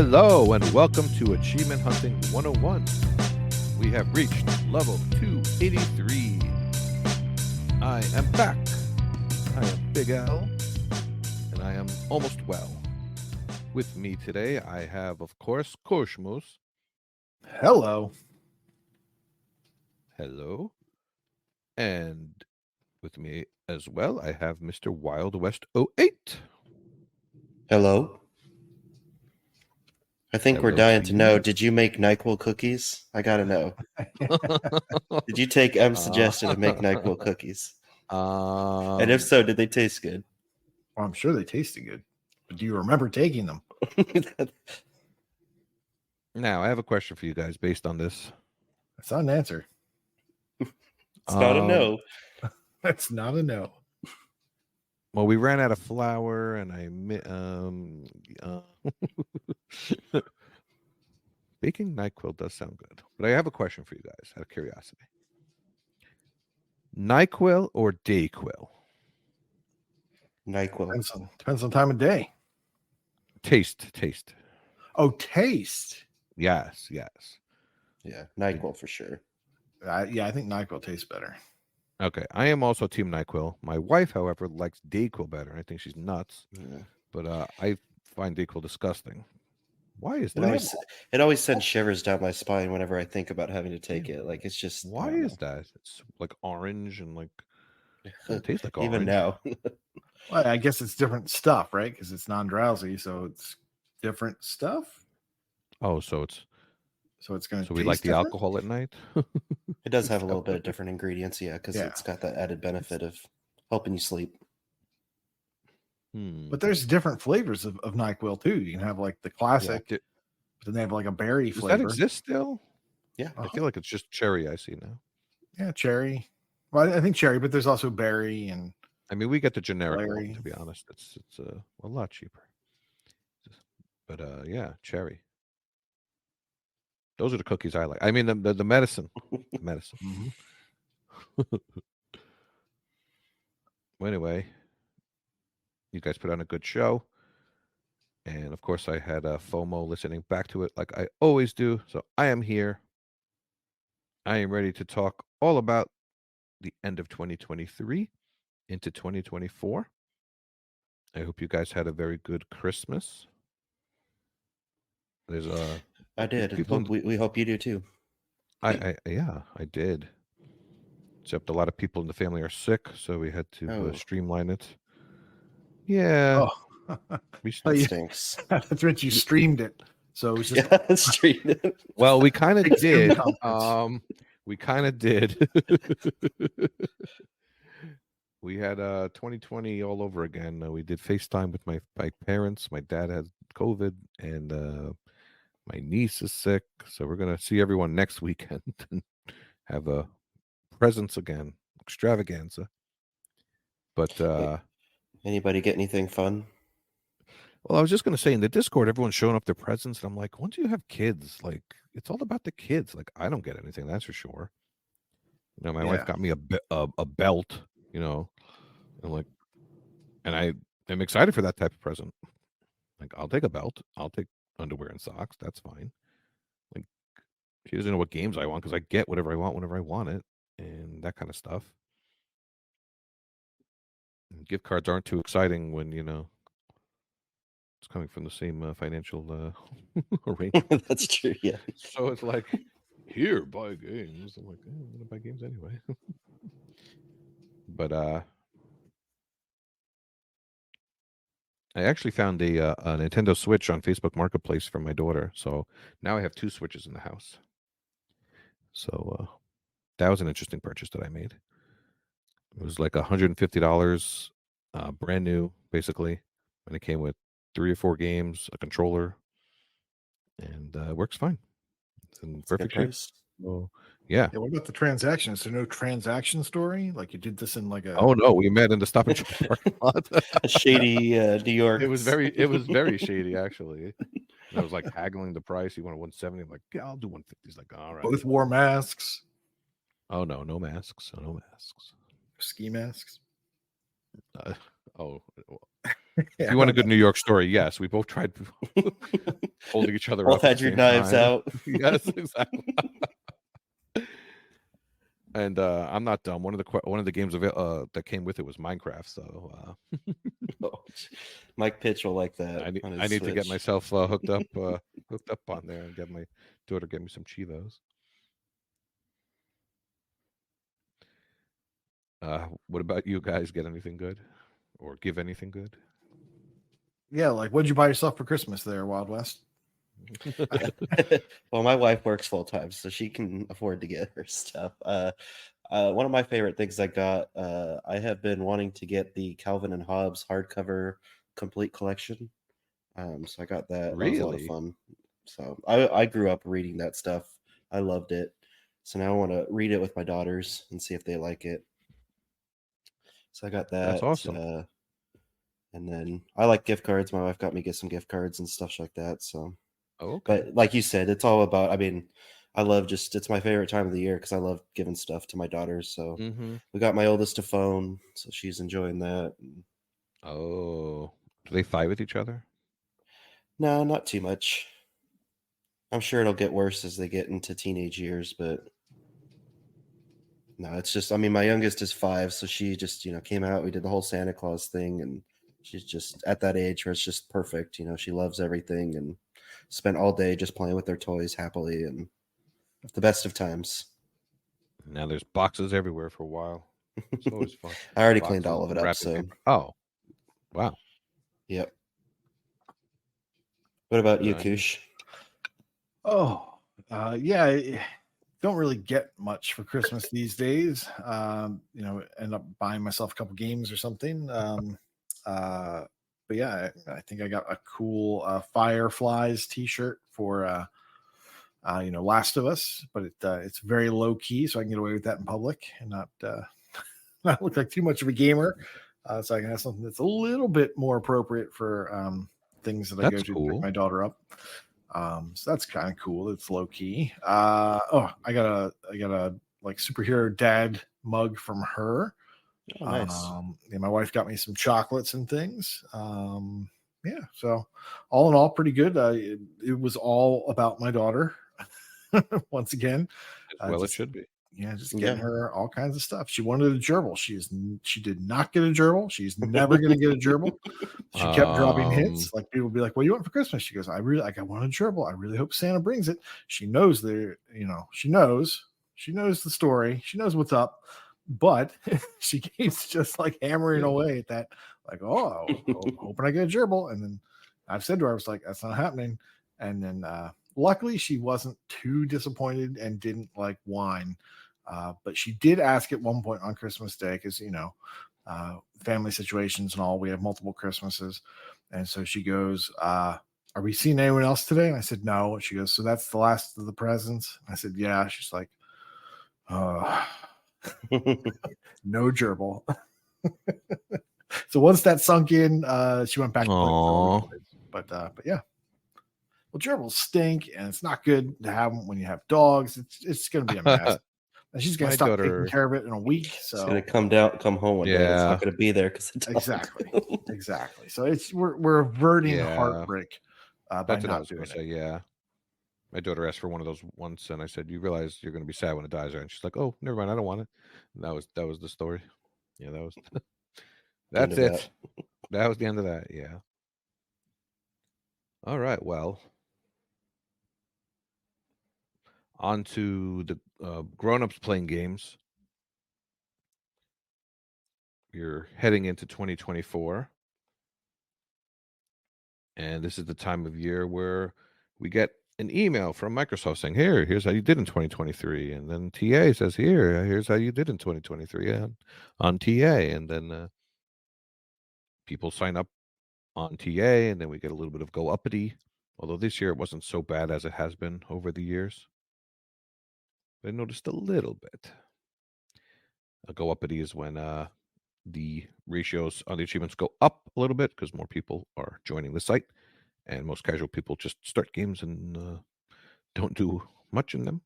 Hello and welcome to Achievement Hunting 101. We have reached level 283. I am back. I am Big L, and I am almost well. With me today, I have, of course, KooshMoose. Hello. Hello. And with me as well, I have Mr. Wildwest 08. Hello. I think Hello we're dying to know, you. did you make NyQuil cookies? I gotta know. Did you take M's suggestion and make NyQuil cookies? And if so, did they taste good? Well, I'm sure they tasted good. But do you remember taking them? Now, I have a question for you guys based on this. That's not an answer. It's not a no. That's not a no. Well, we ran out of flour, and baking NyQuil does sound good. But I have a question for you guys, out of curiosity. NyQuil or Dayquil? NyQuil. Depends on time of day. Taste. Oh, taste. Yes. Yeah, NyQuil for sure. Yeah, I think NyQuil tastes better. Okay, I am also Team NyQuil. My wife, however, likes Dayquil better. I think she's nuts. Yeah. But I find Dayquil disgusting. Why is It that? always sends shivers down my spine whenever I think about having to take it. Like, it's just... Why is that? It's like orange and like... It tastes like orange. Even now. Well, I guess it's different stuff, right? Because it's non-drowsy, so it's different stuff. Oh, so it's going to. So we like the alcohol at night. It does have a little bit of different ingredients, yeah, because it's got that added benefit of helping you sleep. But there's different flavors of NyQuil too. You can have like the classic, but then they have like a berry flavor. Does that exist still? Yeah, I feel like it's just cherry. I see now. Yeah, cherry. Well, I think cherry, but there's also berry and. I mean, we get the generic one, to be honest. It's a lot cheaper. But yeah, cherry. Those are the cookies I like. I mean, the medicine. The medicine. Well, anyway, you guys put on a good show. And, of course, I had FOMO listening back to it like I always do. So I am here. I am ready to talk all about the end of 2023 into 2024. I hope you guys had a very good Christmas. There's I did. We hope you do too. I did. Except a lot of people in the family are sick, so we had to streamline it. Yeah. Oh, that stinks. That's right. You streamed it, so it was just streamed it. Well, we kind of did. We kind of did. We had 2020 all over again. We did FaceTime with my parents. My dad had COVID, and my niece is sick. So we're gonna see everyone next weekend and have a presents again, extravaganza. But anybody get anything fun? Well, I was just gonna say, in the Discord, everyone's showing up their presents, and I'm like, once you have kids, like, it's all about the kids. Like, I don't get anything, that's for sure. You know, my wife got me a belt, you know. I'm like, and I am excited for that type of present. Like, I'll take a belt, I'll take underwear and socks, that's fine. Like, she doesn't know what games I want because I get whatever I want whenever I want it, and that kind of stuff. And gift cards aren't too exciting when, you know, it's coming from the same financial arrangement. That's true, yeah. So it's like, here, buy games. I'm like, I'm going to buy games anyway. But I actually found a Nintendo Switch on Facebook Marketplace for my daughter. So now I have 2 Switches in the house. So that was an interesting purchase that I made. It was like $150, brand new, basically. And it came with 3 or 4 games, a controller, and it works fine. It's in perfect shape. So, yeah. What about the transaction? Is there no transaction story? Like you did this in like a... Oh no, we met in the Stop and Shop parking lot. A shady New York. It was very shady, actually. And I was like haggling the price. He wanted 170. I'm like, yeah, I'll do 150. He's like, all right. Both wore masks. Oh no masks. No masks. Ski masks. If you want a good New York story, yes, we both tried holding each other both up. Both had your knives out. Yes, exactly. And I'm not dumb. One of the games that came with it was Minecraft. So Mike Pitch will like that. I need to get myself hooked up on there and get my daughter get me some Chivos. What about you guys? Get anything good, or give anything good? Yeah, like what'd you buy yourself for Christmas there, Wild West? Well, my wife works full time, so she can afford to get her stuff. One of my favorite things I got, I have been wanting to get the Calvin and Hobbes hardcover complete collection. So I got that. Really? That was a lot of fun. So I grew up reading that stuff. I loved it. So now I want to read it with my daughters and see if they like it. So I got that. That's awesome. And then I like gift cards. My wife got me some gift cards and stuff like that. So, okay. But like you said, it's all about. I mean, I love it's my favorite time of the year because I love giving stuff to my daughters. So we got my oldest a phone, so she's enjoying that. Oh, do they fight with each other? No, not too much. I'm sure it'll get worse as they get into teenage years, but no, it's just. I mean, my youngest is 5, so she just came out. We did the whole Santa Claus thing, and she's just at that age where it's just perfect. She loves everything and spent all day just playing with their toys happily and the best of times. Now there's boxes everywhere for a while. It's always fun. I already cleaned all of it up. So, oh, wow. Yep. What about you, Koosh? Oh, yeah. Don't really get much for Christmas these days. End up buying myself a couple games or something. But yeah, I think I got a cool Fireflies T-shirt for Last of Us, but it's very low key, so I can get away with that in public and not not look like too much of a gamer. So I can have something that's a little bit more appropriate for things that I go to pick my daughter up. So that's kind of cool. It's low key. I got a like superhero dad mug from her. Oh, nice. My wife got me some chocolates and things. Yeah, so all in all, pretty good. It was all about my daughter. Once again, well, it should be. Yeah, just getting her all kinds of stuff. She wanted a gerbil. She did not get a gerbil. She's never going to get a gerbil. She kept dropping hints. Like people would be like, "What do you want for Christmas?" She goes, "I want a gerbil. I really hope Santa brings it." She knows she knows the story. She knows what's up, but she keeps just like hammering away at that. Like, hoping I get a gerbil. And then I've said to her, I was like, "That's not happening." And then luckily, she wasn't too disappointed and didn't like whine. But she did ask at one point on Christmas Day because family situations and all. We have multiple Christmases, and so she goes, "Are we seeing anyone else today?" And I said, "No." She goes, "So that's the last of the presents?" I said, "Yeah." She's like, "No gerbil." So once that sunk in, she went back to playing. But yeah. Well, gerbils stink, and it's not good to have them when you have dogs. It's going to be a mess. And she's going to stop taking care of it in a week. So it's going to come home one day. It's not going to be there because exactly. So we're averting heartbreak by not doing it. Yeah. My daughter asked for one of those once, and I said, "You realize you're going to be sad when it dies, right?" And she's like, "Oh, never mind. I don't want it." And that was the story. Yeah, that was. That's it. That was the end of that. Yeah. All right. Well. On to the grown-ups playing games. You're heading into 2024. And this is the time of year where we get an email from Microsoft saying, here's how you did in 2023. And then TA says, here's how you did in 2023 on TA. And then people sign up on TA, and then we get a little bit of go uppity. Although this year it wasn't so bad as it has been over the years. I noticed a little bit. A go uppity is when the ratios on the achievements go up a little bit because more people are joining the site, and most casual people just start games and don't do much in them.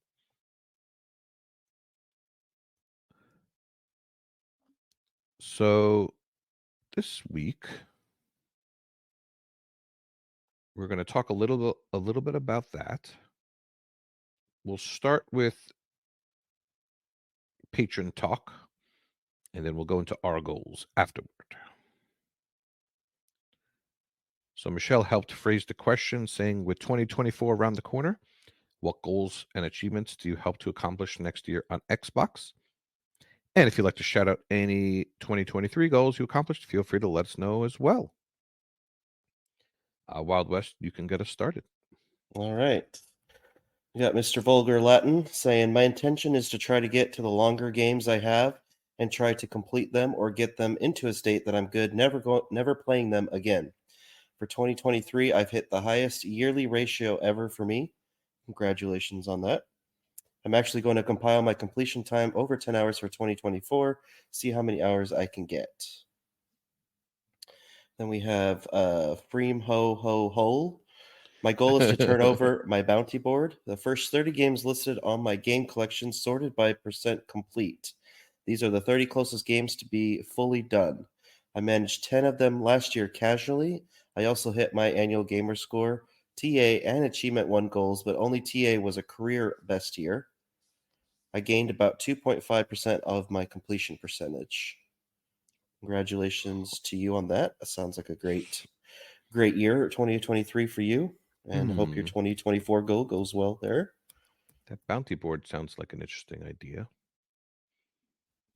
So this week We're going to talk a little bit about that. We'll start with patron talk, and then we'll go into our goals afterward. So Michelle helped phrase the question, saying, with 2024 around the corner, what goals and achievements do you hope to accomplish next year on Xbox? And if you'd like to shout out any 2023 goals you accomplished, feel free to let us know as well. Wild West, you can get us started. All right. We got Mr. Vulgar Latin saying, my intention is to try to get to the longer games I have and try to complete them or get them into a state that I'm good, never playing them again. For 2023, I've hit the highest yearly ratio ever for me. Congratulations on that. I'm actually going to compile my completion time over 10 hours for 2024, see how many hours I can get. Then we have Freem Ho Ho Hole. My goal is to turn over my bounty board. The first 30 games listed on my game collection sorted by percent complete. These are the 30 closest games to be fully done. I managed 10 of them last year casually. I also hit my annual gamer score, TA, and Achievement 1 goals, but only TA was a career best year. I gained about 2.5% of my completion percentage. Congratulations to you on that. That sounds like a great year, 2023 for you. And I hope your 2024 goal goes well there. That bounty board sounds like an interesting idea.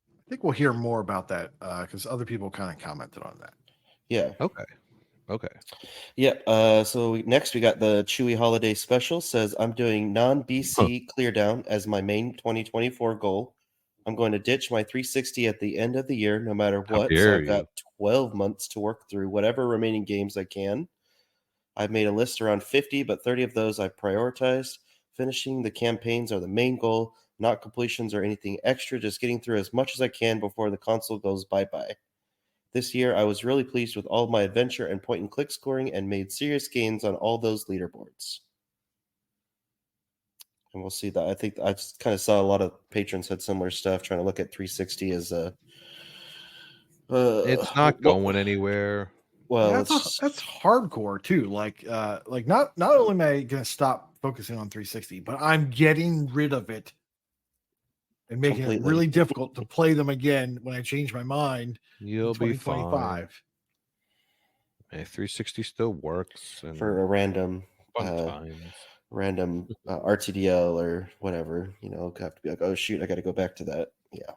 I think we'll hear more about that because other people kind of commented on that. Yeah. Okay. Yeah. So next we got the Chewy Holiday Special. Says, I'm doing non-BC clear down as my main 2024 goal. I'm going to ditch my 360 at the end of the year, no matter what. So I've got 12 months to work through whatever remaining games I can. I've made a list around 50, but 30 of those I've prioritized. Finishing the campaigns are the main goal, not completions or anything extra, just getting through as much as I can before the console goes bye-bye. This year, I was really pleased with all of my adventure and point-and-click scoring and made serious gains on all those leaderboards. And we'll see that. I think I kind of saw a lot of patrons had similar stuff, trying to look at 360 as a... it's not going anywhere. Well, that's hardcore too. Like not only am I going to stop focusing on 360, but I'm getting rid of it and making it really difficult to play them again when I change my mind. You'll be fine. 360 still works for a random times. Random RTDL or whatever. Have to be like, oh shoot, I got to go back to that. Yeah.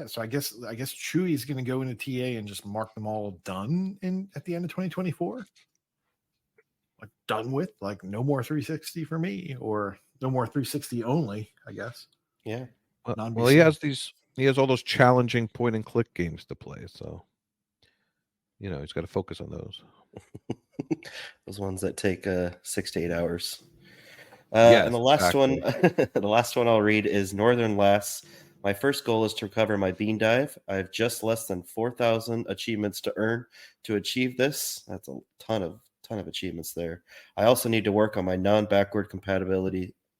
So I guess Chewy's going to go into TA and just mark them all done at the end of 2024. Like done with, like no more 360 for me, or no more 360 only, I guess. Yeah. Well, he has all those challenging point and click games to play, so he's got to focus on those. Those ones that take 6 to 8 hours. Yes, and the last one, the last one I'll read is Northern Lass. My first goal is to recover my bean dive. I have just less than 4,000 achievements to earn to achieve this. That's a ton of achievements there. I also need to work on my non-backward compatible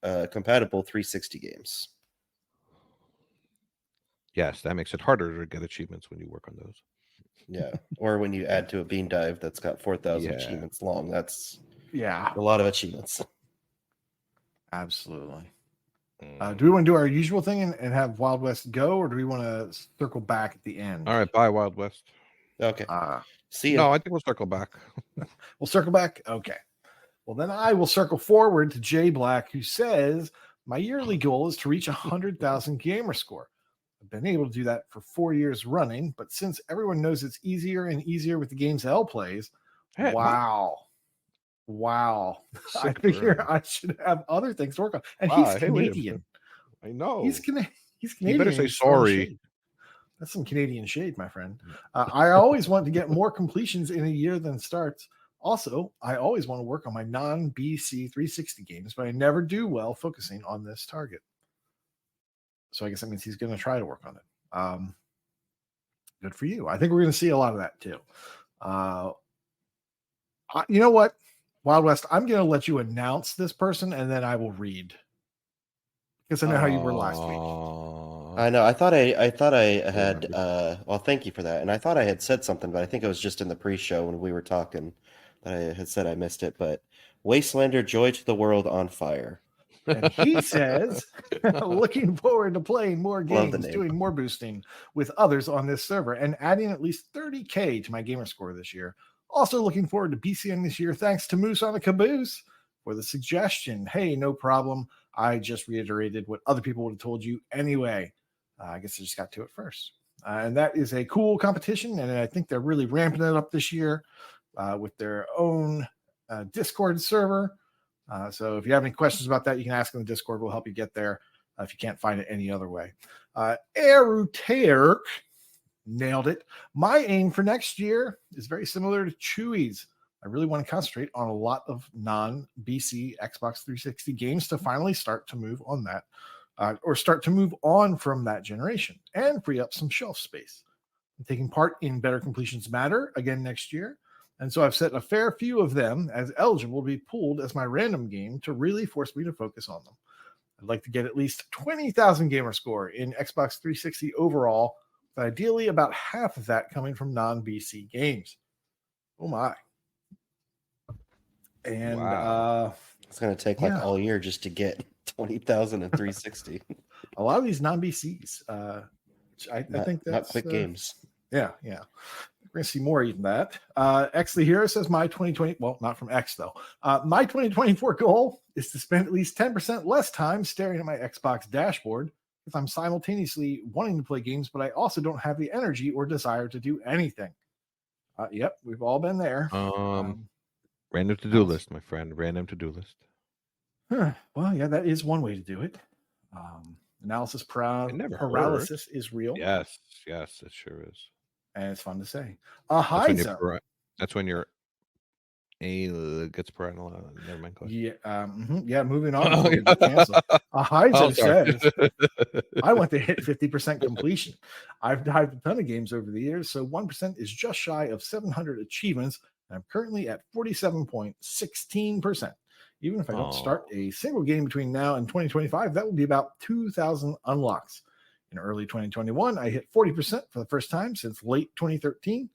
360 games. Yes, that makes it harder to get achievements when you work on those. Yeah, or when you add to a bean dive that's got 4,000 achievements long. That's a lot of achievements. Absolutely. Do we want to do our usual thing and have Wild West go, or do we want to circle back at the end? All right, bye, Wild West. Okay. See you. No, I think we'll circle back. We'll circle back? Okay. Well, then I will circle forward to Jay Black, who says, my yearly goal is to reach 100,000 gamer score. I've been able to do that for 4 years running, but since everyone knows it's easier and easier with the games L plays, wow. I figure I should have other things to work on. And he's Canadian. I know. He's Canadian. You better say sorry. That's some Canadian shade, my friend. I always want to get more completions in a year than starts. Also, I always want to work on my non-BC 360 games, but I never do well focusing on this target. So I guess that means he's going to try to work on it. Good for you. I think we're going to see a lot of that too. You know what, Wild West, I'm going to let you announce this person and then I will read, because I know how you were last week. I know. I thought I had. Well, thank you for that. And I thought I had said something, but I think it was just in the pre-show when we were talking that I had said I missed it. But Wastelander, joy to the world on fire. And he says, looking forward to playing more Love the games, name. doing more boosting with others on this server, and adding at least 30K to my gamer score this year. Also looking forward to BCing this year. Thanks to Moose on the Caboose for the suggestion. Hey, no problem. I just reiterated what other people would have told you anyway. I guess I just got to it first. And that is a cool competition, and I think they're really ramping it up this year with their own Discord server. So if you have any questions about that, you can ask in the Discord. We'll help you get there if you can't find it any other way. Eruterk nailed it. My aim for next year is very similar to Chewy's. I really want to concentrate on a lot of non-BC Xbox 360 games to finally start to move on that, or start to move on from that generation and free up some shelf space. I'm taking part in Better Completions Matter again next year. And so I've set a fair few of them as eligible to be pulled as my random game to really force me to focus on them. I'd like to get at least 20,000 gamer score in Xbox 360 overall, but ideally about half of that coming from non-BC games. Oh my. And wow. It's going to take like all year just to get 20,000 and 360. A lot of these non-BCs, I think that's not quick games. Yeah. We're going to see more even that. X the Hero says my 2020, well, not from X though. My 2024 goal is to spend at least 10% less time staring at my Xbox dashboard because I'm simultaneously wanting to play games, but I also don't have the energy or desire to do anything. Yep, we've all been there. Random to-do list, my friend. Random to-do list. Well, yeah, that is one way to do it. Analysis paralysis is real. Yes, it sure is. And it's fun to say. That's when your A gets parental. Never mind. Yeah. Moving on. Ahizer says, I want to hit 50% completion. I've dived a ton of games over the years, so 1% is just shy of 700 achievements, and I'm currently at 47.16%. Even if I don't start a single game between now and 2025, that will be about 2,000 unlocks. In early 2021, I hit 40% for the first time since late 2013.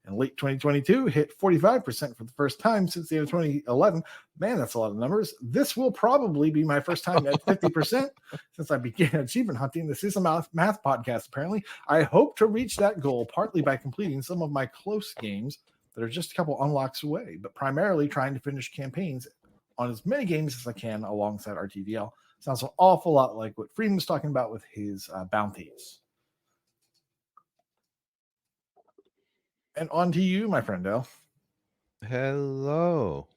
And late 2022 hit 45% for the first time since the end of 2011. Man, that's a lot of numbers. This will probably be my first time at 50% since I began achievement hunting. This is a math podcast, apparently. I hope to reach that goal partly by completing some of my close games that are just a couple unlocks away, but primarily trying to finish campaigns on as many games as I can alongside RTDL. Sounds an awful lot like what Freeman was talking about with his bounties. And on to you, my friend Al. Hello.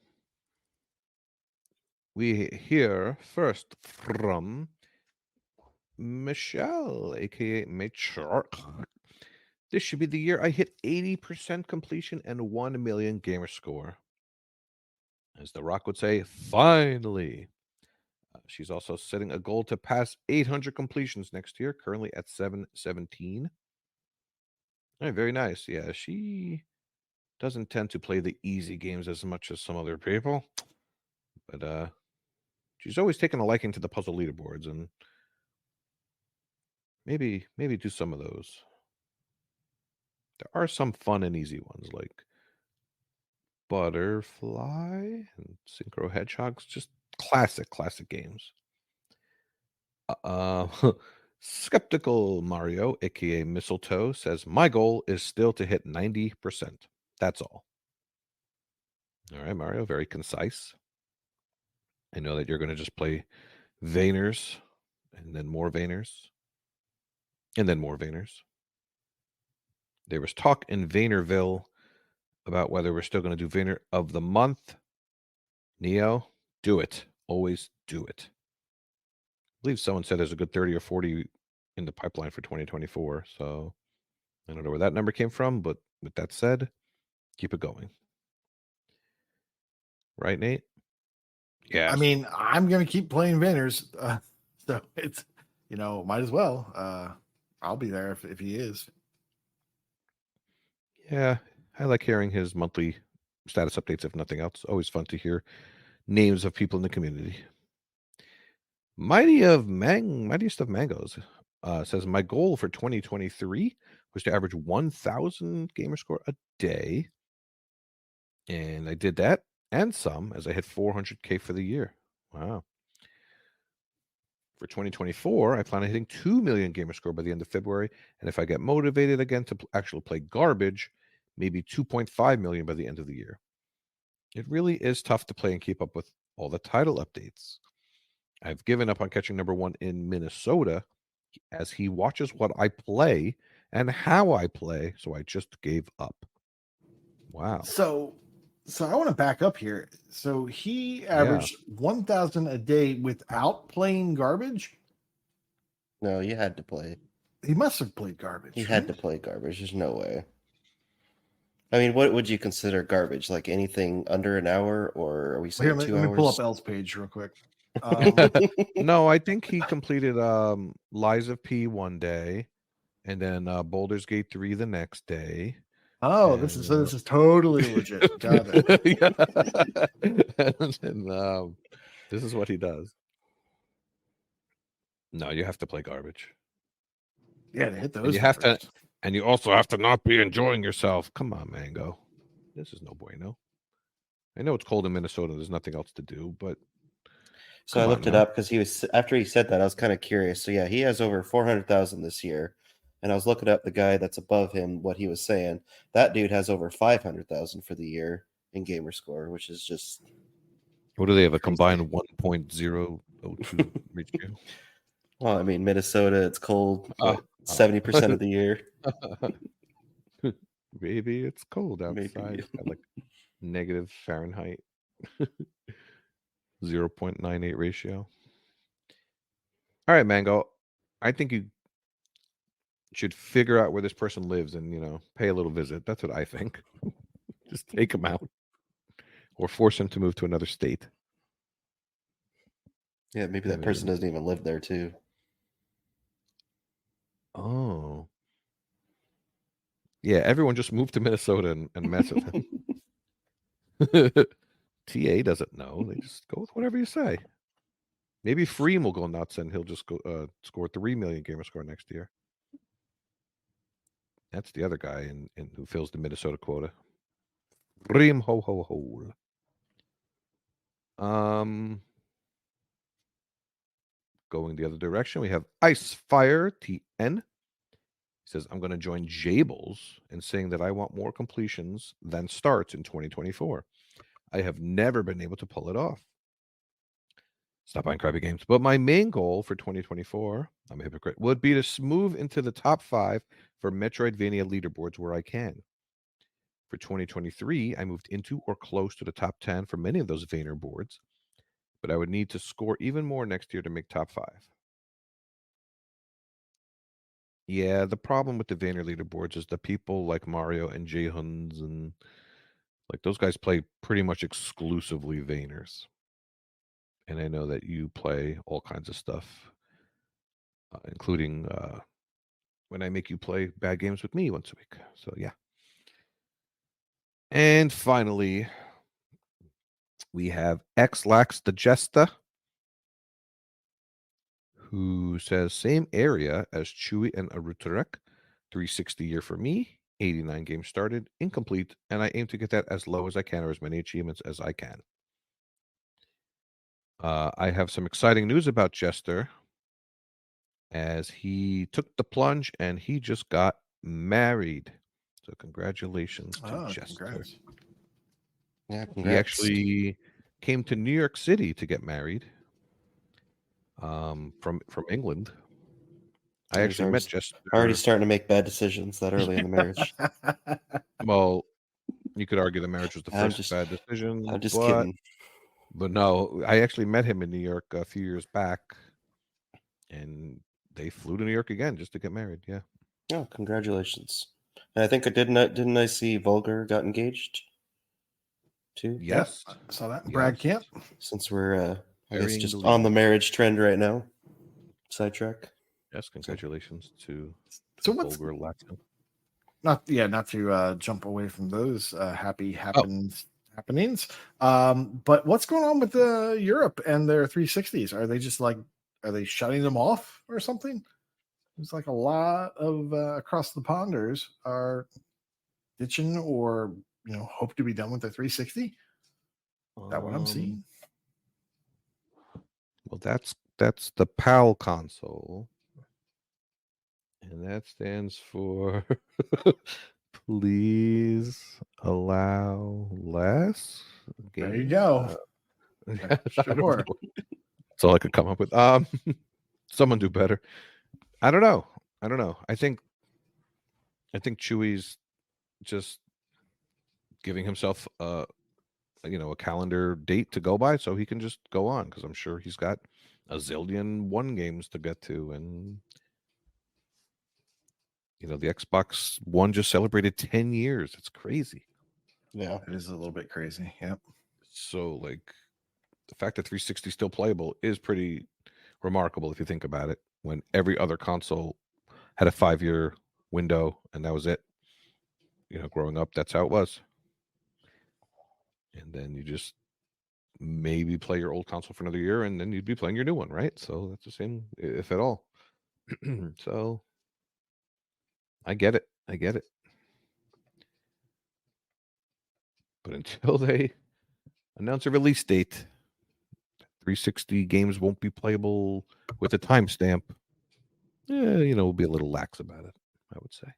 We hear first from Michelle, aka Matrarch. This should be the year I hit 80% completion and 1 million gamer score. As The Rock would say, finally. She's also setting a goal to pass 800 completions next year, currently at 717. All right, very nice. Yeah, she doesn't tend to play the easy games as much as some other people, but she's always taken a liking to the puzzle leaderboards, and maybe do some of those. There are some fun and easy ones like Butterfly and Synchro Hedgehogs, just classic games. Skeptical Mario, aka Mistletoe, says my goal is still to hit 90%. That's all. All right, Mario, very concise. I know that you're going to just play Vayners and then more Vayners and then more Vayners. There was talk in Vaynerville about whether we're still going to do Vayner of the month. Neo, do it. Always do it. I believe someone said there's a good 30 or 40 in the pipeline for 2024. So I don't know where that number came from, but with that said, keep it going. Right, Nate? Yeah. I mean, I'm going to keep playing Vayners. So it's, might as well. I'll be there if he is. Yeah, I like hearing his monthly status updates, if nothing else. Always fun to hear names of people in the community. Mightiest of Mangoes says, my goal for 2023 was to average 1,000 gamer score a day. And I did that and some as I hit 400K for the year. Wow. For 2024, I plan on hitting 2 million gamer score by the end of February. And if I get motivated again to actually play garbage, maybe 2.5 million by the end of the year. It really is tough to play and keep up with all the title updates. I've given up on catching number 1 in Minnesota as he watches what I play and how I play, so I just gave up. Wow. So I want to back up here. So he averaged 1,000 a day without playing garbage? No, you had to play. He must have played garbage. He had to play garbage. There's no way. I mean, what would you consider garbage? Like anything under an hour, or are we saying 2 hours? Let me pull up L's page real quick. No, I think he completed Lies of P one day, and then Baldur's Gate 3 the next day. Oh, this is totally legit. Got it. and this is what he does. No, you have to play garbage. Yeah, to hit those. And you have to, and you also have to not be enjoying yourself. Come on, Mango. This is no bueno. I know it's cold in Minnesota. There's nothing else to do, but so I looked it up because he was after he said that I was kind of curious. So yeah, he has over 400,000 this year, and I was looking up the guy that's above him what he was saying. That dude has over 500,000 for the year in gamer score, which is just. What do they have? A combined 1.002 reach you? Well, I mean, Minnesota, it's cold 70% of the year. Maybe it's cold outside. Maybe. At like negative Fahrenheit. 0.98 ratio. All right, Mango. I think you should figure out where this person lives and, pay a little visit. That's what I think. Just take him out. Or force him to move to another state. Yeah, maybe that person doesn't even live there, too. Oh. Yeah, everyone just moved to Minnesota and mess with him. TA doesn't know. They just go with whatever you say. Maybe Freem will go nuts and he'll just go score 3 million gamer score next year. That's the other guy in who fills the Minnesota quota. Freem ho ho ho. Going the other direction, we have Icefire TN. He says, I'm going to join Jables in saying that I want more completions than starts in 2024. I have never been able to pull it off. Stop buying crappy games. But my main goal for 2024, I'm a hypocrite, would be to move into the top 5 for Metroidvania leaderboards where I can. For 2023, I moved into or close to the top 10 for many of those Vayner boards, but I would need to score even more next year to make top 5. Yeah, the problem with the Vayner leaderboards is the people like Mario and J-Huns and like those guys play pretty much exclusively Vayners. And I know that you play all kinds of stuff, including when I make you play bad games with me once a week. So, yeah. And finally, we have Xlax Digesta, who says, same area as Chewy and Arutarek, 360 year for me, 89 games started, incomplete, and I aim to get that as low as I can or as many achievements as I can. I have some exciting news about Jester, as he took the plunge and he just got married. So congratulations to Jester. Congrats. Yeah, congrats. He actually came to New York City to get married from England. I actually met Jester. Already starting to make bad decisions that early in the marriage. Well, you could argue the marriage was the first bad decision. I'm just kidding. But no, I actually met him in New York a few years back, and they flew to New York again just to get married. Yeah. Oh, congratulations! And I think didn't I see Vulgar got engaged too? Yes, I saw that. Brad Camp. Since we're I guess just on the marriage trend right now. Sidetrack. Yes, congratulations to Vulgar Latin. Not to jump away from those happenings. But what's going on with Europe and their 360s? Are they just are they shutting them off or something? It's like a lot of across the ponders are ditching or hope to be done with the 360. Is that what I'm seeing? Well, that's the PAL console. And that stands for please allow less games. There you go. Sure. That's all I could come up with. Someone do better. I don't know. I think Chewy's just giving himself a calendar date to go by so he can just go on, because I'm sure he's got a zillion One games to get to, and the Xbox One just celebrated 10 years. It's crazy. Yeah, it is a little bit crazy. Yep. So the fact that 360 is still playable is pretty remarkable if you think about it, when every other console had a 5-year window and that was it. Growing up, that's how it was. And then you just maybe play your old console for another year, and then you'd be playing your new one, right? So that's the same, if at all. So I get it. But until they announce a release date, 360 games won't be playable with a timestamp. We'll be a little lax about it, I would say.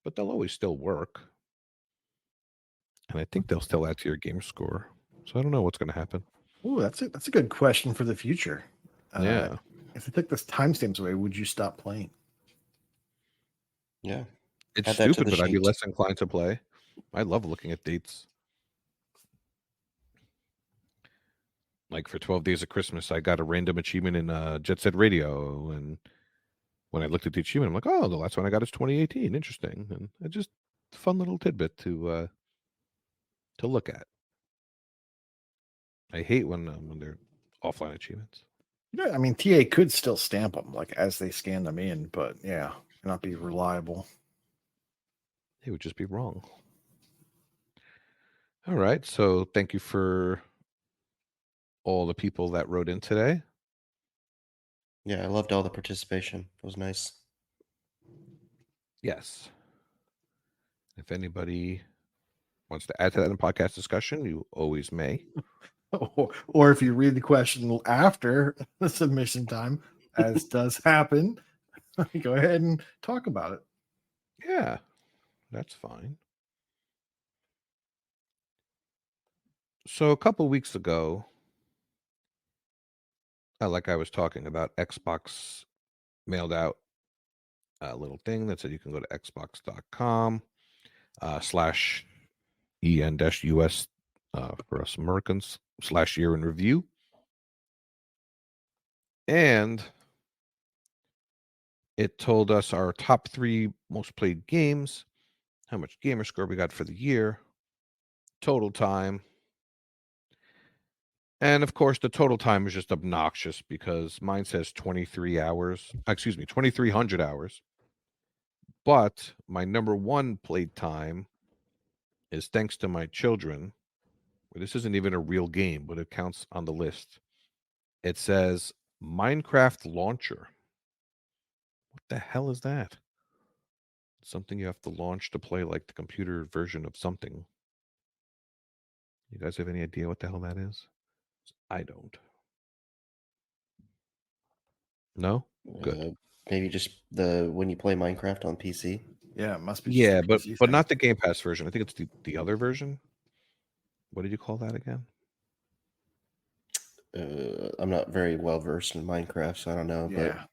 But they'll always still work. And I think they'll still add to your game score. So I don't know what's going to happen. Oh, that's a good question for the future. Yeah. If they took this timestamps away, would you stop playing? Yeah. It's stupid, but I'd be less inclined to play. I love looking at dates. Like for 12 Days of Christmas, I got a random achievement in Jet Set Radio. And when I looked at the achievement, I'm like, oh, the last one I got is 2018. Interesting. And it's just a fun little tidbit to look at. I hate when they're offline achievements. Yeah, I mean, TA could still stamp them as they scan them in, but yeah, not be reliable. It would just be wrong. All right. So thank you for all the people that wrote in today. Yeah, I loved all the participation. It was nice. Yes. If anybody wants to add to that in podcast discussion, you always may. Or if you read the question after the submission time, as does happen, go ahead and talk about it. Yeah, that's fine. So a couple weeks ago, like I was talking about, Xbox mailed out a little thing that said you can go to xbox.com /EN-US for us Americans /year in review. And it told us our top 3 most played games, how much gamer score we got for the year, total time. And of course, the total time is just obnoxious because mine says 23 hours. Excuse me, 2,300 hours. But my number 1 played time is, thanks to my children. This isn't even a real game, but it counts on the list. It says Minecraft Launcher. What the hell is that? Something you have to launch to play like the computer version of something. You guys have any idea what the hell that is? I don't. No? Good. Maybe just when you play Minecraft on PC. Yeah, it must be. Yeah, but not the Game Pass version. I think it's the other version. What did you call that again? I'm not very well versed in Minecraft, so I don't know. Yeah. But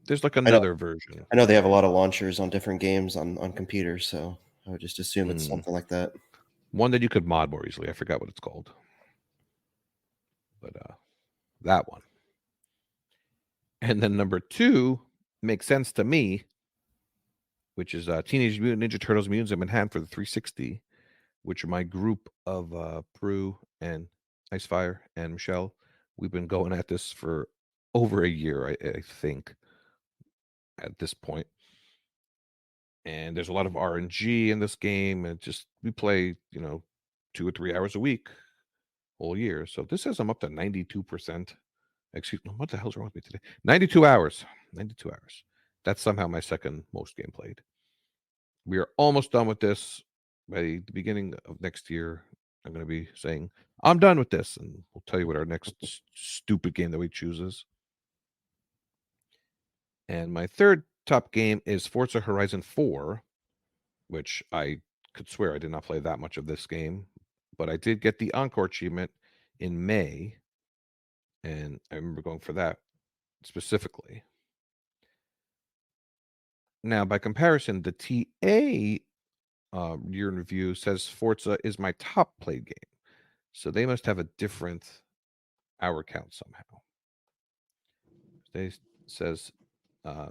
there's another version. I know they have a lot of launchers on different games on computers, so I would just assume it's something like that. One that you could mod more easily. I forgot what it's called. But that one. And then number 2 makes sense to me, which is Teenage Mutant Ninja Turtles Mutants in Manhattan for the 360, which are my group of Prue and Icefire and Michelle. We've been going at this for over a year, I think, at this point. And there's a lot of RNG in this game, and we play 2 or 3 hours a week all year. So this says I'm up to 92%. Excuse me, what the hell's wrong with me today? 92 hours. 92 hours. That's somehow my second most game played. We are almost done with this. By the beginning of next year, I'm going to be saying, I'm done with this. And we'll tell you what our next stupid game that we choose is. And my third top game is Forza Horizon 4, which I could swear I did not play that much of this game. But I did get the Encore achievement in May. And I remember going for that specifically. Now, by comparison, the TA year in review says Forza is my top played game. So they must have a different hour count somehow. They says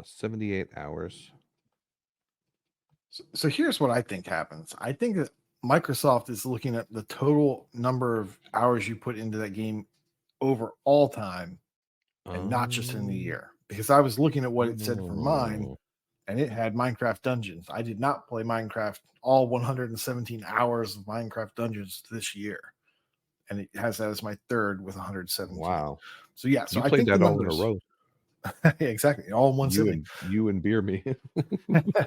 78 hours. So here's what I think happens. I think that Microsoft is looking at the total number of hours you put into that game over all time and not just in the year. Because I was looking at what it said for mine, and it had Minecraft Dungeons. I did not play Minecraft all 117 hours of Minecraft Dungeons this year. And it has that as my third with 117. Wow. So yeah, so you I played think that all in a row. Yeah, exactly. All in one sitting. You and Beer Me.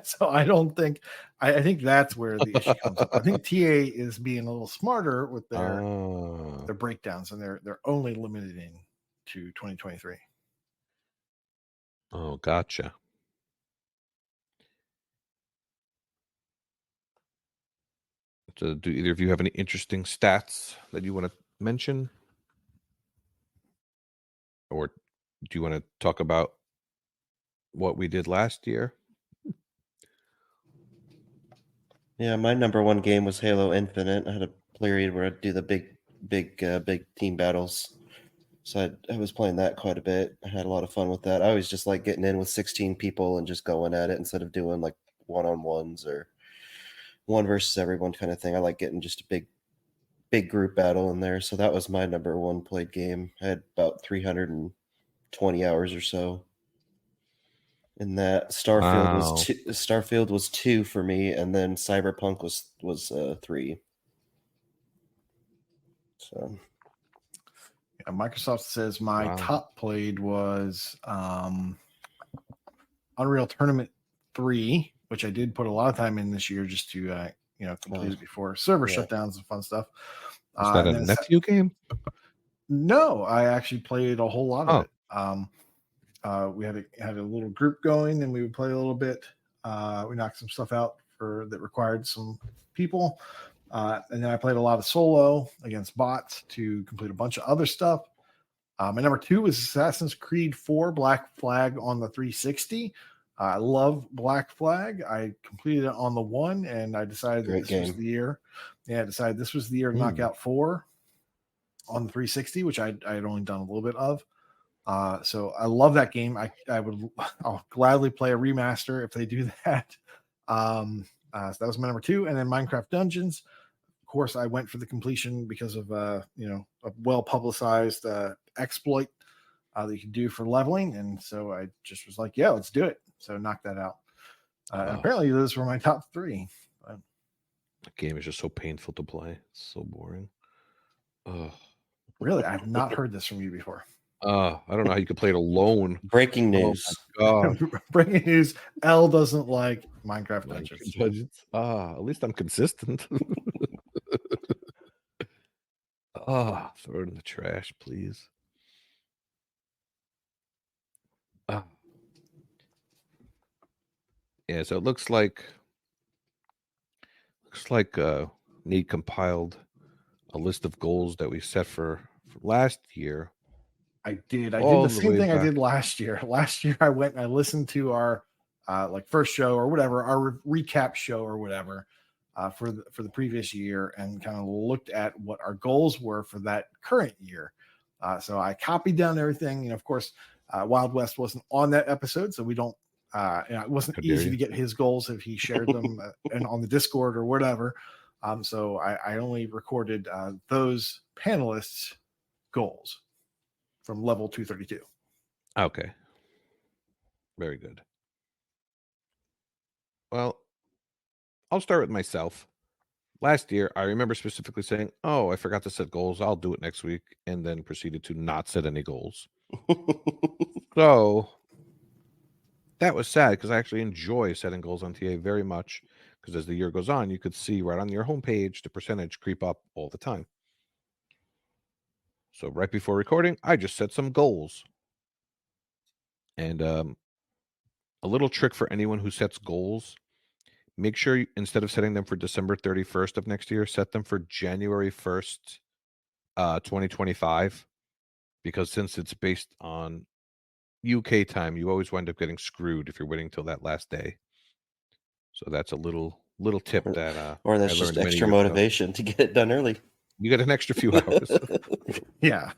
So I don't think I think that's where the issue comes up. I think TA is being a little smarter with their breakdowns, and they're only limiting to 2023. Oh, gotcha. So do either of you have any interesting stats that you want to mention? Or do you want to talk about what we did last year? Yeah, my number one game was Halo Infinite. I had a period where I'd do the big team battles. So I was playing that quite a bit. I had a lot of fun with that. I always just like getting in with 16 people and just going at it instead of doing like one-on-ones or one versus everyone kind of thing. I like getting just a big group battle in there. So that was my number one played game. I had about 320 hours or so. In that Starfield was 2 for me, and then Cyberpunk was 3. So yeah, Microsoft says my top played was Unreal Tournament 3, which I did put a lot of time in this year just to complete it before server shutdowns and fun stuff. Is that a nephew game? No, I actually played a whole lot of it. We had a little group going, and we would play a little bit. We knocked some stuff out that required some people, and then I played a lot of solo against bots to complete a bunch of other stuff. My number 2 was Assassin's Creed 4 Black Flag on the 360. I love Black Flag. I completed it on the 1, and I decided that this was the year. Yeah, I decided this was the year to knock out 4 on the 360, which I had only done a little bit of. So I love that game. I'll gladly play a remaster if they do that. So that was my number 2, and then Minecraft Dungeons. Of course, I went for the completion because of a well publicized exploit that you can do for leveling, and so I just was like, yeah, let's do it. So knock that out. And apparently, those were my top 3. The game is just so painful to play. It's so boring. Really, I've not heard this from you before. I don't know how you could play it alone. Breaking news. Oh breaking news. L doesn't like Minecraft Dungeons. At least I'm consistent. Throw it in the trash, please. Yeah, so it looks like Nate compiled a list of goals that we set for last year. I did the same thing I did last year. Last year I went and I listened to our first show or whatever, our recap show or whatever for the previous year, and kind of looked at what our goals were for that current year. So I copied down everything. Of course, Wild West wasn't on that episode, so we don't. It wasn't easy to get his goals if he shared them and on the Discord or whatever. So I only recorded those panelists' goals from level 232. Okay. Very good. Well, I'll start with myself. Last year, I remember specifically saying, I forgot to set goals. I'll do it next week, and then proceeded to not set any goals. So that was sad because I actually enjoy setting goals on TA very much, because because as the year goes on, you could see right on your homepage the percentage creep up all the time. So right before recording, I just set some goals. And a little trick for anyone who sets goals, make sure instead of setting them for December 31st of next year, set them for January 1st, 2025. Because since it's based on UK time, you always wind up getting screwed if you're waiting till that last day. So that's a little tip that or that's just extra motivation to get it done early. You get an extra few hours. Yeah.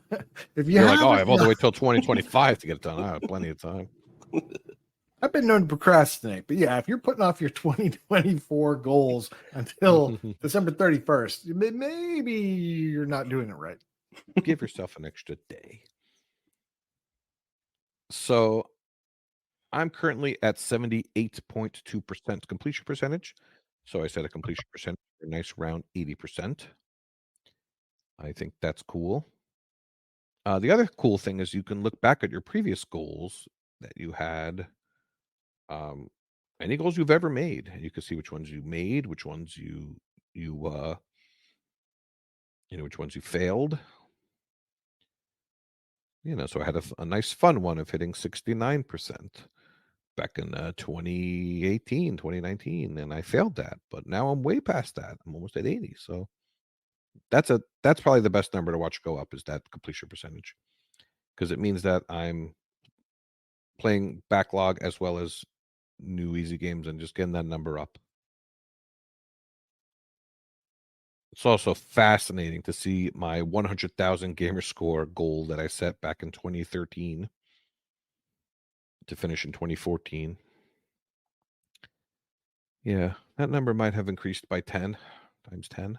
If you're like, I have all the way till 2025 to get it done. I have plenty of time. I've been known to procrastinate, but yeah, if you're putting off your 2024 goals until December 31st, maybe you're not doing it right. Give yourself an extra day. So I'm currently at 78.2% completion percentage. So I set a completion percentage for a nice round 80%. I think that's cool. The other cool thing is you can look back at your previous goals that you had. Any goals you've ever made. You can see which ones you made, which ones which ones you failed. So I had a nice fun one of hitting 69% back in 2018, 2019, and I failed that. But now I'm way past that. I'm almost at 80. So that's probably the best number to watch go up, is that completion percentage, because it means that I'm playing backlog as well as new easy games and just getting that number up. It's also fascinating to see my 100,000 gamer score goal that I set back in 2013 to finish in 2014. Yeah, that number might have increased by 10 times 10.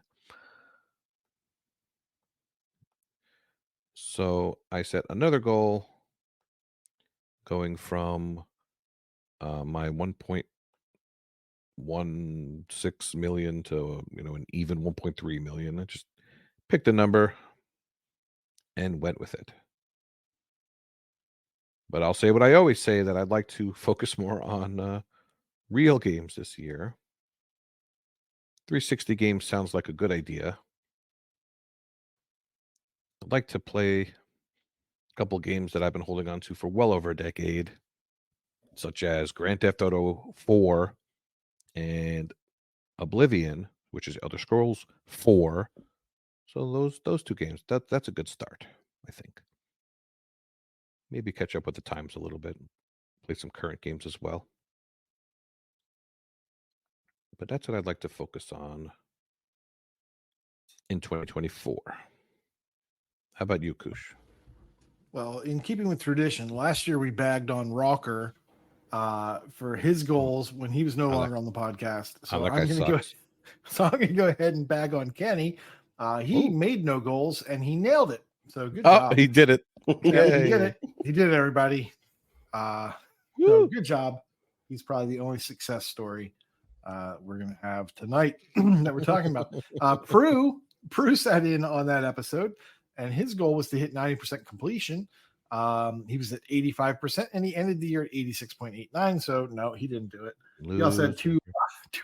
So I set another goal going from my 1.16 million to an even 1.3 million. I just picked a number and went with it. But I'll say what I always say, that I'd like to focus more on real games this year. 360 games sounds like a good idea. I'd like to play a couple games that I've been holding on to for well over a decade, such as Grand Theft Auto 4 and Oblivion, which is Elder Scrolls 4. So those two games, that's a good start, I think. Maybe catch up with the times a little bit, play some current games as well. But that's what I'd like to focus on in 2024. How about you, Koosh? Well, in keeping with tradition, last year we bagged on Rocker for his goals when he was no longer on the podcast. So I'm going to go ahead and bag on Kenny. He made no goals and he nailed it. So good job. He did it. Yeah, he did it. He did it, everybody. So good job. He's probably the only success story we're going to have tonight that we're talking about. Prue sat in on that episode, and his goal was to hit 90% completion. He was at 85%, and he ended the year at 86.89. So no, he didn't do it. He also had two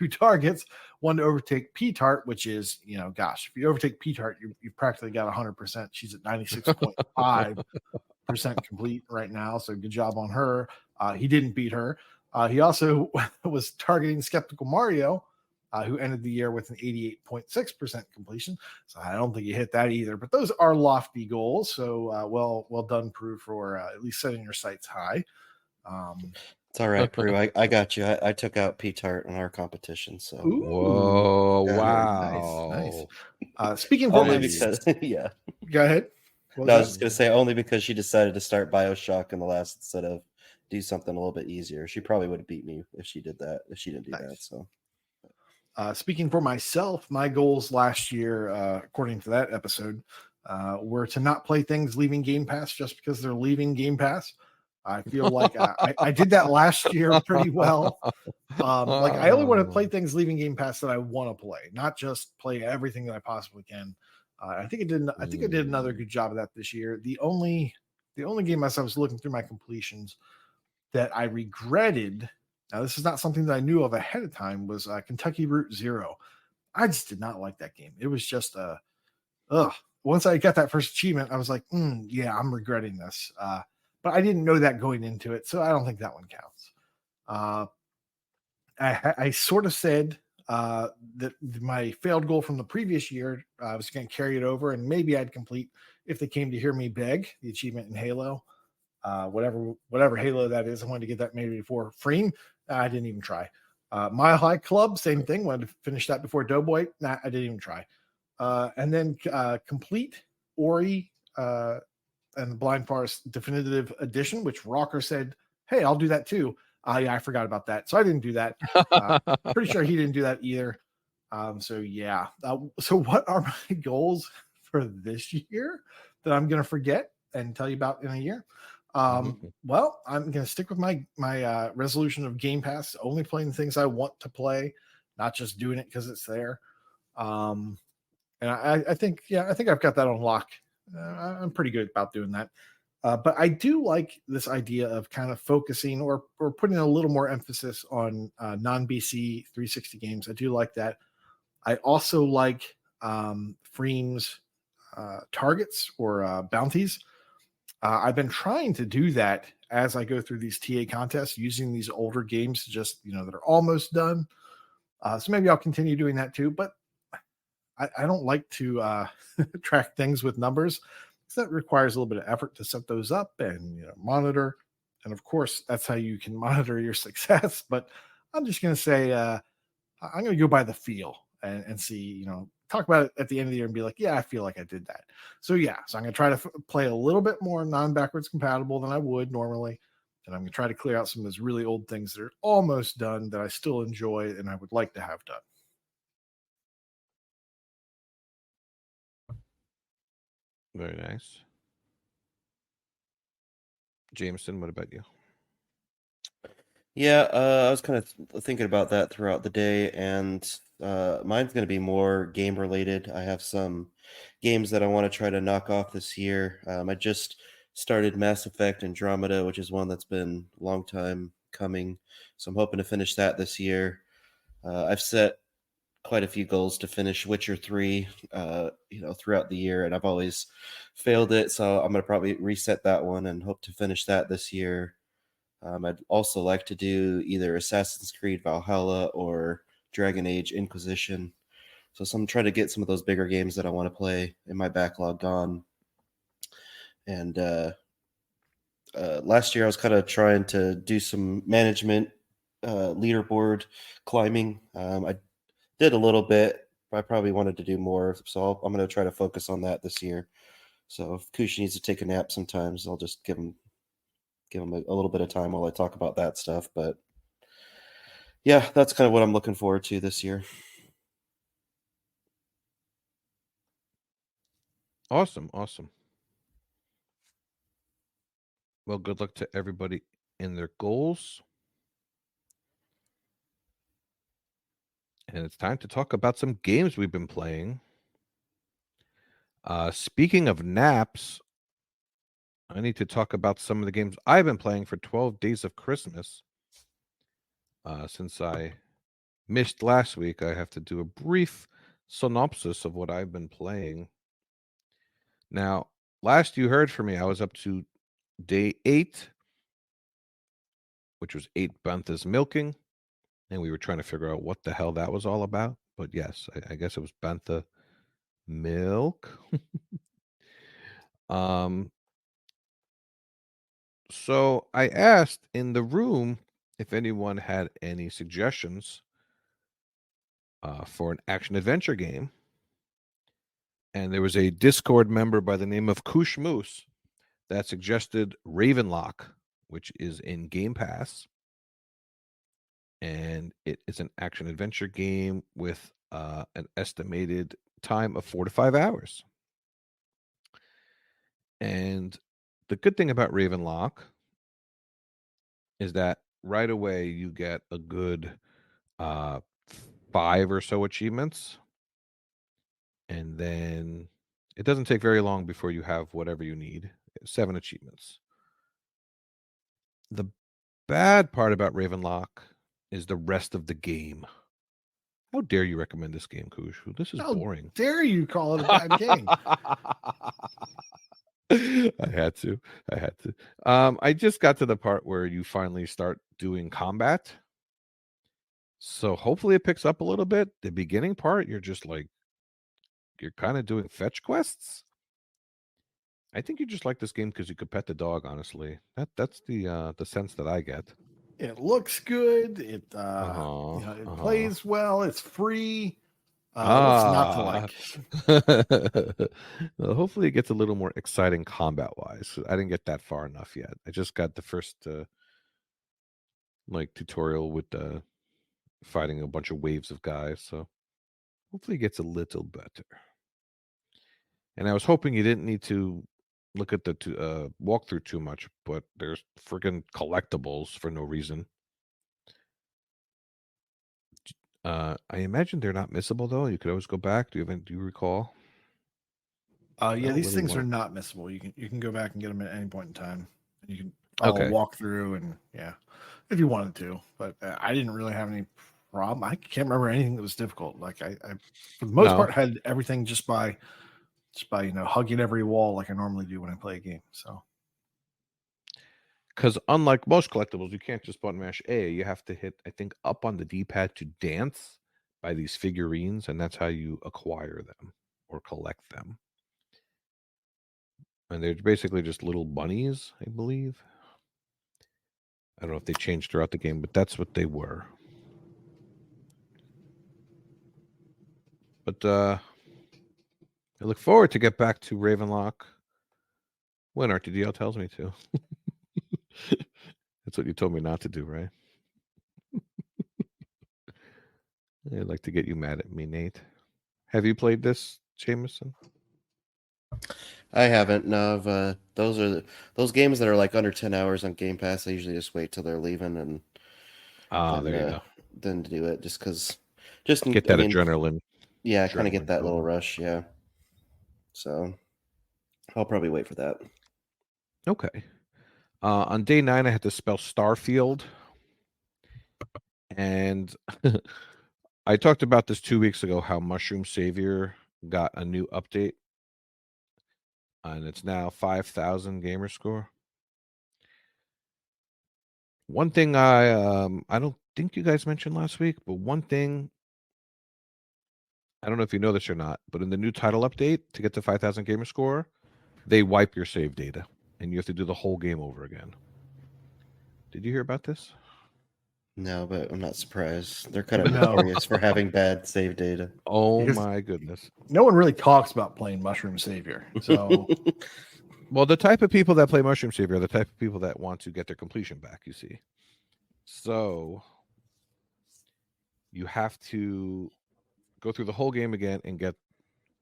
targets, one to overtake P-Tart, which is, gosh, if you overtake P-Tart, you've practically got 100%. She's at 96.5% complete right now. So good job on her. He didn't beat her. He also was targeting Skeptical Mario, who ended the year with an 88.6% completion. So I don't think you hit that either. But those are lofty goals. So well done, Prue, for at least setting your sights high. It's all right, Prue. I got you. I took out P-Tart in our competition. So whoa, wow, nice. Speaking for only because yeah, go ahead. I was just gonna say only because she decided to start BioShock in the last instead of do something a little bit easier. She probably would have beat me if she did that. If she didn't do that, so. Speaking for myself, my goals last year, according to that episode, were to not play things leaving Game Pass just because they're leaving Game Pass. I feel like I did that last year pretty well. Like I only want to play things leaving Game Pass that I want to play, not just play everything that I possibly can. I think I did another good job of that this year. The only game as I was looking through my completions that I regretted Now, this is not something that I knew of ahead of time, was Kentucky Route Zero. I just did not like that game. It was just once I got that first achievement, I was like, yeah, I'm regretting this. But I didn't know that going into it, so I don't think that one counts. I sort of said that my failed goal from the previous year, I was going to carry it over, and maybe I'd complete, if they came to hear me beg, the achievement in Halo. Whatever Halo that is. I wanted to get that maybe before Freem. I didn't even try. Mile High Club, same thing. Wanted to finish that before Doughboy. Nah, I didn't even try. And then complete Ori and the Blind Forest Definitive Edition, which Rocker said, hey, I'll do that too. Yeah, I forgot about that. So I didn't do that. Pretty sure he didn't do that either. So yeah. So what are my goals for this year that I'm going to forget and tell you about in a year? Well, I'm going to stick with my resolution of Game Pass, only playing the things I want to play, not just doing it because it's there. And I think I've got that on lock. I'm pretty good about doing that. But I do like this idea of kind of focusing or putting a little more emphasis on non-BC 360 games. I do like that. I also like Freem's targets or bounties. I've been trying to do that as I go through these TA contests, using these older games to just, that are almost done. So maybe I'll continue doing that too. But I don't like to track things with numbers, because that requires a little bit of effort to set those up and monitor. And of course, that's how you can monitor your success. But I'm just going to say I'm going to go by the feel and see, talk about it at the end of the year and be like, yeah, I feel like I did that. So yeah, so I'm going to try to play a little bit more non-backwards compatible than I would normally. And I'm going to try to clear out some of those really old things that are almost done that I still enjoy and I would like to have done. Very nice. Jameson, what about you? Yeah, I was kind of thinking about that throughout the day, and mine's going to be more game related. I have some games that I want to try to knock off this year. I just started Mass Effect Andromeda, which is one that's been a long time coming, so I'm hoping to finish that this year. I've set quite a few goals to finish Witcher 3, throughout the year, and I've always failed it, so I'm going to probably reset that one and hope to finish that this year. I'd also like to do either Assassin's Creed Valhalla or Dragon Age Inquisition. So I'm trying to get some of those bigger games that I want to play in my backlog gone. And last year I was kind of trying to do some management leaderboard climbing. I did a little bit, but I probably wanted to do more. So I'm going to try to focus on that this year. So if Koosh needs to take a nap sometimes, I'll just give him a little bit of time while I talk about that stuff. But yeah, that's kind of what I'm looking forward to this year. Awesome. Well, good luck to everybody in their goals. And it's time to talk about some games we've been playing. Speaking of naps, I need to talk about some of the games I've been playing for 12 Days of Christmas. Since I missed last week, I have to do a brief synopsis of what I've been playing. Now, last you heard from me, I was up to day 8, which was 8 Banthas milking, and we were trying to figure out what the hell that was all about. But yes, I guess it was Bantha milk. So I asked in the room if anyone had any suggestions for an action-adventure game. And there was a Discord member by the name of KooshMoose that suggested Ravenlock, which is in Game Pass. And it is an action-adventure game with an estimated time of 4 to 5 hours. And the good thing about Ravenlock is that right away you get a good 5 or so achievements. And then it doesn't take very long before you have whatever you need. 7 achievements. The bad part about Ravenlock is the rest of the game. How dare you recommend this game, Koosh? This is boring. Dare you call it a bad game? I had to. I just got to the part where you finally start doing combat. So hopefully it picks up a little bit. The beginning part, you're just like, you're kind of doing fetch quests. I think you just like this game because you could pet the dog. Honestly, that's the sense that I get. It looks good. It it plays well. It's free. What's not to like? Well, hopefully it gets a little more exciting combat wise. I didn't get that far enough yet. I just got the first like tutorial with fighting a bunch of waves of guys. So hopefully it gets a little better. And I was hoping you didn't need to look at the walkthrough too much, but there's freaking collectibles for no reason. I imagine they're not missable though. You could always go back. Do you recall? Yeah, these things are not missable. You can go back and get them at any point in time. You can walk through and if you wanted to. But I didn't really have any problem. I can't remember anything that was difficult. Like I for the most part had everything just by hugging every wall like I normally do when I play a game. So. Because unlike most collectibles, you can't just button mash A. You have to hit, I think, up on the D-pad to dance by these figurines, and that's how you acquire them or collect them. And they're basically just little bunnies, I believe. I don't know if they changed throughout the game, but that's what they were. But I look forward to get back to Ravenlock when RTDL tells me to. That's what you told me not to do, right? I'd like to get you mad at me, Nate. Have you played this, Jameson? I haven't. No, those games that are like under 10 hours on Game Pass. I usually just wait till they're leaving and there you go. Then do it just because, get that adrenaline. Yeah, kind of get that little rush. Yeah. So I'll probably wait for that. Okay. On day 9, I had to spell Starfield. And I talked about this 2 weeks ago, how Mushroom Savior got a new update. And it's now 5,000 gamer score. One thing I don't think you guys mentioned last week, but one thing, I don't know if you know this or not, but in the new title update, to get to 5,000 gamer score, they wipe your save data, and you have to do the whole game over again. Did you hear about this? No, but I'm not surprised. They're kind of notorious for having bad save data. Oh my goodness. No one really talks about playing Mushroom Savior. So well, the type of people that play Mushroom Savior are the type of people that want to get their completion back, you see. So you have to go through the whole game again and get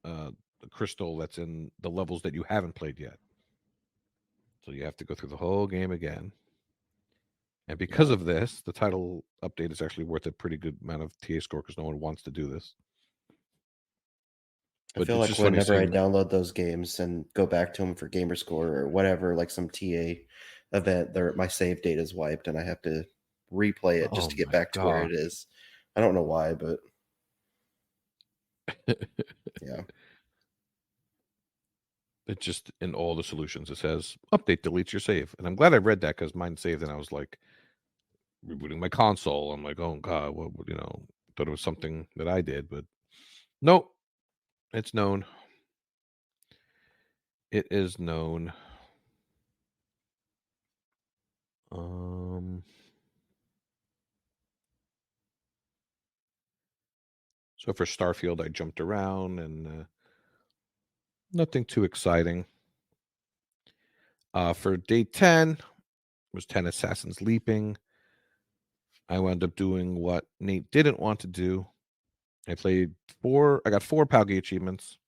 the crystal that's in the levels that you haven't played yet. So you have to go through the whole game again. And because of this, the title update is actually worth a pretty good amount of TA score because no one wants to do this. But I feel like whenever I download those games and go back to them for gamer score or whatever, like some TA event, my save data is wiped and I have to replay it just to get back to where it is. I don't know why, but yeah. It just, in all the solutions, it says, update deletes your save. And I'm glad I read that because mine saved and I was like, rebooting my console. I'm like, oh God, what, thought it was something that I did, but nope, it's known. It is known. So for Starfield, I jumped around and nothing too exciting. For day 10, it was 10 Assassins Leaping. I wound up doing what Nate didn't want to do. I got 4 Palgi achievements.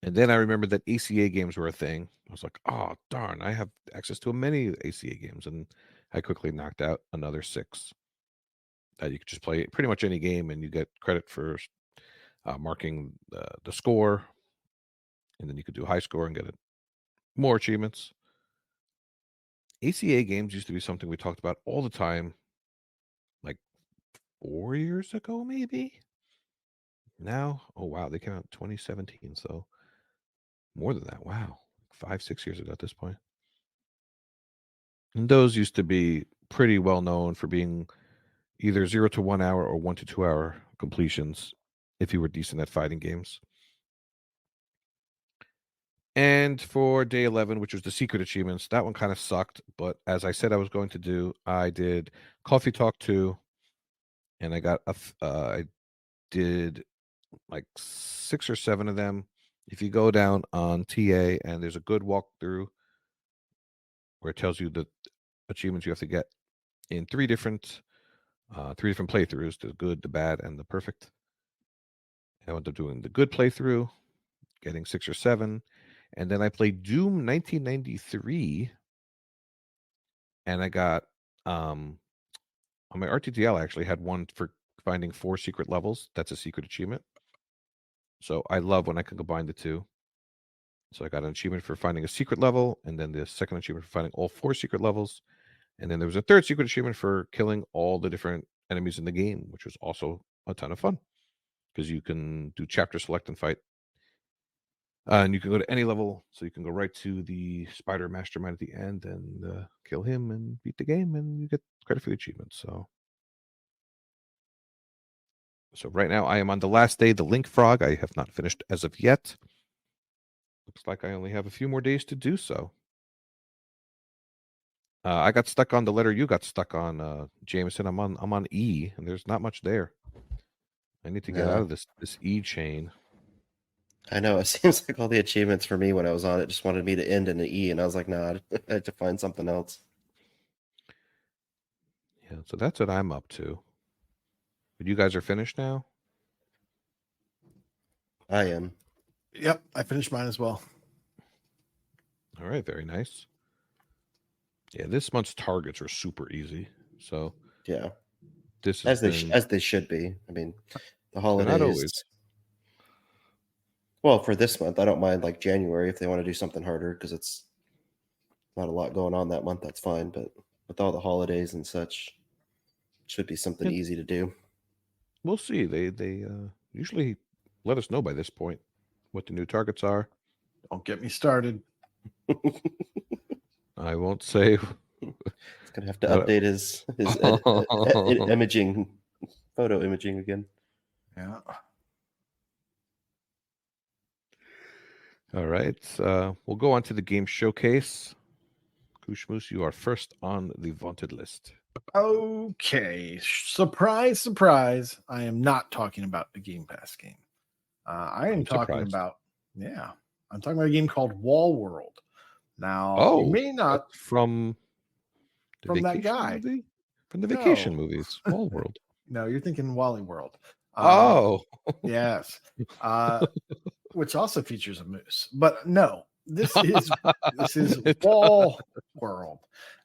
And then I remembered that ACA games were a thing. I was like, oh, darn, I have access to many ACA games. And I quickly knocked out another 6. You could just play pretty much any game and you get credit for marking the score. And then you could do high score and get more achievements. ACA games used to be something we talked about all the time 4 years ago, maybe. Now, oh wow, they came out in 2017, so more than that. Wow, 5-6 years ago at this point. And those used to be pretty well known for being either 0 to 1 hour or 1 to 2 hour completions if you were decent at fighting games. And for day 11, which was the secret achievements, that one kind of sucked. But as I said I was going to do, I did Coffee Talk 2, and I did like 6 or 7 of them. If you go down on TA and there's a good walkthrough where it tells you the achievements you have to get in 3 different playthroughs: the good, the bad, and the perfect. I ended up doing the good playthrough, getting 6 or 7, and then I played Doom 1993, and I got on my RTTL. I actually had one for finding 4 secret levels. That's a secret achievement. So I love when I can combine the two. So I got an achievement for finding a secret level, and then the second achievement for finding all 4 secret levels, and then there was a third secret achievement for killing all the different enemies in the game, which was also a ton of fun because you can do chapter select and fight. And you can go to any level, so you can go right to the spider mastermind at the end and kill him and beat the game, and you get credit for the achievement. So right now I am on the last day, the Link Frog. I have not finished as of yet. Looks like I only have a few more days to do so. I got stuck on the letter you got stuck on, Jameson. I'm on E, and there's not much there. I need to get out of this E chain. I know. It seems like all the achievements for me when I was on it just wanted me to end in an E, and I was like, nah, I had to find something else. Yeah, so that's what I'm up to. But you guys are finished now? I am. Yep, I finished mine as well. All right, very nice. Yeah, this month's targets are super easy. So yeah, this as they should be. I mean, the holidays. Not always. Well, for this month, I don't mind like January if they want to do something harder because it's not a lot going on that month. That's fine, but with all the holidays and such, it should be something easy to do. We'll see. They usually let us know by this point what the new targets are. Don't get me started. I won't say. It's gonna have to update his imaging, photo imaging again. Yeah. All right. We'll go on to the game showcase. KooshMoose, you are first on the vaunted list. Okay. Surprise, surprise. I am not talking about the Game Pass game. I am talking about, I'm talking about a game called Wall World. Now, you may not from that guy movie? From the vacation movies, Wall World. No, you're thinking Wally World. Yes. Which also features a moose. But no, this is Wall World.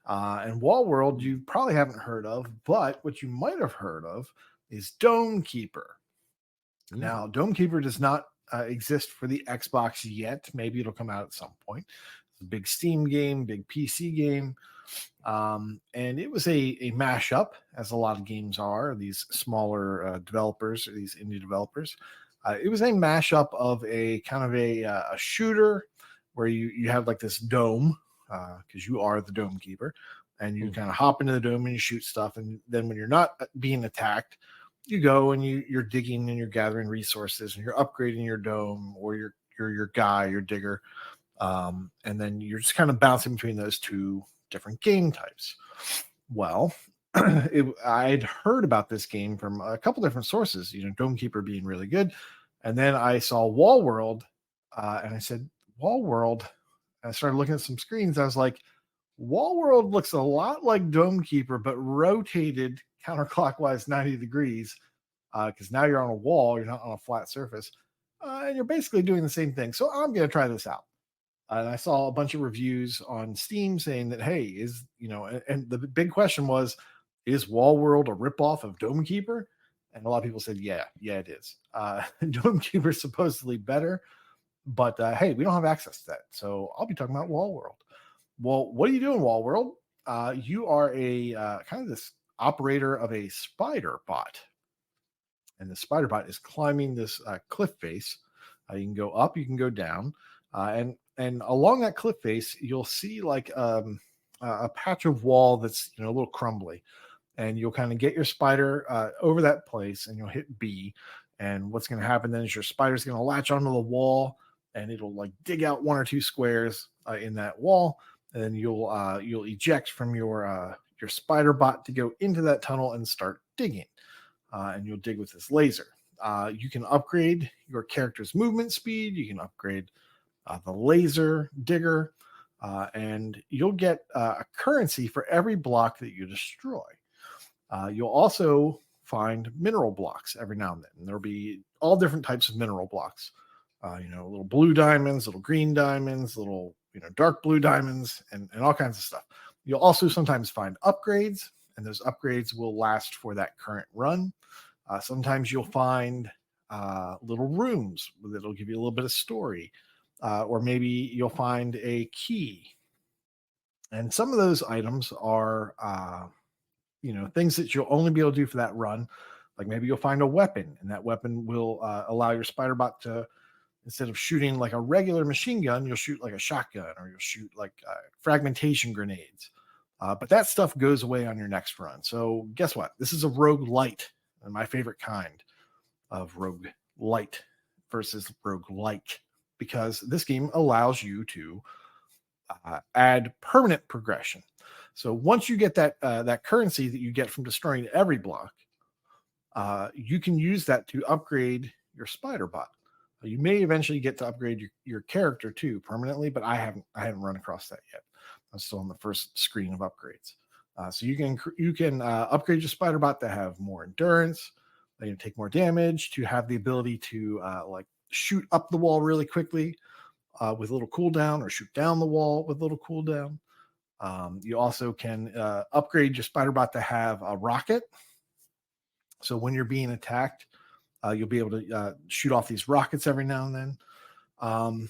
And Wall World you probably haven't heard of, but what you might have heard of is Dome Keeper. Now, Dome Keeper does not exist for the Xbox yet. Maybe it'll come out at some point. It's a big Steam game, big PC game. And it was a mashup, as a lot of games are, these smaller developers, these indie developers. It was a mashup of a kind of a shooter where you have like this dome, because you are the Dome Keeper, and you kind of hop into the dome and you shoot stuff. And then when you're not being attacked, you go and you're digging and you're gathering resources and you're upgrading your dome, or your guy, your digger. And then you're just kind of bouncing between those two different game types. Well, I'd heard about this game from a couple different sources, Dome Keeper being really good. And then I saw Wall World, and I said, Wall World. And I started looking at some screens. I was like, Wall World looks a lot like Dome Keeper, but rotated counterclockwise 90 degrees, because now you're on a wall, you're not on a flat surface, and you're basically doing the same thing. So I'm going to try this out. And I saw a bunch of reviews on Steam saying that, hey, and the big question was, is Wall World a ripoff of Dome Keeper? And a lot of people said, yeah, it is. Dome Keeper is supposedly better, but hey, we don't have access to that. So I'll be talking about Wall World. Well, what do you do in Wall World? You are a kind of this operator of a spider bot. and the spider bot is climbing this cliff face. You can go up, you can go down, and along that cliff face, you'll see like a patch of wall that's a little crumbly, and you'll kind of get your spider over that place, and you'll hit B. And what's going to happen then is your spider's going to latch onto the wall, and it'll like dig out 1 or 2 squares in that wall, and then you'll eject from your spider bot to go into that tunnel and start digging. And you'll dig with this laser. You can upgrade your character's movement speed. You can upgrade the laser digger, and you'll get a currency for every block that you destroy. You'll also find mineral blocks every now and then. And there'll be all different types of mineral blocks. Little blue diamonds, little green diamonds, little dark blue diamonds, and all kinds of stuff. You'll also sometimes find upgrades, and those upgrades will last for that current run. Sometimes you'll find little rooms that'll give you a little bit of story, or maybe you'll find a key. And some of those items are, things that you'll only be able to do for that run. Like maybe you'll find a weapon, and that weapon will allow your spider bot to, instead of shooting like a regular machine gun, you'll shoot like a shotgun, or you'll shoot like fragmentation grenades. But that stuff goes away on your next run. So guess what? This is a rogue light, and my favorite kind of rogue light versus rogue like, because this game allows you to add permanent progression. So once you get that currency that you get from destroying every block, you can use that to upgrade your spider bot. You may eventually get to upgrade your character too permanently, but I haven't run across that yet. I'm still on the first screen of upgrades. So you can upgrade your spider bot to have more endurance, they can take more damage, to have the ability to like shoot up the wall really quickly with a little cooldown, or shoot down the wall with a little cooldown. You also can upgrade your spider bot to have a rocket. So when you're being attacked, you'll be able to shoot off these rockets every now and then.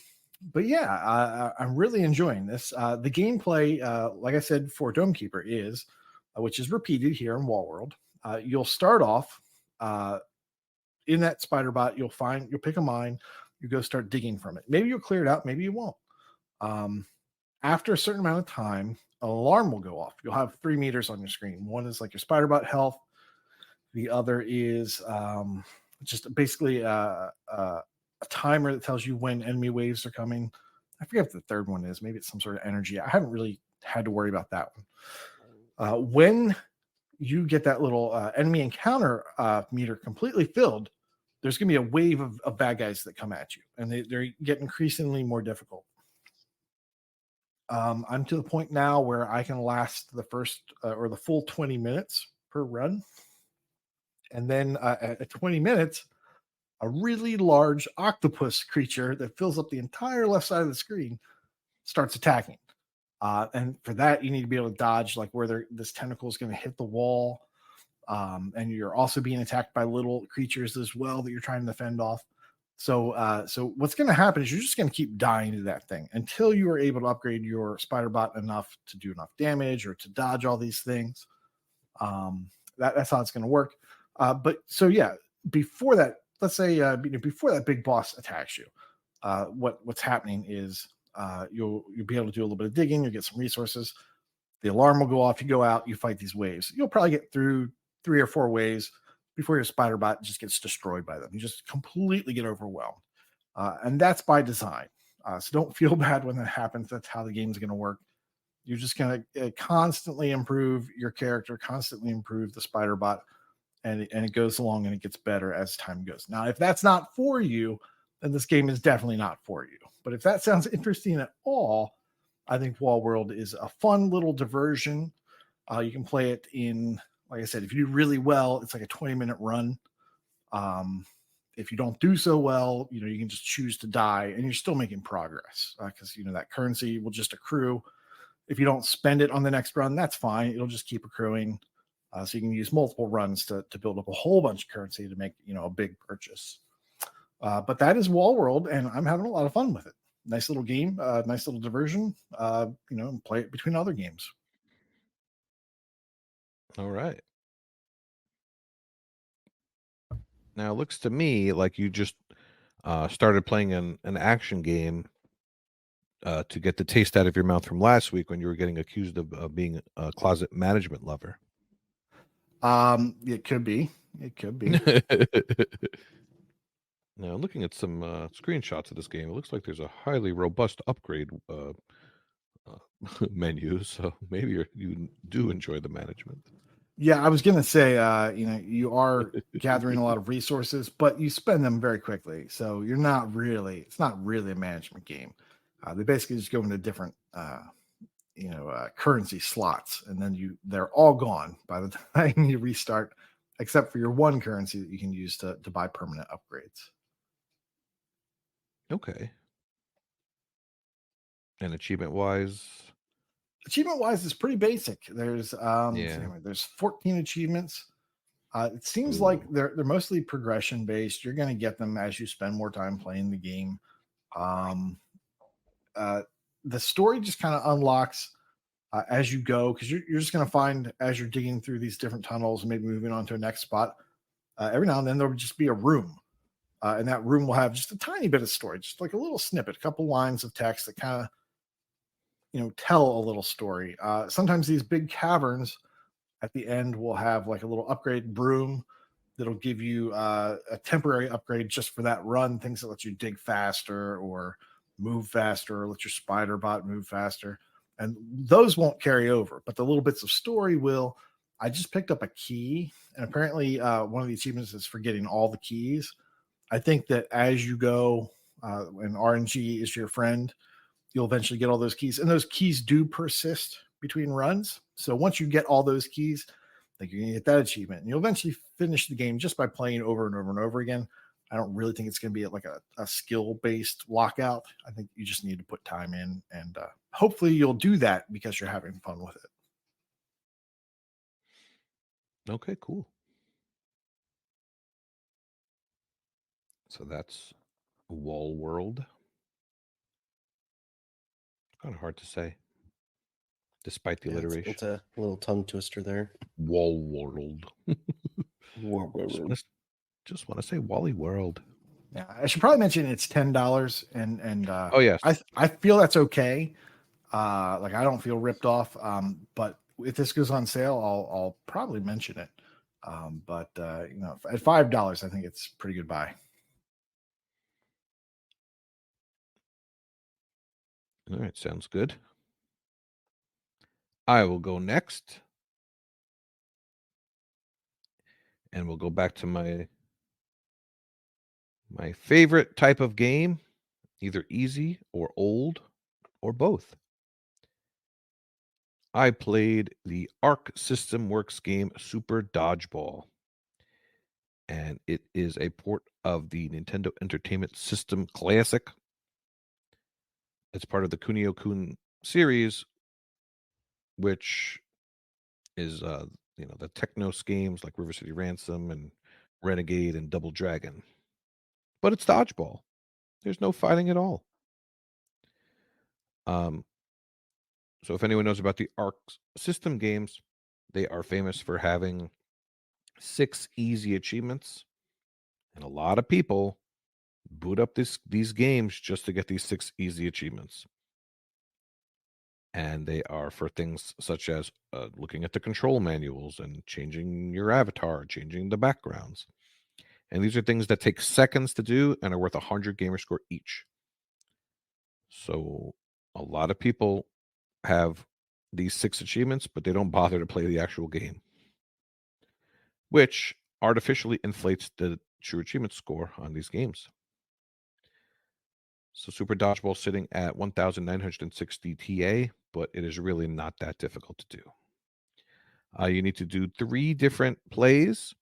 But yeah, I'm really enjoying this. The gameplay, like I said, for Domekeeper is, which is repeated here in Wall World. You'll start off in that spider bot. You'll pick a mine. You go start digging from it. Maybe you'll clear it out. Maybe you won't. After a certain amount of time, an alarm will go off. You'll have 3 meters on your screen. One is like your spider bot health. The other is just basically a timer that tells you when enemy waves are coming. I forget what the third one is. Maybe it's some sort of energy. I haven't really had to worry about that one. When you get that little enemy encounter meter completely filled, there's going to be a wave of bad guys that come at you, and they get increasingly more difficult. I'm to the point now where I can last the first or the full 20 minutes per run. And then at 20 minutes, a really large octopus creature that fills up the entire left side of the screen starts attacking. And for that, you need to be able to dodge like where this tentacle is going to hit the wall. And you're also being attacked by little creatures as well that you're trying to fend off. So what's going to happen is you're just going to keep dying to that thing until you are able to upgrade your spider bot enough to do enough damage or to dodge all these things. That's how it's going to work. But so yeah, before that, let's say before that big boss attacks you, what's happening is you'll be able to do a little bit of digging. You'll get some resources. The alarm will go off. You go out. You fight these waves. You'll probably get through 3 or 4 waves before your spider bot just gets destroyed by them. You just completely get overwhelmed, and that's by design. So don't feel bad when that happens. That's how the game's going to work. You're just going to constantly improve your character, constantly improve the spider bot, and it goes along and it gets better as time goes. Now, if that's not for you, then this game is definitely not for you. But if that sounds interesting at all, I think Wall World is a fun little diversion. You can play it in, like I said, if you do really well, it's like a 20-minute run. If you don't do so well, you can just choose to die, and you're still making progress because that currency will just accrue. If you don't spend it on the next run, that's fine. It'll just keep accruing. So you can use multiple runs to build up a whole bunch of currency to make a big purchase. But that is Wall World, and I'm having a lot of fun with it. Nice little game, nice little diversion. Play it between other games. All right. Now it looks to me like you just started playing an action game to get the taste out of your mouth from last week when you were getting accused of being a closet management lover. It could be. It could be. Now, looking at some screenshots of this game, it looks like there's a highly robust upgrade menu. So maybe you do enjoy the management. Yeah, I was gonna say, you are gathering a lot of resources, but you spend them very quickly. So you're not really. It's not really a management game. They basically just go into different, currency slots, and then they're all gone by the time you restart, except for your one currency that you can use to buy permanent upgrades. Okay. And achievement wise, Achievement wise, it's pretty basic. There's yeah. there's 14 achievements. It seems like Ooh. they're mostly progression based. You're going to get them as you spend more time playing the game. Um, the story just kind of unlocks as you go, because you're just going to find as you're digging through these different tunnels and maybe moving on to a next spot. Every now and then there'll just be a room, and that room will have just a tiny bit of story, just like a little snippet, a couple lines of text that kind of tell a little story. Sometimes these big caverns at the end will have like a little upgrade broom that'll give you a temporary upgrade just for that run, things that let you dig faster or move faster or let your spider bot move faster. And those won't carry over, but the little bits of story will. I just picked up a key, and apparently one of the achievements is for getting all the keys. I think that as you go, and RNG is your friend, you'll eventually get all those keys, and those keys do persist between runs. So once you get all those keys, I think you're gonna get that achievement, and you'll eventually finish the game just by playing over and over and over again. I don't really think it's going to be like a skill based lockout. I think you just need to put time in, and hopefully you'll do that because you're having fun with it. Okay, cool. So that's Wall World. Kind of hard to say, despite the alliteration. It's a little tongue twister there. Wall World. Just want to say Wally World. Yeah, I should probably mention it's $10, and Oh yes, I feel that's okay. Like I don't feel ripped off. But if this goes on sale, I'll probably mention it. But at $5, I think it's a pretty good buy. all right, sounds good. I will go next, and we'll go back to my favorite type of game, either easy or old or both. I played the Arc System Works game Super Dodgeball, and it is a port of the Nintendo Entertainment System Classic. It's part of the Kunio-kun series, which is the Technos games like River City Ransom and Renegade and Double Dragon. But it's dodgeball. There's no fighting at all. So if anyone knows about the Arc System games, they are famous for having 6 easy achievements, and a lot of people boot up these games just to get these 6 easy achievements. And they are for things such as looking at the control manuals and changing your avatar, changing the backgrounds. And these are things that take seconds to do and are worth 100 gamer score each. So a lot of people have these 6 achievements, but they don't bother to play the actual game, which artificially inflates the true achievement score on these games. So Super Dodgeball sitting at 1,960 TA, but it is really not that difficult to do. You need to do 3 different plays.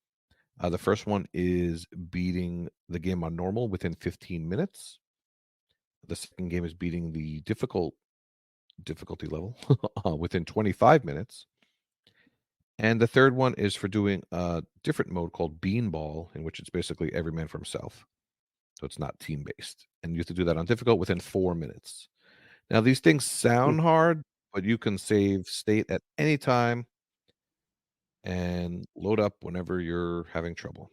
The first one is beating the game on normal within 15 minutes. The second game is beating the difficulty level within 25 minutes. And the third one is for doing a different mode called Beanball, in which it's basically every man for himself. So it's not team based. And you have to do that on difficult within 4 minutes. Now, these things sound hard, but you can save state at any time and load up whenever you're having trouble.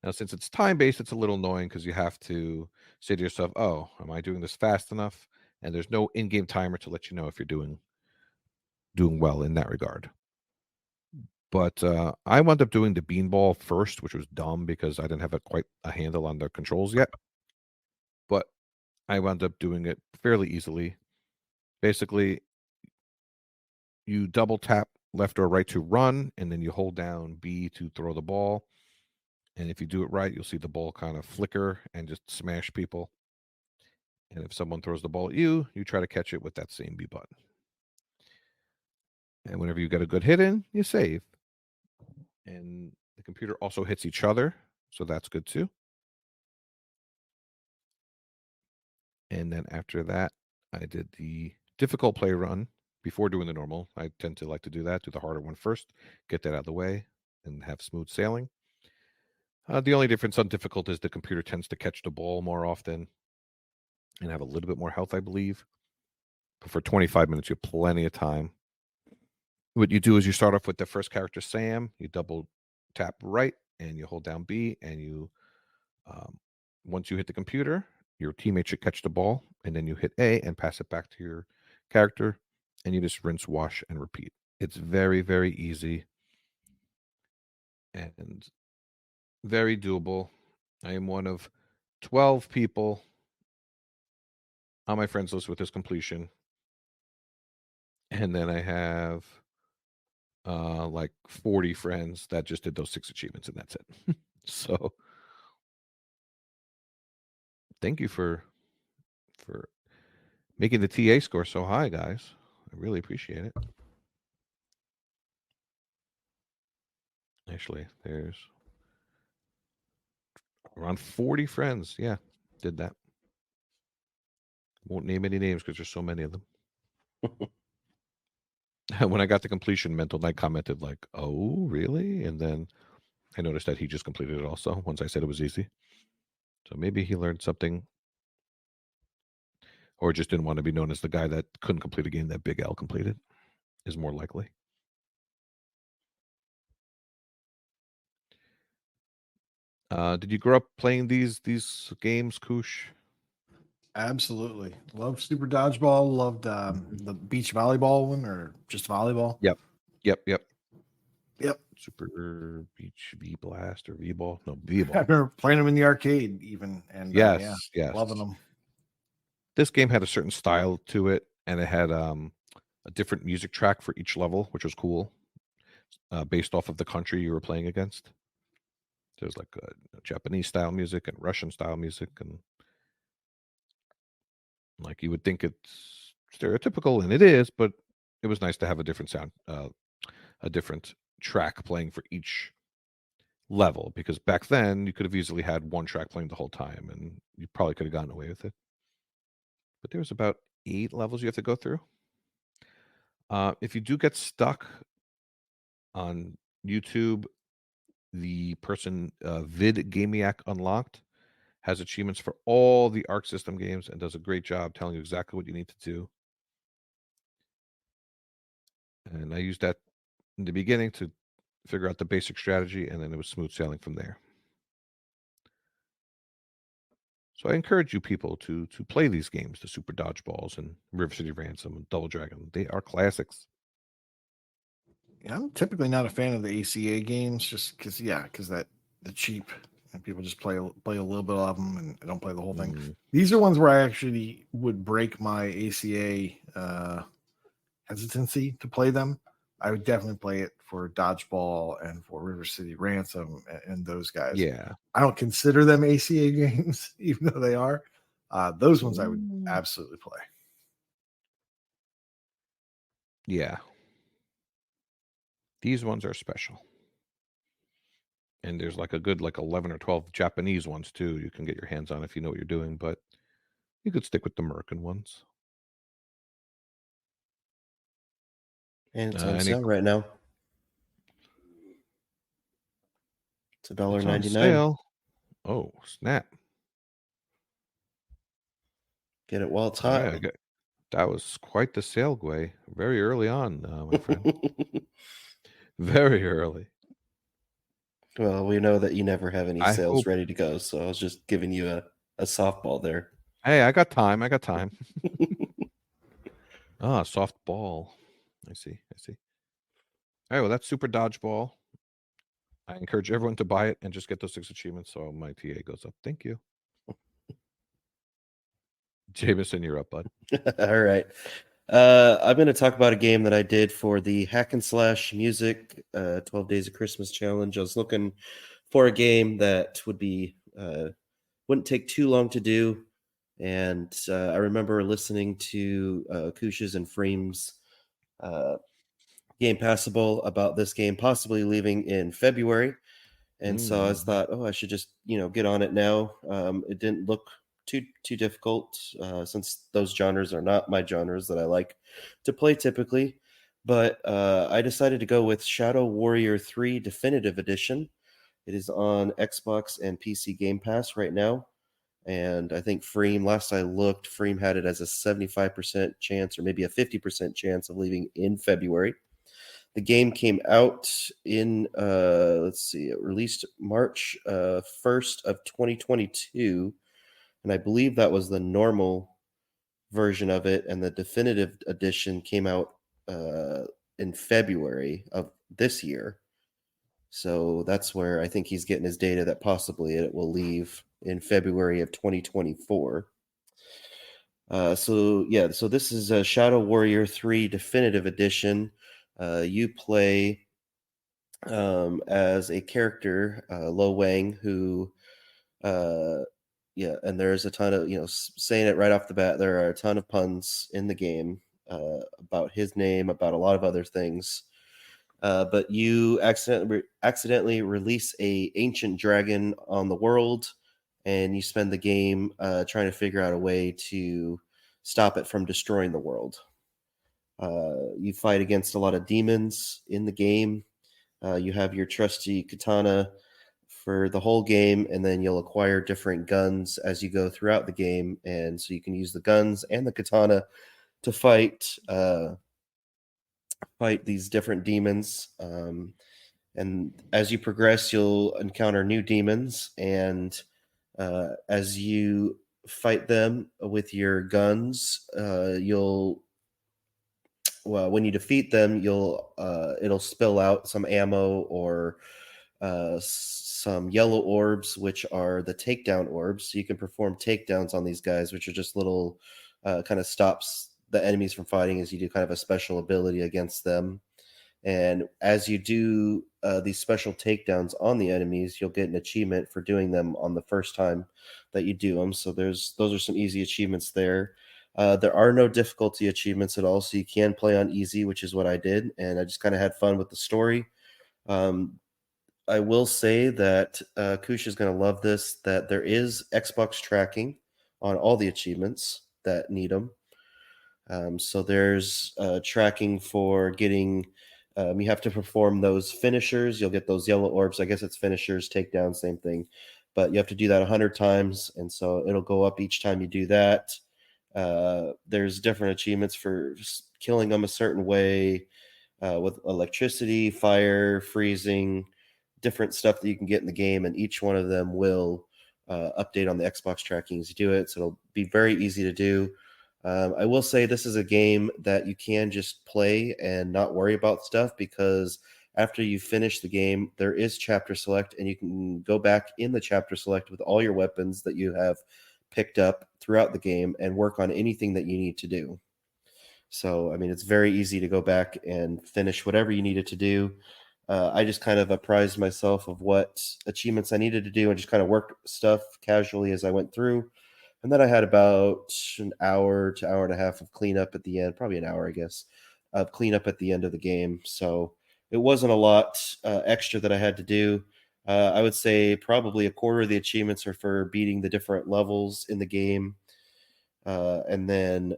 Now, since it's time-based, it's a little annoying because you have to say to yourself, oh, am I doing this fast enough? And there's no in-game timer to let you know if you're doing well in that regard. But I wound up doing the beanball first, which was dumb because I didn't have quite a handle on the controls yet. But I wound up doing it fairly easily. Basically, you double tap left or right to run, and then you hold down B to throw the ball. And if you do it right, you'll see the ball kind of flicker and just smash people. And if someone throws the ball at you, you try to catch it with that same B button. And whenever you get a good hit in, you save. And the computer also hits each other, so that's good too. And then after that, I did the difficult play run before doing the normal. I tend to like to do that, do the harder one first, get that out of the way, and have smooth sailing. The only difference on difficult is the computer tends to catch the ball more often and have a little bit more health, I believe. But for 25 minutes, you have plenty of time. What you do is you start off with the first character, Sam. You double tap right, and you hold down B, and you once you hit the computer, your teammate should catch the ball, and then you hit A and pass it back to your character, and you just rinse, wash, and repeat. It's very, very easy and very doable. I am one of 12 people on my friends list with this completion. And then I have like 40 friends that just did those 6 achievements, and that's it. So thank you for making the TA score so high, guys. I really appreciate it. Actually, there's around 40 friends. Yeah, did that. Won't name any names because there's so many of them. When I got the completion, Mental Knight commented like, "Oh, really?" And then I noticed that he just completed it also once I said it was easy. So maybe he learned something, or just didn't want to be known as the guy that couldn't complete a game that Big L completed, is more likely. Did you grow up playing these games, Koosh? Absolutely. Loved Super Dodgeball. Loved the beach volleyball one, or just volleyball. Yep. Yep. Super Beach V Blast or V Ball? No, I V Ball. remember playing them in the arcade even, and Yes. loving them. This game had a certain style to it, and it had a different music track for each level, which was cool, based off of the country you were playing against. There's like Japanese style music and Russian style music, and like you would think it's stereotypical, and it is, but it was nice to have a different sound, a different track playing for each level, because back then you could have easily had one track playing the whole time, and you probably could have gotten away with it. But there was about 8 levels you have to go through. If you do get stuck on YouTube, the person Vid Gamiac Unlocked has achievements for all the Arc System games and does a great job telling you exactly what you need to do. And I used that in the beginning to figure out the basic strategy, and then it was smooth sailing from there. So I encourage you people to play these games, the Super Dodgeballs and River City Ransom and Double Dragon. They are classics. Yeah, I'm typically not a fan of the ACA games, just because the cheap, and people just play a little bit of them and don't play the whole thing. These are ones where I actually would break my ACA hesitancy to play them. I would definitely play it for Dodgeball and for River City Ransom and those guys. Yeah. I don't consider them ACA games, even though they are. Those ones I would absolutely play. Yeah. These ones are special. And there's like a good 11 or 12 Japanese ones too you can get your hands on if you know what you're doing, but you could stick with the American ones. And it's on sale right now. It's $1.99. Oh, snap. Get it while it's hot. Yeah, that was quite the sale, Gway. Very early on, my friend. Very early. Well, we know that you never have any I sales hope. ready to go, so I was just giving you a softball there. Hey, I got time. I got time. Softball. I see. All right, well, that's Super Dodgeball. I encourage everyone to buy it and just get those 6 achievements so my TA goes up. Thank you. Jameson, you're up, bud. All right. I'm going to talk about a game that I did for the Hack and Slash Music 12 Days of Christmas Challenge. I was looking for a game that wouldn't take too long to do. And I remember listening to Koosh's and Freem's Game Passable about this game possibly leaving in February. And so I thought, I should just, get on it now. It didn't look too difficult since those genres are not my genres that I like to play typically. But I decided to go with Shadow Warrior 3 Definitive Edition. It is on Xbox and PC Game Pass right now. And I think last I looked, Freem had it as a 75% chance or maybe a 50% chance of leaving in February. The game came out in, it released March 1st of 2022. And I believe that was the normal version of it. And the definitive edition came out in February of this year. So that's where I think he's getting his data that possibly it will leave in February of 2024. So this is Shadow Warrior 3 Definitive Edition. You play as a character, Lo Wang, who, and there's a ton of, saying it right off the bat, there are a ton of puns in the game about his name, about a lot of other things. But you accidentally release a ancient dragon on the world, and you spend the game trying to figure out a way to stop it from destroying the world. You fight against a lot of demons in the game. You have your trusty katana for the whole game, and then you'll acquire different guns as you go throughout the game, and so you can use the guns and the katana to fight these different demons. And as you progress, you'll encounter new demons, and as you fight them with your guns, when you defeat them, it'll spill out some ammo or some yellow orbs, which are the takedown orbs. So you can perform takedowns on these guys, which are just little kind of stops the enemies from fighting as you do kind of a special ability against them. And as you do these special takedowns on the enemies, you'll get an achievement for doing them on the first time that you do them. So those are some easy achievements there. There are no difficulty achievements at all, so you can play on easy, which is what I did, and I just kind of had fun with the story. I will say that Koosh is going to love this, that there is Xbox tracking on all the achievements that need them. So there's tracking for getting, you have to perform those finishers. You'll get those yellow orbs. I guess it's finishers, takedown, same thing. But you have to do that 100 times, and so it'll go up each time you do that. There's different achievements for killing them a certain way with electricity, fire, freezing, different stuff that you can get in the game, and each one of them will update on the Xbox tracking as you do it. So it'll be very easy to do. I will say this is a game that you can just play and not worry about stuff, because after you finish the game, there is chapter select, and you can go back in the chapter select with all your weapons that you have picked up throughout the game and work on anything that you need to do. So, I mean, it's very easy to go back and finish whatever you needed to do. I just kind of apprised myself of what achievements I needed to do and just kind of worked stuff casually as I went through. And then I had about an hour to hour and a half of cleanup at the end, probably an hour, I guess, of cleanup at the end of the game. So it wasn't a lot extra that I had to do. I would say probably a quarter of the achievements are for beating the different levels in the game. And then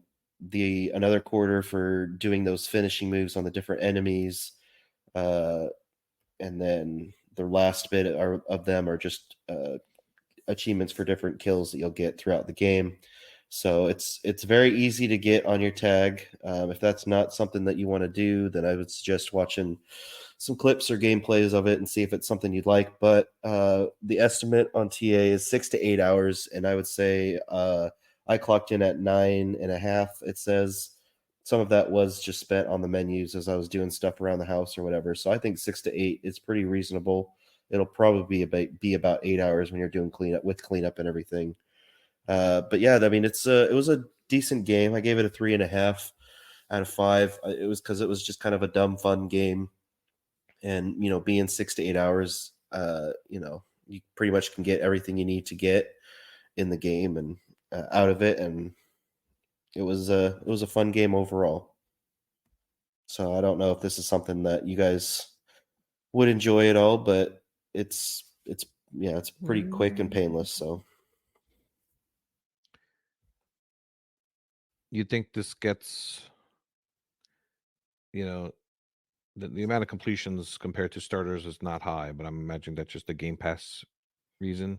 another quarter for doing those finishing moves on the different enemies. And then the last bit of them are just achievements for different kills that you'll get throughout the game. So it's very easy to get on your tag. If that's not something that you want to do, then I would suggest watching some clips or gameplays of it and see if it's something you'd like. But the estimate on TA is 6 to 8 hours, and I would say I clocked in at 9.5. It says some of that was just spent on the menus as I was doing stuff around the house or whatever. So I think 6 to 8 is pretty reasonable. It'll probably be about 8 hours when you're doing cleanup and everything. But yeah, I mean, it was a decent game. I gave it a 3.5 out of 5. It was because it was just kind of a dumb, fun game, and being 6 to 8 hours, you pretty much can get everything you need to get in the game and out of it, and it was a fun game overall. So I don't know if this is something that you guys would enjoy at all, but it's pretty quick and painless. So. You think this gets, the amount of completions compared to starters is not high, but I'm imagining that's just a Game Pass reason.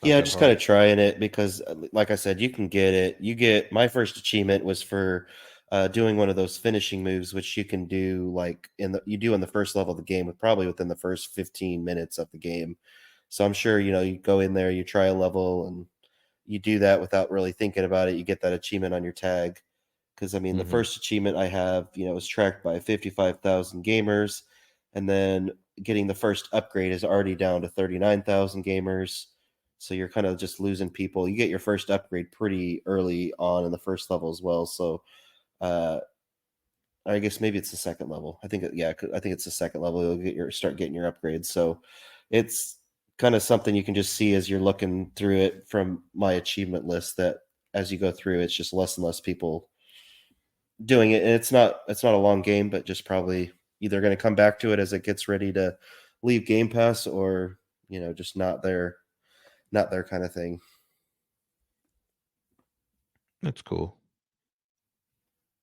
Yeah, just kind of trying it because, like I said, you can get it. My first achievement was for doing one of those finishing moves, which you can do in the first level of the game, probably within the first 15 minutes of the game. So I'm sure you go in there, you try a level, and you do that without really thinking about it. You get that achievement on your tag. Because I mean, the first achievement I have, was tracked by 55,000 gamers, and then getting the first upgrade is already down to 39,000 gamers. So you're kind of just losing people. You get your first upgrade pretty early on in the first level as well. So I guess maybe it's the second level. I think it's the second level. You'll start getting your upgrades. So it's kind of something you can just see as you're looking through it from my achievement list, that as you go through, it's just less and less people doing it. And it's not a long game, but just probably either going to come back to it as it gets ready to leave Game Pass, or just not their kind of thing. That's cool.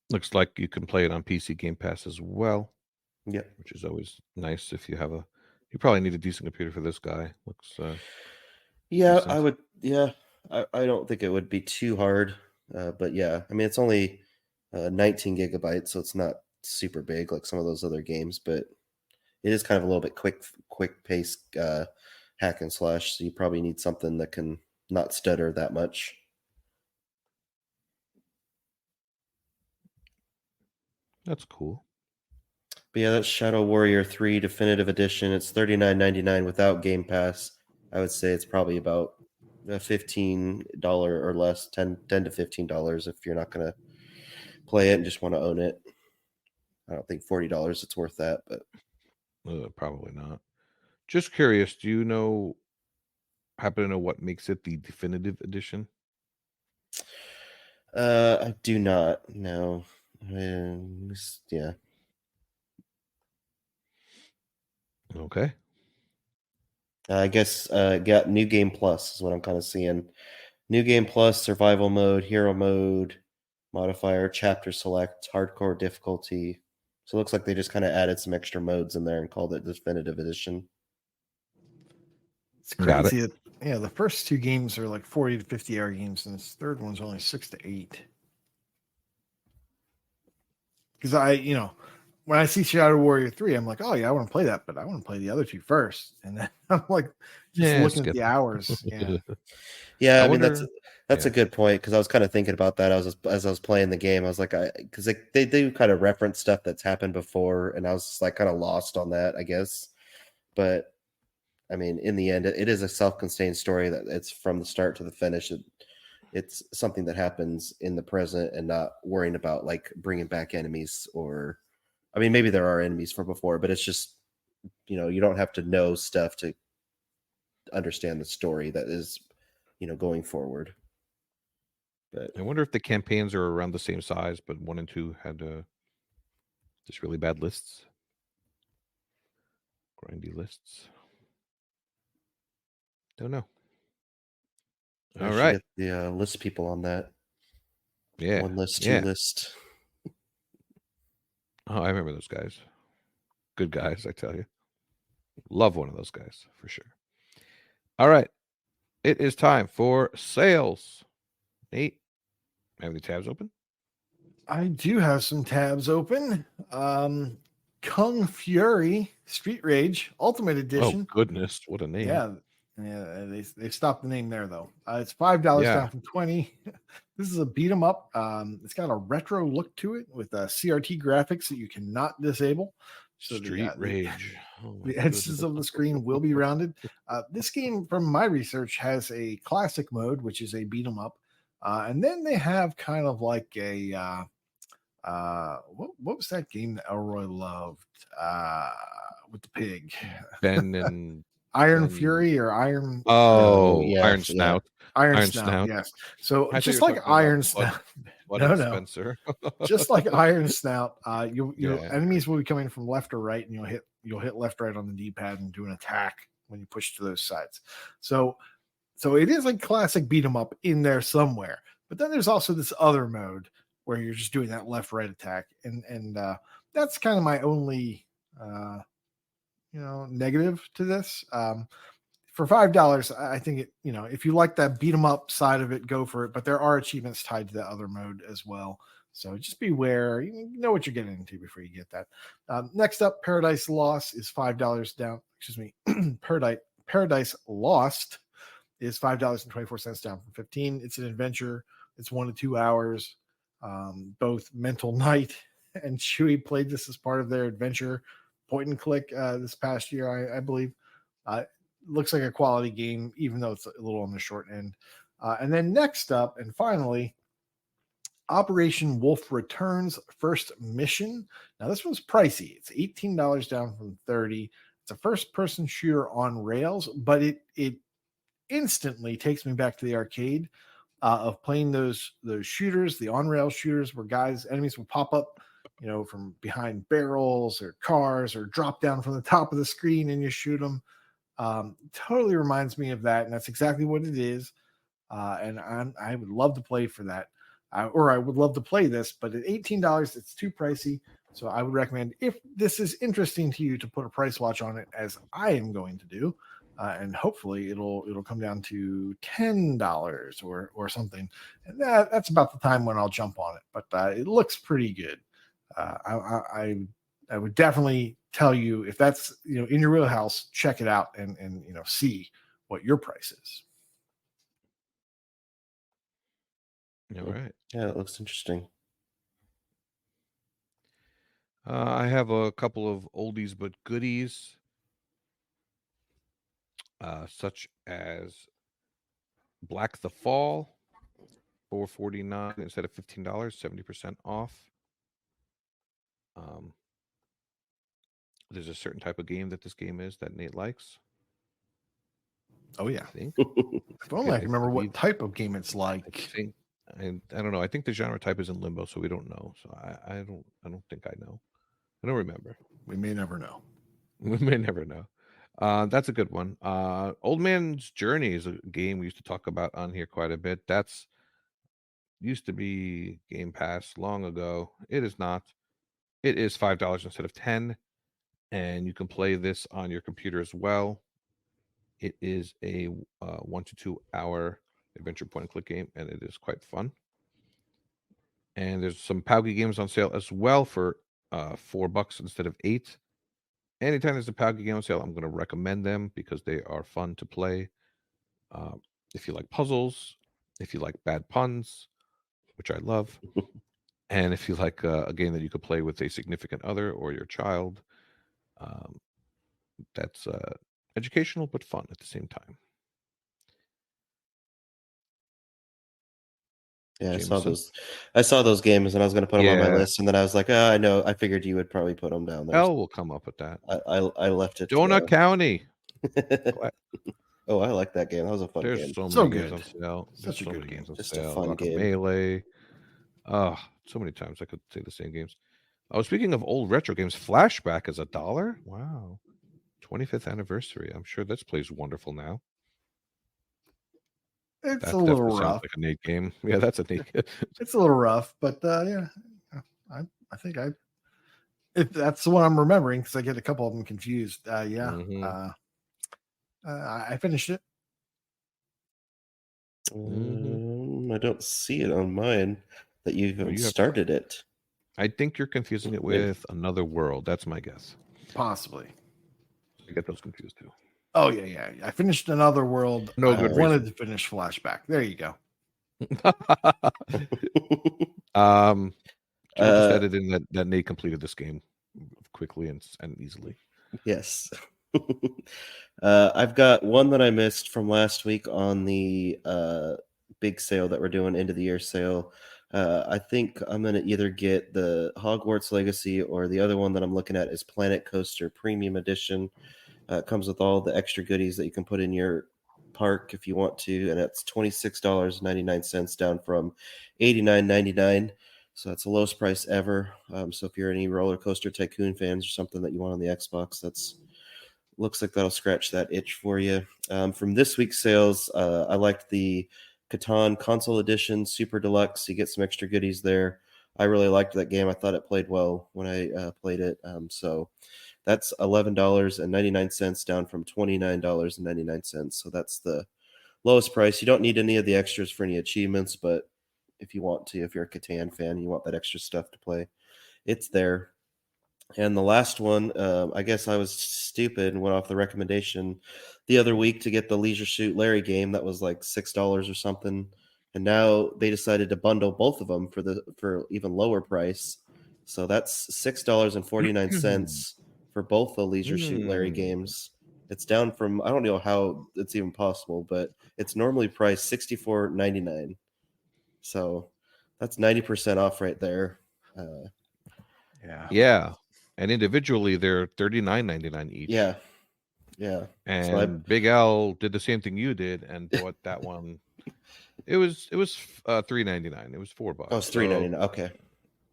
Looks like you can play it on PC Game Pass as well. Yeah, which is always nice if you have you probably need a decent computer for this guy. Looks yeah, decent. I would. Yeah, I don't think it would be too hard. But yeah, I mean, it's only 19 gigabytes, so it's not super big like some of those other games, but it is kind of a little bit quick pace hack and slash. So you probably need something that can not stutter that much. That's cool. But yeah, that's Shadow Warrior 3 Definitive Edition. It's $39.99 without Game Pass. I would say it's probably about $15 or less, $10 to $15 if you're not going to play it and just want to own it. I don't think $40 it's worth that, but probably not. Just curious, do you happen to know what makes it the Definitive Edition? I do not know. Yeah. Okay. I guess got New Game Plus is what I'm kind of seeing. New Game Plus, Survival Mode, Hero Mode, Modifier, Chapter Select, Hardcore Difficulty. So it looks like they just kind of added some extra modes in there and called it Definitive Edition. It's crazy. Yeah, the first two games are like 40 to 50 hour games, and this third one's only 6 to 8. Because when I see Shadow Warrior 3, I'm like, oh yeah, I want to play that, but I want to play the other two first. And then I'm like, looking at the hours. Yeah. Yeah, I mean that's a good point, because I was kind of thinking about that as I was playing the game. I was like, because they do kind of reference stuff that's happened before, and I was just like kind of lost on that, I guess. But I mean, in the end, it is a self-contained story that it's from the start to the finish. It's something that happens in the present, and not worrying about like bringing back enemies, or I mean, maybe there are enemies from before, but it's just, you don't have to know stuff to understand the story that is, going forward. But I wonder if the campaigns are around the same size, but 1 and 2 had just really bad lists. Grindy lists. Don't know. All right. Get the list people on that. Yeah. 1 list, 2 list. Oh, I remember those guys. Good guys, I tell you. Love one of those guys for sure. All right. It is time for sales. Nate, have any tabs open? I do have some tabs open. Kung Fury Street Rage Ultimate Edition. Oh goodness, what a name! Yeah, they stopped the name there though. It's $5 down from 20. This is a beat 'em up. It's got a retro look to it with CRT graphics that you cannot disable. So Street Rage. The edges of the screen will be rounded. This game, from my research, has a classic mode, which is a beat 'em up, and then they have kind of like a what was that game that Elroy loved with the pig? Ben and Iron Fury or Iron? Iron Snout. Iron Snout. Yes. So just like Iron Snout. No. Spencer. Just like Iron Snout, your enemies will be coming from left or right, and you'll hit left right on the D-pad and do an attack when you push to those sides. So it is like classic beat 'em up in there somewhere. But then there's also this other mode where you're just doing that left right attack, and that's kind of my only negative to this. For $5, I think it, if you like that beat 'em up side of it, go for it. But there are achievements tied to the other mode as well. So just beware. You know what you're getting into before you get that. Next up, Paradise Lost is $5 down. Excuse me. Paradise Lost is $5.24 down from 15. It's an adventure. It's 1 to 2 hours. Both Mental Knight and Chewy played this as part of their adventure point and click this past year, I believe. Looks like a quality game, even though it's a little on the short end. And then next up, and finally, Operation Wolf Returns First Mission. Now, this one's pricey. It's $18 down from 30. It's a first-person shooter on rails, but it instantly takes me back to the arcade of playing those shooters, the on-rail shooters, where enemies will pop up, from behind barrels or cars, or drop down from the top of the screen and you shoot them. Totally reminds me of that, and that's exactly what it is. And I would love to play for that, or I would love to play this, but at $18, it's too pricey. So I would recommend, if this is interesting to you, to put a price watch on it, as I am going to do, and hopefully it'll come down to $10 or something. And that's about the time when I'll jump on it. But it looks pretty good. I would definitely tell you, if that's in your wheelhouse, check it out and see what your price is. All right. Yeah, it looks interesting. I have a couple of oldies but goodies, such as Black the Fall, $4.49 instead of $15, 70% off. There's a certain type of game that this game is that Nate likes. Oh yeah, I think. If only I can remember what type of game it's like. I don't know. I think the genre type is in limbo, so we don't know. So I don't think I know. I don't remember. We may never know. We may never know. That's a good one. Old Man's Journey is a game we used to talk about on here quite a bit. That's used to be Game Pass long ago. It is not. It is $5 instead of 10, and you can play this on your computer as well. It is a 1 to 2 hour adventure point and click game, and it is quite fun. And there's some Paugy games on sale as well for $4 instead of 8. Anytime there's a Paugy game on sale, I'm going to recommend them because they are fun to play. If you like puzzles, if you like bad puns, which I love, and if you like a game that you could play with a significant other or your child, that's educational but fun at the same time. Yeah, I saw those games, and I was going to put them on my list, and then I was like, oh, I know. I figured you would probably put them down there. L will come up with that. I left it. Donut County. Oh, I like that game. That was a fun game. There's so many games on sale. Such a good game. Just a fun game. Melee. So many times I could say the same games. Speaking of old retro games, Flashback is $1. Wow. 25th anniversary. I'm sure this plays wonderful now. It's a little rough. Sounds like a Nate game. Yeah, that's a Nate game. It's a little rough, but yeah, I think if that's the one I'm remembering, because I get a couple of them confused. Yeah. I finished it. I don't see it on mine that you even started it. I think you're confusing it with Another World. That's my guess. Possibly. I get those confused too. Oh yeah. I finished Another World. No I good wanted to finish Flashback. There you go. Joe just added in that Nate completed this game quickly and easily. Yes. I've got one that I missed from last week on the big sale that we're doing, end of the year sale. I think I'm going to either get the Hogwarts Legacy or the other one that I'm looking at is Planet Coaster Premium Edition. It comes with all the extra goodies that you can put in your park if you want to, and it's $26.99 down from $89.99. So that's the lowest price ever. So if you're any roller coaster tycoon fans or something that you want on the Xbox, that's looks like that'll scratch that itch for you. From this week's sales, I liked the Catan Console Edition Super Deluxe. You get some extra goodies there. I really liked that game. I thought it played well when I played it. So that's $11.99 down from $29.99. So that's the lowest price. You don't need any of the extras for any achievements, but if you want to, if you're a Catan fan, you want that extra stuff to play, it's there. And the last one, I guess I was stupid and went off the recommendation the other week to get the Leisure Suit Larry game that was like $6 or something. And now they decided to bundle both of them for even lower price. So that's $6.49 for both the Leisure Suit Larry games. It's down from, I don't know how it's even possible, but it's normally priced $64.99. So that's 90% off right there. Yeah. And individually, they're $39.99 each. Yeah. And so Big Al did the same thing you did and bought that one. It was $3.99. It was $4. Oh, it's $3.99. Okay.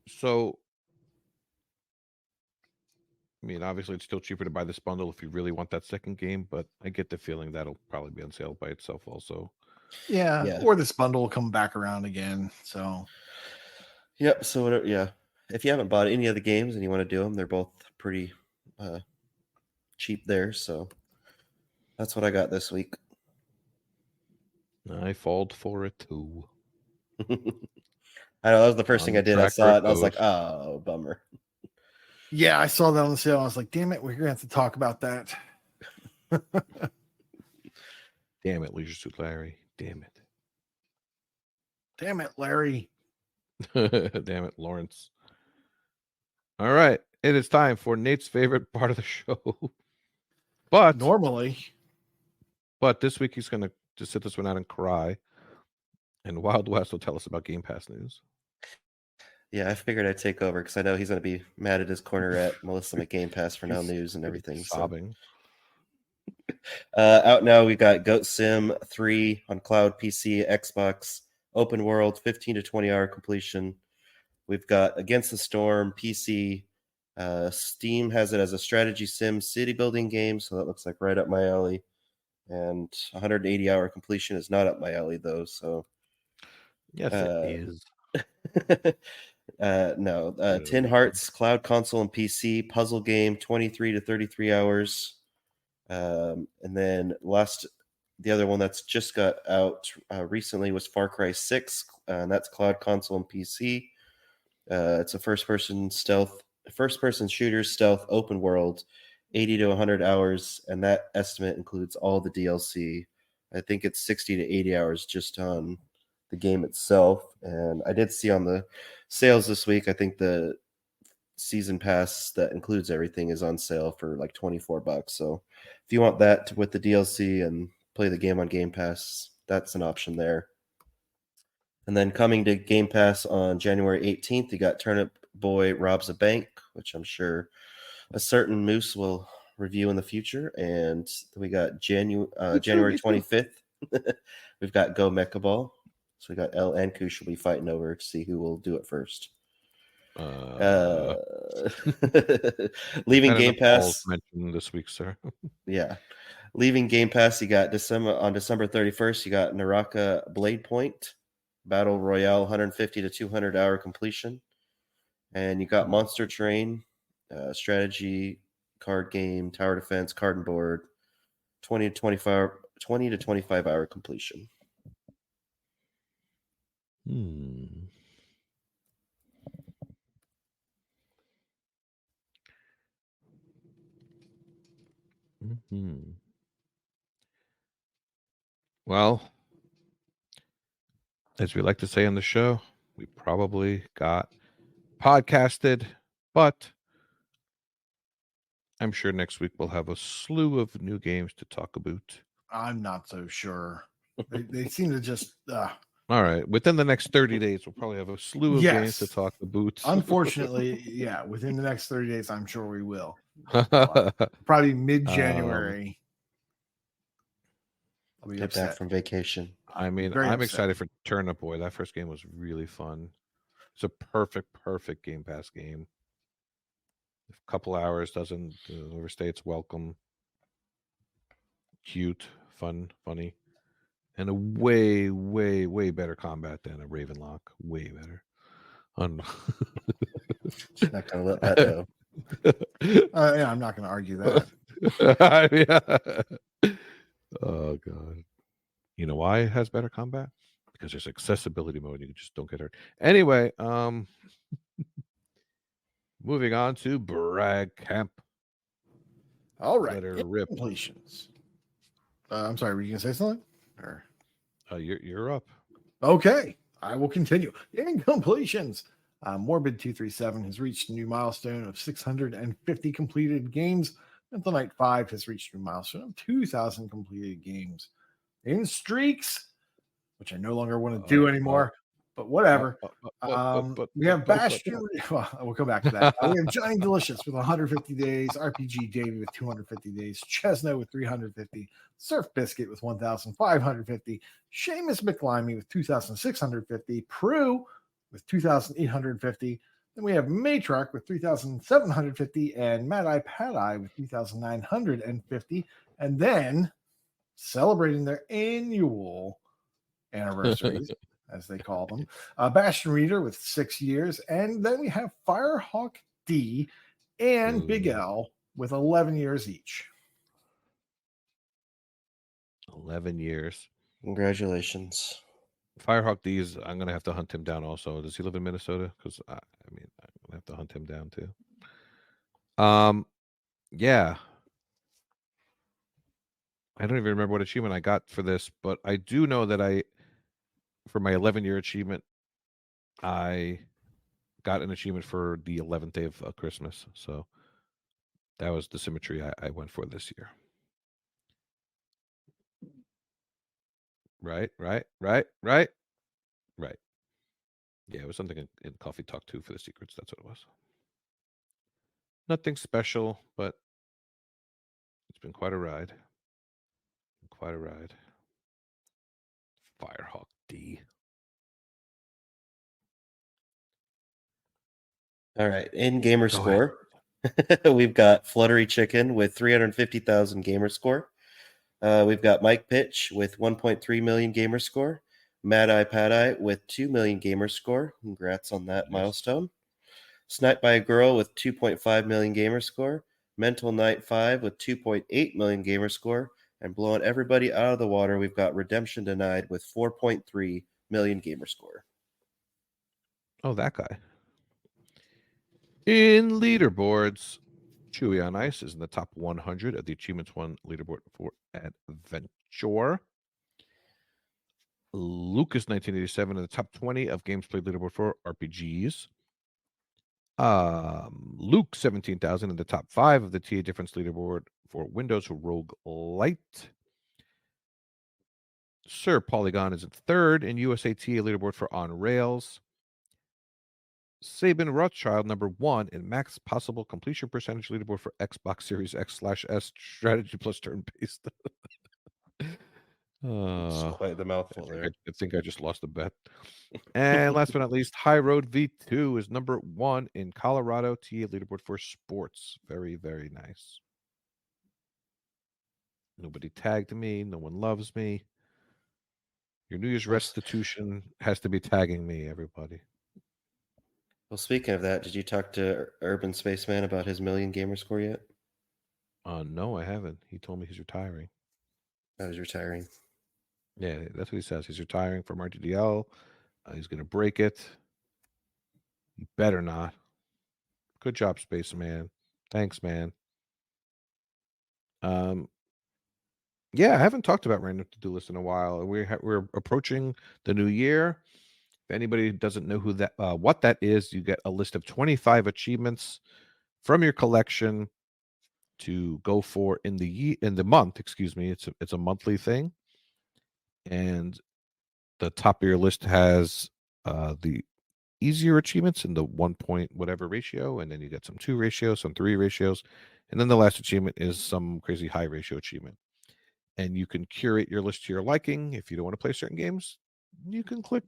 So, I mean, obviously, it's still cheaper to buy this bundle if you really want that second game, but I get the feeling that'll probably be on sale by itself also. Yeah. Or this bundle will come back around again. So, yep. So, whatever, yeah. If you haven't bought any of the games and you want to do them, they're both pretty cheap there. So, that's what I got this week. I falled for it too. I know that was the first thing I did. I saw it and I was like, oh, bummer. Yeah, I saw that on the sale. I was like, damn it, we're going to have to talk about that. Damn it, Leisure Suit Larry. Damn it. Damn it, Larry. Damn it, Lawrence. All right. It is time for Nate's favorite part of the show. But this week he's going to just sit this one out and cry. And Wild West will tell us about Game Pass news. Yeah, I figured I'd take over because I know he's going to be mad at his corner at Melissa McGame Pass for Now News and everything. Sobbing. Out now, we got Goat Sim 3 on cloud, PC, Xbox, open world, 15 to 20 hour completion. We've got Against the Storm, PC. Steam has it as a strategy sim city building game, so that looks like right up my alley. And 180 hour completion is not up my alley, though. So, yes, it is. No, 10 Hearts, cloud console and PC, puzzle game, 23 to 33 hours. And then the other one that's just got out recently was Far Cry 6, and that's cloud console and PC. It's a first-person shooter stealth open world, 80 to 100 hours, and that estimate includes all the DLC. I think it's 60 to 80 hours just on the game itself. And I did see on the sales this week, I think the season pass that includes everything is on sale for like $24. So if you want that with the DLC and play the game on Game Pass, that's an option there. And then coming to Game Pass on January 18th, you got Turnip Boy Robs a Bank, which I'm sure a certain Moose will review in the future. And we got January 25th. We've got Go Mecha Ball. So we got El and Koosh will be fighting over to see who will do it first. Leaving Game Pass mentioned this week, sir. Yeah. Leaving Game Pass, you got on December 31st, you got Naraka Blade Point Battle Royale, 150 to 200 hour completion. And you got Monster Train, strategy, card game, tower defense, card and board, 20 to 25 hour completion. Hmm. Hmm. Well, as we like to say on the show, we probably got podcasted, but I'm sure next week we'll have a slew of new games to talk about. I'm not so sure. They seem to just. All right. Within the next 30 days, we'll probably have a slew of games to talk about. Unfortunately, yeah, within the next 30 days, I'm sure we will. Probably mid-January. I'll be Get upset. back from vacation. I mean, I'm excited for Turnip Boy. That first game was really fun. It's a perfect Game Pass game. If a couple hours doesn't overstay its welcome. Cute, fun, funny, and a way better combat than a Ravenlock. Way better. She's not gonna let that go. Yeah, I'm not going to argue that. Oh god. You know why it has better combat? Because there's accessibility mode. You just don't get hurt. Anyway, moving on to Brag Camp. All right. Let her rip. Completions. I'm sorry, were you going to say something? Or you're up. Okay, I will continue. Incompletions. Morbid237 has reached a new milestone of 650 completed games. Mental Knight 5 has reached a new milestone of 2,000 completed games. In streaks, which I no longer want to do anymore, but whatever. We have Bastion. Well, we'll come back to that. We have Johnny Delicious with 150 days, RPG Davey with 250 days, Chesno with 350, Surf Biscuit with 1,550, Seamus McLimey with 2,650, Prue with 2,850. Then we have Matrarch with 3,750 and Mad Eye Pad Eye with 3,950. And then celebrating their annual anniversaries, as they call them, Bastion Reader with 6 years. And then we have Firehawk D and Big L with 11 years each. 11 years. Congratulations. Firehawk D is, I'm going to have to hunt him down also. Does he live in Minnesota? Because, I'm going to have to hunt him down too. Yeah. I don't even remember what achievement I got for this, but I do know that for my 11-year achievement, I got an achievement for the 11th day of Christmas. So that was the symmetry I went for this year. Right. Yeah, it was something in Coffee Talk 2 for the secrets. That's what it was. Nothing special, but it's been quite a ride. Firehawk D. All right. In gamer score, we've got Fluttery Chicken with 350,000 gamer score. We've got Mike Pitch with 1.3 million gamer score. Mad Eye Pad Eye with 2 million gamer score. Congrats on that milestone. Sniped by a Girl with 2.5 million gamer score. Mental Knight 5 with 2.8 million gamer score. And blowing everybody out of the water, we've got Redemption Denied with 4.3 million gamer score. Oh, that guy. In leaderboards, Chewy on Ice is in the top 100 of the Achievements 1 leaderboard for Adventure. Lucas 1987 in the top 20 of games played leaderboard for RPGs. Luke 17,000 in the top 5 of the TA Difference leaderboard for Windows Rogue Lite. Sir Polygon is in third in USA TA leaderboard for On Rails. Sabin Rothschild, number 1 in max possible completion percentage leaderboard for Xbox Series X/S strategy plus turn-based. It's quite the mouthful there. I think I just lost a bet. And last but not least, High Road V2 is number 1 in Colorado TA leaderboard for sports. Very, very nice. Nobody tagged me. No one loves me. Your New Year's restitution has to be tagging me, everybody. Well, speaking of that, did you talk to Urban Spaceman about his million gamer score yet? No, I haven't. He told me he's retiring. Oh, he's retiring. Yeah, that's what he says. He's retiring from RTDL. He's going to break it. You better not. Good job, Spaceman. Thanks, man. Yeah, I haven't talked about random to-do list in a while. We're approaching the new year. If anybody doesn't know who that what that is, you get a list of 25 achievements from your collection to go for in the month. Excuse me, it's a monthly thing, and the top of your list has the easier achievements in the 1 point whatever ratio, and then you get some 2 ratios, some 3 ratios, and then the last achievement is some crazy high ratio achievement. And you can curate your list to your liking. If you don't want to play certain games, you can click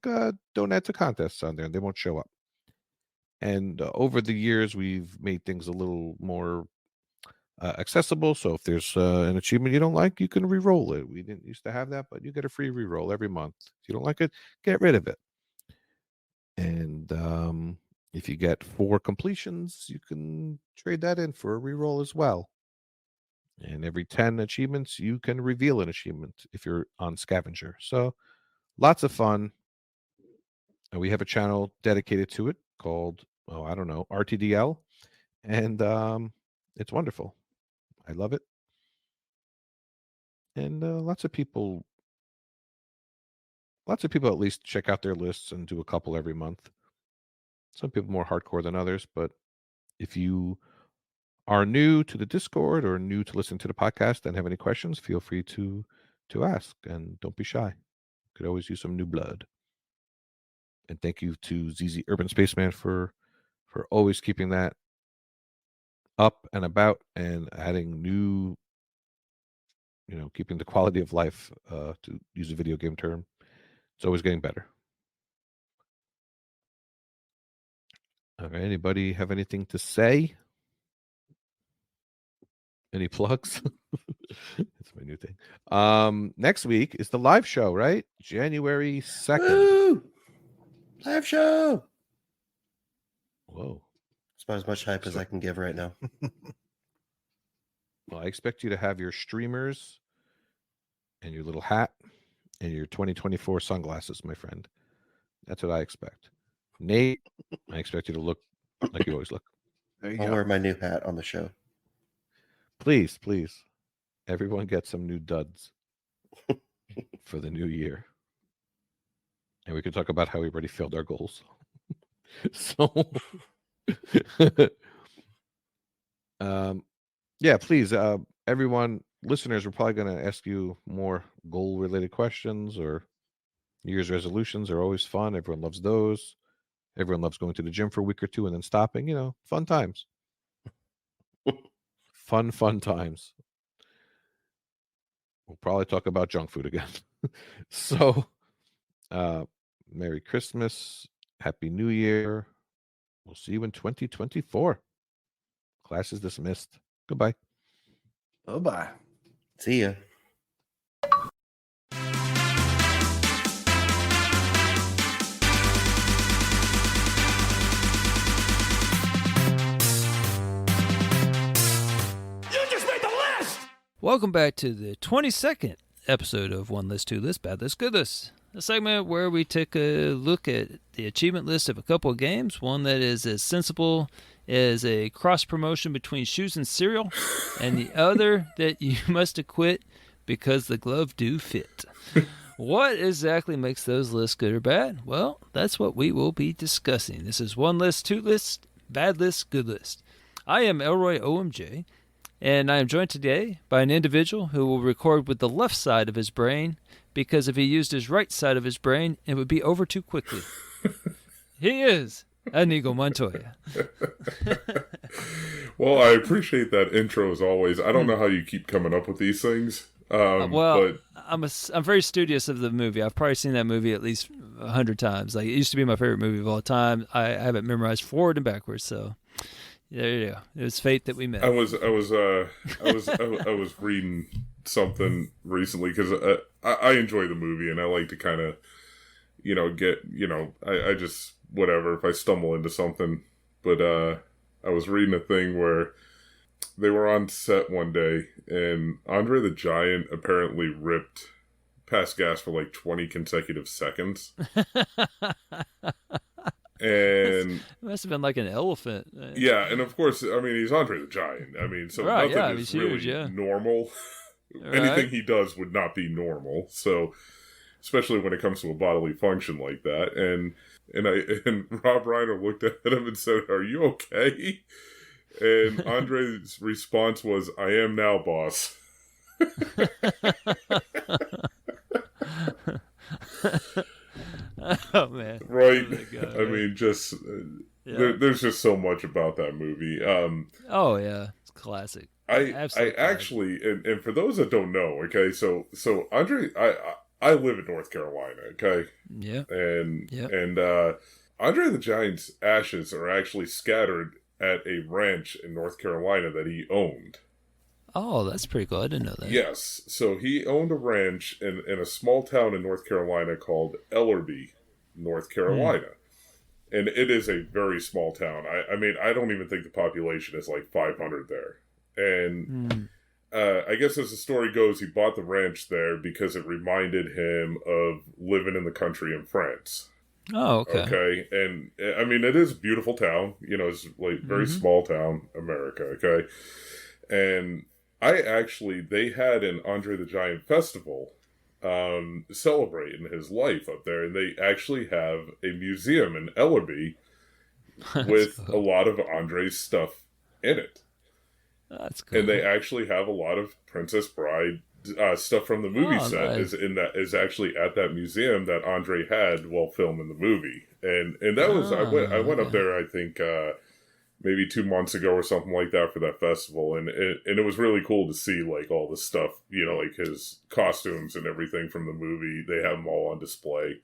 don't add to contests on there and they won't show up. And over the years, we've made things a little more accessible. So if there's an achievement you don't like, you can re-roll it. We didn't used to have that, but you get a free re-roll every month. If you don't like it, get rid of it. And if you get 4 completions, you can trade that in for a re-roll as well. And every 10 achievements, you can reveal an achievement if you're on Scavenger. So lots of fun. And we have a channel dedicated to it called, I don't know, RTDL. And it's wonderful. I love it. And lots of people at least check out their lists and do a couple every month. Some people more hardcore than others, but if you are new to the Discord or new to listen to the podcast and have any questions, feel free to ask, and don't be shy. Could always use some new blood. And thank you to ZZ Urban Spaceman for always keeping that up and about and adding new, keeping the quality of life, to use a video game term. It's always getting better. All right, anybody have anything to say? Any plugs? That's my new thing. Next week is the live show, right? January 2nd. Woo! Live show. Whoa. It's about as much hype as I can give right now. Well, I expect you to have your streamers and your little hat and your 2024 sunglasses, my friend. That's what I expect. Nate, I expect you to look like you always look. There you I'll go. wear my new hat on the show. Please, please. Everyone get some new duds for the new year. And we could talk about how we already failed our goals. So, yeah, please, everyone, listeners, we're probably going to ask you more goal-related questions, or New Year's resolutions are always fun. Everyone loves those. Everyone loves going to the gym for a week or two and then stopping. Fun times. Fun times. We'll probably talk about junk food again. So, Merry Christmas. Happy New Year. We'll see you in 2024. Class is dismissed. Goodbye. Bye-bye. See ya. Welcome back to the 22nd episode of One List, Two List, Bad List, Good List. A segment where we take a look at the achievement list of a couple of games. One that is as sensible as a cross-promotion between shoes and cereal, and the other that you must acquit because the glove do fit. What exactly makes those lists good or bad? Well, that's what we will be discussing. This is One List, Two List, Bad List, Good List. I am Elroy OMJ. And I am joined today by an individual who will record with the left side of his brain, because if he used his right side of his brain, it would be over too quickly. He is Inigo Montoya. Well, I appreciate that intro as always. I don't know how you keep coming up with these things. But I'm very studious of the movie. I've probably seen that movie at least 100 times. Like, it used to be my favorite movie of all time. I have it memorized forward and backwards, so... There you go. It was fate that we met. I was reading something recently because I enjoy the movie and I like to kind of, I just whatever if I stumble into something. But I was reading a thing where they were on set one day and Andre the Giant apparently ripped pass gas for like 20 consecutive seconds. And it must have been like an elephant. Yeah, and of course, I mean, he's Andre the Giant. I mean, so right, nothing is really huge, normal. Right. Anything he does would not be normal. So, especially when it comes to a bodily function like that. And Rob Reiner looked at him and said, "Are you okay?" And Andre's response was, "I am now, boss." Oh man! Right? God, I mean, just there's just so much about that movie. Oh yeah, it's classic. I actually, and for those that don't know, okay, so Andre, I live in North Carolina, okay, and Andre the Giant's ashes are actually scattered at a ranch in North Carolina that he owned. Oh, that's pretty cool. I didn't know that. Yes. So he owned a ranch in a small town in North Carolina called Elroy, North Carolina. And it is a very small town. I mean, I don't even think the population is like 500 there. And I guess as the story goes, he bought the ranch there because it reminded him of living in the country in France. Oh, okay. Okay. And I mean, it is a beautiful town. You know, it's like very small town, America. Okay. And they had an Andre the Giant festival celebrating his life up there, and they actually have a museum in Ellerby with a lot of Andre's stuff in it. That's cool. And they actually have a lot of Princess Bride stuff from the movie set is actually at that museum that Andre had while filming the movie. And that was I went up there, I think maybe 2 months ago or something like that for that festival, and it was really cool to see like all the stuff, you know, like his costumes and everything from the movie. They have them all on display,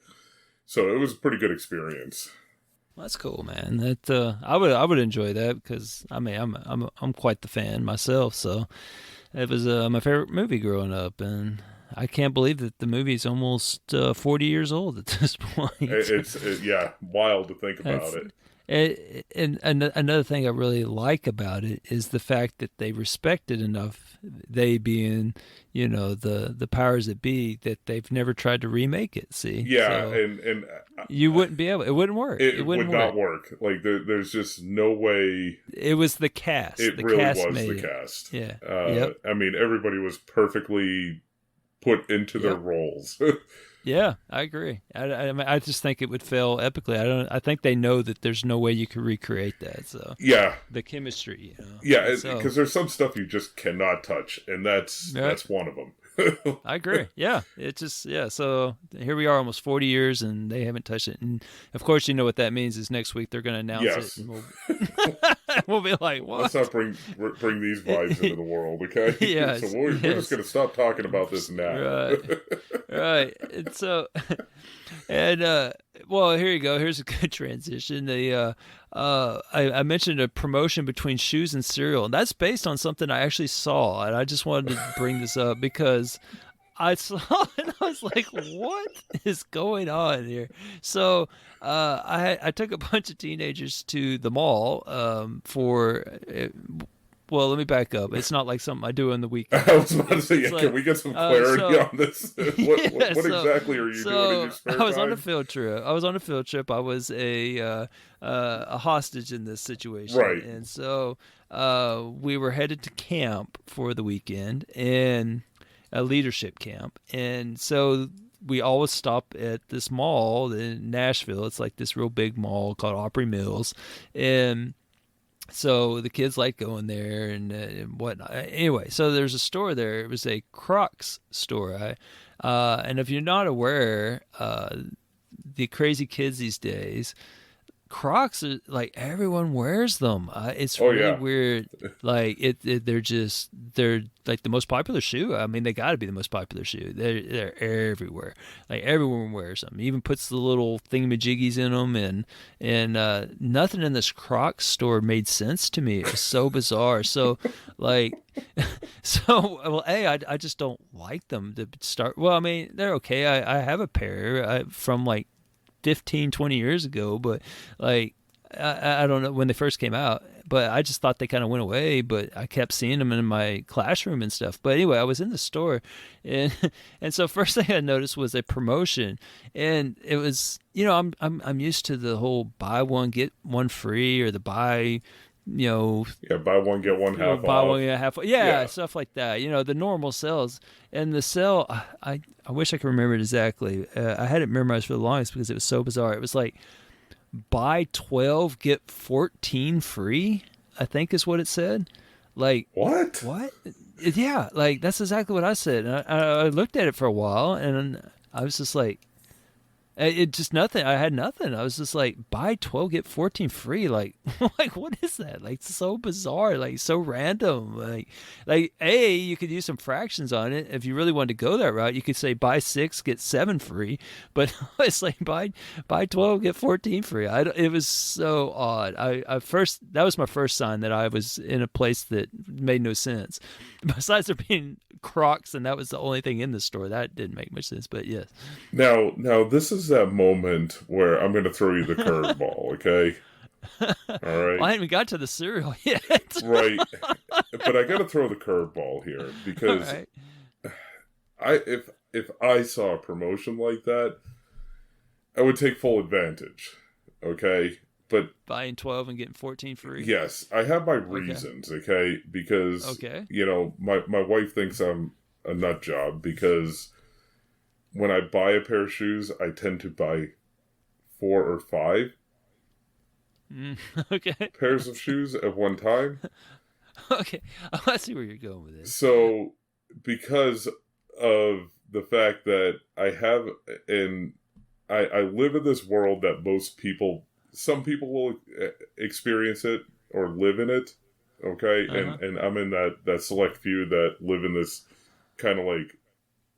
so it was a pretty good experience. That's cool, man. That I would enjoy that because I mean I'm quite the fan myself, so it was my favorite movie growing up, and I can't believe that the movie is almost 40 years old at this point. It's wild to think about it. And another thing I really like about it is the fact that they respect it enough, they being, you know, the powers that be, that they've never tried to remake it. See, yeah, so and you wouldn't be able. It wouldn't work. It would not work. Like there's just no way. It was the cast. It the really cast was made the it. cast. Yeah. I mean, everybody was perfectly put into their roles. Yeah, I agree. I just think it would fail epically. I think they know that there's no way you could recreate that. So yeah, the chemistry. You know? Yeah, because there's some stuff you just cannot touch, and that's one of them. I agree. Yeah, it's just So here we are, almost 40 years, and they haven't touched it. And of course, you know what that means is next week they're going to announce it, and we'll be like, "What?" Let's not bring these vibes into the world, okay? Yeah. So we're just going to stop talking about this now. Right. And so, well, here you go. Here's a good transition. I mentioned a promotion between shoes and cereal, and that's based on something I actually saw, and I just wanted to bring this up because I saw it and I was like, what is going on here? So I took a bunch of teenagers to the mall well, let me back up. It's not like something I do on the weekend. I was about to say, can we get some clarity on this? What exactly are you doing in your spare time? I was on a field trip. I was a hostage in this situation. Right. And so we were headed to camp for the weekend, and a leadership camp. And so we always stop at this mall in Nashville. It's like this real big mall called Opry Mills. And so the kids like going there and whatnot. Anyway, so there's a store there. It was a Crocs store. And if you're not aware, the crazy kids these days, Crocs are like everyone wears them. It's really weird. Like they're like the most popular shoe. I mean, they got to be the most popular shoe. They're everywhere. Like everyone wears them. Even puts the little thingamajiggies in them, and nothing in this Crocs store made sense to me. It was so bizarre. So like, I just don't like them to start. Well, I mean, they're okay. I have a pair from like 15, 20 years ago, but like I don't know when they first came out, but I just thought they kind of went away, but I kept seeing them in my classroom and stuff. But anyway, I was in the store, and so first thing I noticed was a promotion, and it was, I'm used to the whole buy one get one free, or the buy, buy one get one half buy off. one get half, yeah, stuff like that. The normal sales. And the sale, I wish I could remember it exactly. I had it memorized for the longest because it was so bizarre. It was like, buy 12 get 14 free, I think is what it said. Like, what yeah, like that's exactly what I said. And I looked at it for a while, and I was just like, it just nothing. I had nothing. I was just like, buy 12 get 14 free. Like what is that? Like, so bizarre. Like, so random. Like you could use some fractions on it if you really wanted to go that route. You could say buy 6 get 7 free, but it's like buy 12 get 14 free. It was so odd. That was my first sign that I was in a place that made no sense. Besides there being Crocs, and that was the only thing in the store that didn't make much sense. But yes. Now this is that moment where I'm going to throw you the curveball, okay? All right. Well, I haven't even got to the cereal yet. Right. But I got to throw the curveball here because if I saw a promotion like that, I would take full advantage. Okay? But buying 12 and getting 14 free. Yes, I have my reasons, okay? Because my wife thinks I'm a nut job because when I buy a pair of shoes, I tend to buy 4 or 5 pairs of shoes at one time. Okay, I see where you're going with this. So, because of the fact that I have, and I live in this world that some people will experience it or live in it, okay? And I'm in that select few that live in this kind of like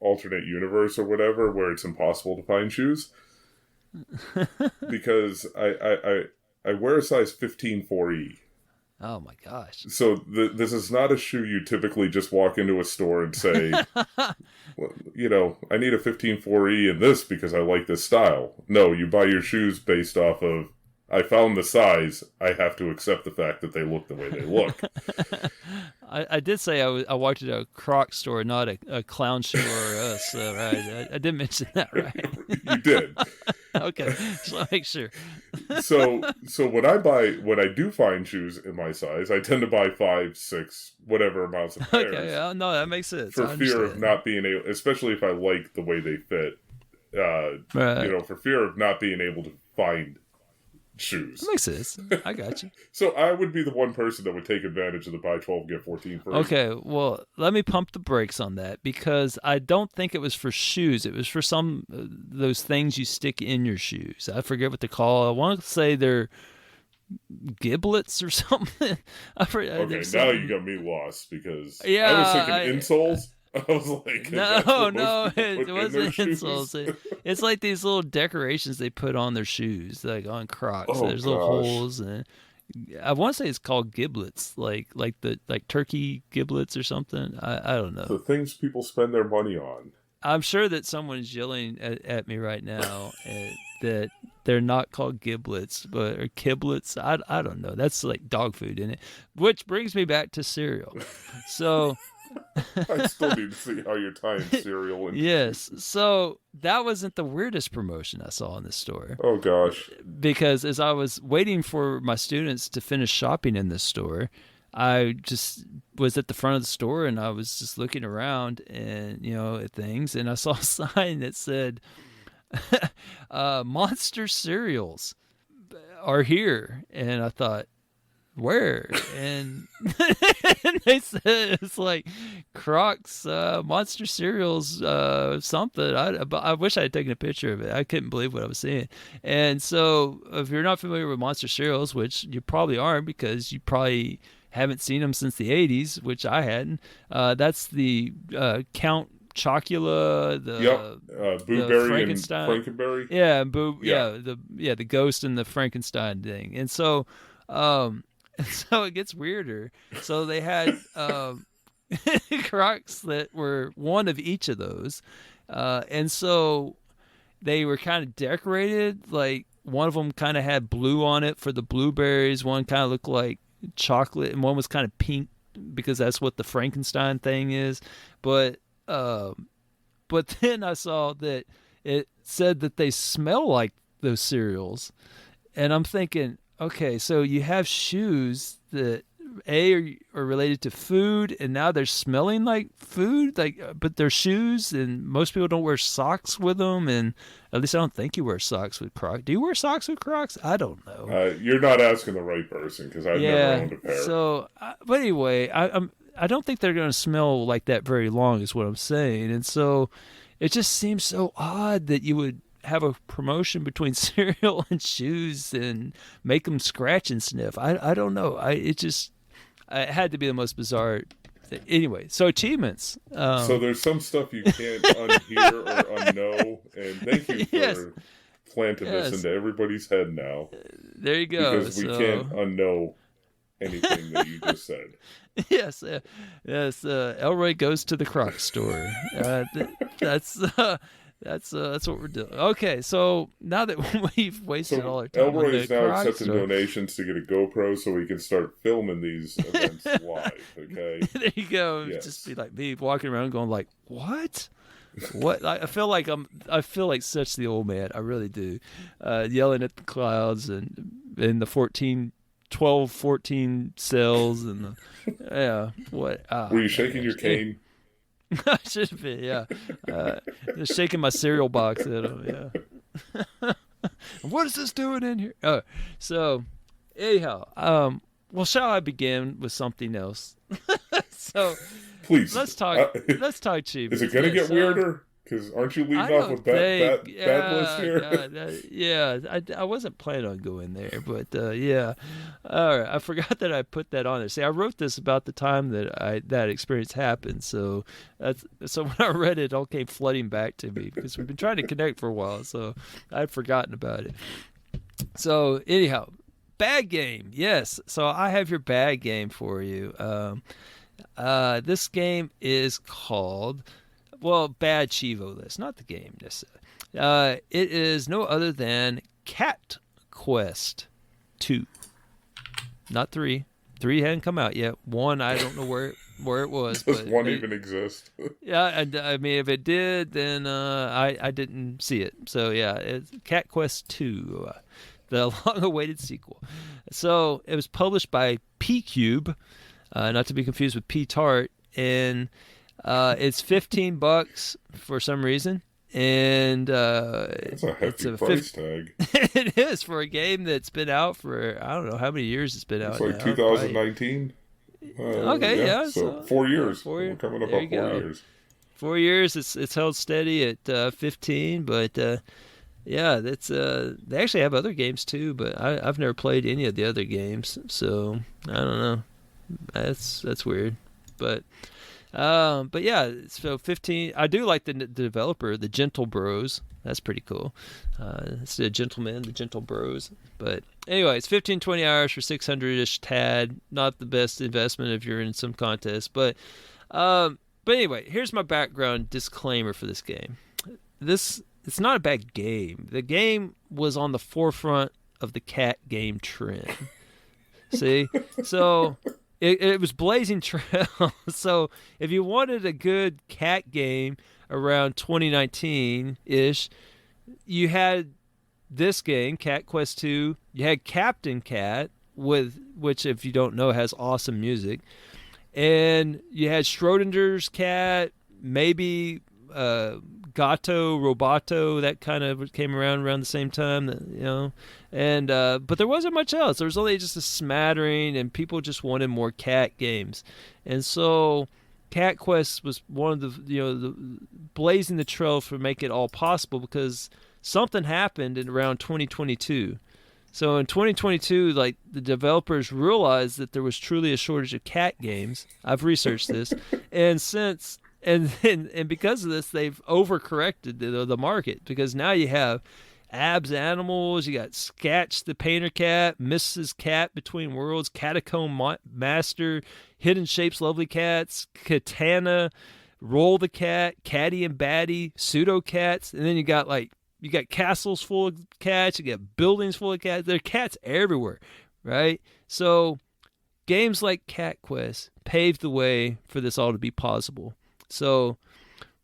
alternate universe or whatever where it's impossible to find shoes. Because I wear a size 15 4E. Oh my gosh. So this is not a shoe you typically just walk into a store and say, well, I need a 15 4E in this because I like this style. No, you buy your shoes based off of, I found the size, I have to accept the fact that they look the way they look. I did say I walked into a Crocs store, not a clown shoe or us, right? I did mention that, right? You did. Okay, so I'll make sure. So when I do find shoes in my size, I tend to buy 5, 6, whatever amounts of pairs. Okay, no, that makes sense. For fear of not being able, especially if I like the way they fit, for fear of not being able to find shoes. That makes sense. I got you. So I would be the one person that would take advantage of the buy 12 get 14 free. Okay, well, let me pump the brakes on that because I don't think it was for shoes. It was for some those things you stick in your shoes. I forget what they call. I want to say they're giblets or something. Okay, now you got me lost because I was thinking insoles. I was like, no, it wasn't insoles. It's like these little decorations they put on their shoes, like on Crocs. Oh, There's little holes, and I want to say it's called giblets, like turkey giblets or something. I don't know. The things people spend their money on. I'm sure that someone's yelling at me right now that they're not called giblets, or kiblets. I don't know. That's like dog food, isn't it? Which brings me back to cereal. So. I still need to see how you're tying cereal in. Yes. So that wasn't the weirdest promotion I saw in the store. Oh, gosh. Because as I was waiting for my students to finish shopping in this store, I just was at the front of the store and I was just looking around and, at things. And I saw a sign that said, Monster cereals are here. And I thought, where? And they said it's like Crocs Monster cereals something. I wish I had taken a picture of it. I couldn't believe what I was seeing. And so if you're not familiar with Monster cereals, which you probably aren't because you probably haven't seen them since the 80s, which I hadn't, that's the Count Chocula, Blueberry Frankenstein. and Frankenberry. Yeah, the ghost and the Frankenstein thing. And so so it gets weirder. So they had Crocs that were one of each of those. And so they were kind of decorated. Like one of them kind of had blue on it for the blueberries. One kind of looked like chocolate, and one was kind of pink because that's what the Frankenstein thing is. But then I saw that it said that they smell like those cereals, and I'm thinking, okay, so you have shoes that are related to food, and now they're smelling like food, but they're shoes, and most people don't wear socks with them, and at least I don't think you wear socks with Crocs. Do you wear socks with Crocs? I don't know. You're not asking the right person, because I've never owned a pair. So, but anyway, I don't think they're going to smell like that very long, is what I'm saying, and so it just seems so odd that you would have a promotion between cereal and shoes and make them scratch and sniff. I don't know. It had to be the most bizarre thing. Anyway, so achievements. So there's some stuff you can't unhear or unknow, and thank you for planting this into everybody's head now. There you go. Because we can't unknow anything that you just said. Yes. Elroy goes to the Croc store. That's what we're doing. Okay, so now that we've wasted all our time, Elroy is now accepting donations to get a GoPro so we can start filming these events live. Okay, there you go. Yes. Just be like me walking around going like, "What? What?" I feel like such the old man. I really do, yelling at the clouds and the 12, 14 cells and what? Were you shaking your cane? I should have been, yeah. Just shaking my cereal box at him, yeah. What is this doing in here? So, anyhow, well, shall I begin with something else? So, please, let's talk achievements. Is it going to get weirder? Because aren't you leading off with bad list here? I wasn't planning on going there, but yeah. All right, I forgot that I put that on there. See, I wrote this about the time that experience happened, so when I read it, it all came flooding back to me because we've been trying to connect for a while, so I'd forgotten about it. So anyhow, bad game, yes. So I have your bad game for you. This game is called. Well, Bad Chivo List, not the game necessarily. It is no other than Cat Quest 2. Not 3. 3 hadn't come out yet. 1, I don't know where it was. Does 1 even exist? Yeah, I mean, if it did, then I didn't see it. So, yeah, it's Cat Quest 2, the long-awaited sequel. So, it was published by P-Cube, not to be confused with P-Tart, and... it's $15 for some reason, and that's a hefty price tag. It is for a game that's been out for I don't know how many years it's been out. It's like 2019. Okay, yeah. So 4 years. We're coming up on 4 years. 4 years. It's held steady at 15, but yeah, that's they actually have other games too, but I've never played any of the other games, so I don't know. That's weird, but yeah, so 15. I do like the developer, the Gentle Bros. That's pretty cool. It's the gentlemen, the Gentle Bros. But anyway, it's 15, 20 hours for 600-ish TAD. Not the best investment if you're in some contest. But anyway, here's my background disclaimer for this game. It's not a bad game. The game was on the forefront of the cat game trend. See? So... It was blazing trail. So if you wanted a good cat game around 2019-ish, you had this game, Cat Quest 2. You had Captain Cat, which, if you don't know, has awesome music. And you had Schrodinger's cat, maybe Gato, Roboto, that kind of came around the same time, and but there wasn't much else. There was only just a smattering, and people just wanted more cat games, and so Cat Quest was one of the blazing the trail for make it all possible because something happened in around 2022. So in 2022, like the developers realized that there was truly a shortage of cat games. I've researched this, and since. And because of this, they've overcorrected the market because now you have Abs Animals, you got Sketch the Painter Cat, Mrs. Cat Between Worlds, Catacomb Master, Hidden Shapes Lovely Cats, Katana, Roll the Cat, Catty and Batty, Pseudo Cats, and then you got castles full of cats, you got buildings full of cats. There are cats everywhere, right? So games like Cat Quest paved the way for this all to be possible. So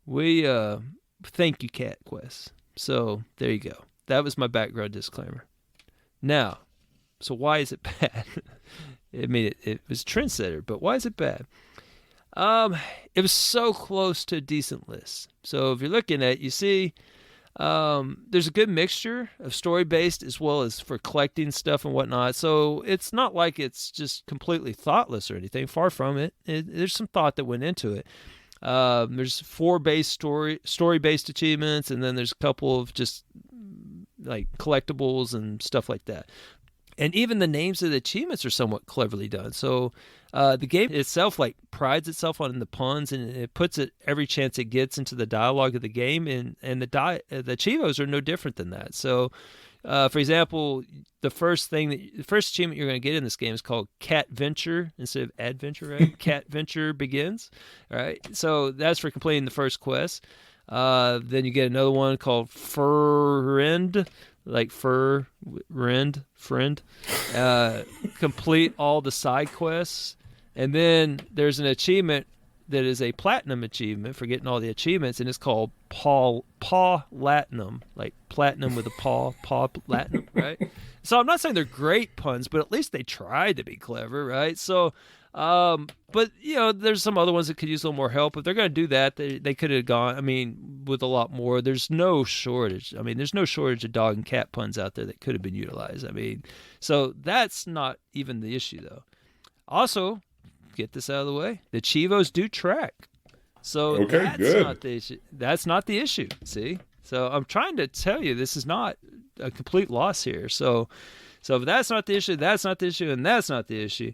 we thank you, Cat Quest. So there you go. That was my background disclaimer. Now, so why is it bad? I mean, it was a trendsetter, but why is it bad? It was so close to a decent list. So if you're looking at it, you see there's a good mixture of story-based as well as for collecting stuff and whatnot. So it's not like it's just completely thoughtless or anything. Far from it. There's some thought that went into it. There's 4 story-based achievements, and then there's a couple of just like collectibles and stuff like that. And even the names of the achievements are somewhat cleverly done. So the game itself like prides itself on the puns, and it puts it every chance it gets into the dialogue of the game, and the achievos are no different than that. So, for example, the first achievement you're going to get in this game is called Cat Venture instead of Adventure, right? Cat Venture Begins, all right? So that's for completing the first quest. Then you get another one called Friend, like friend. Complete all the side quests. And then there's an achievement that is a platinum achievement for getting all the achievements, and it's called Paw Latinum, like platinum with a paw Latinum, right? So I'm not saying they're great puns, but at least they tried to be clever, right? So, but there's some other ones that could use a little more help. If they're going to do that, they could have gone, with a lot more. There's no shortage. There's no shortage of dog and cat puns out there that could have been utilized. So that's not even the issue, though. Also, get this out of the way, the Chivos do track. So not the issue. That's not the issue, see? So I'm trying to tell you this is not a complete loss here. So if that's not the issue, that's not the issue, and that's not the issue.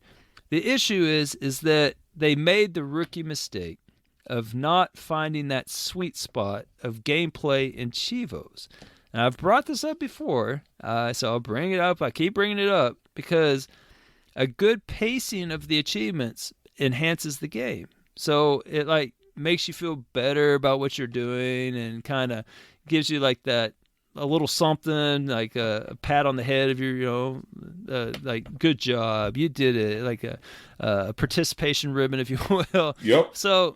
The issue is that they made the rookie mistake of not finding that sweet spot of gameplay in Chivos. And I've brought this up before, so I'll bring it up. I keep bringing it up because a good pacing of the achievements enhances the game. So it like makes you feel better about what you're doing and kind of gives you like that a little something, like a pat on the head of your, like good job, you did it, like a participation ribbon, if you will. Yep. So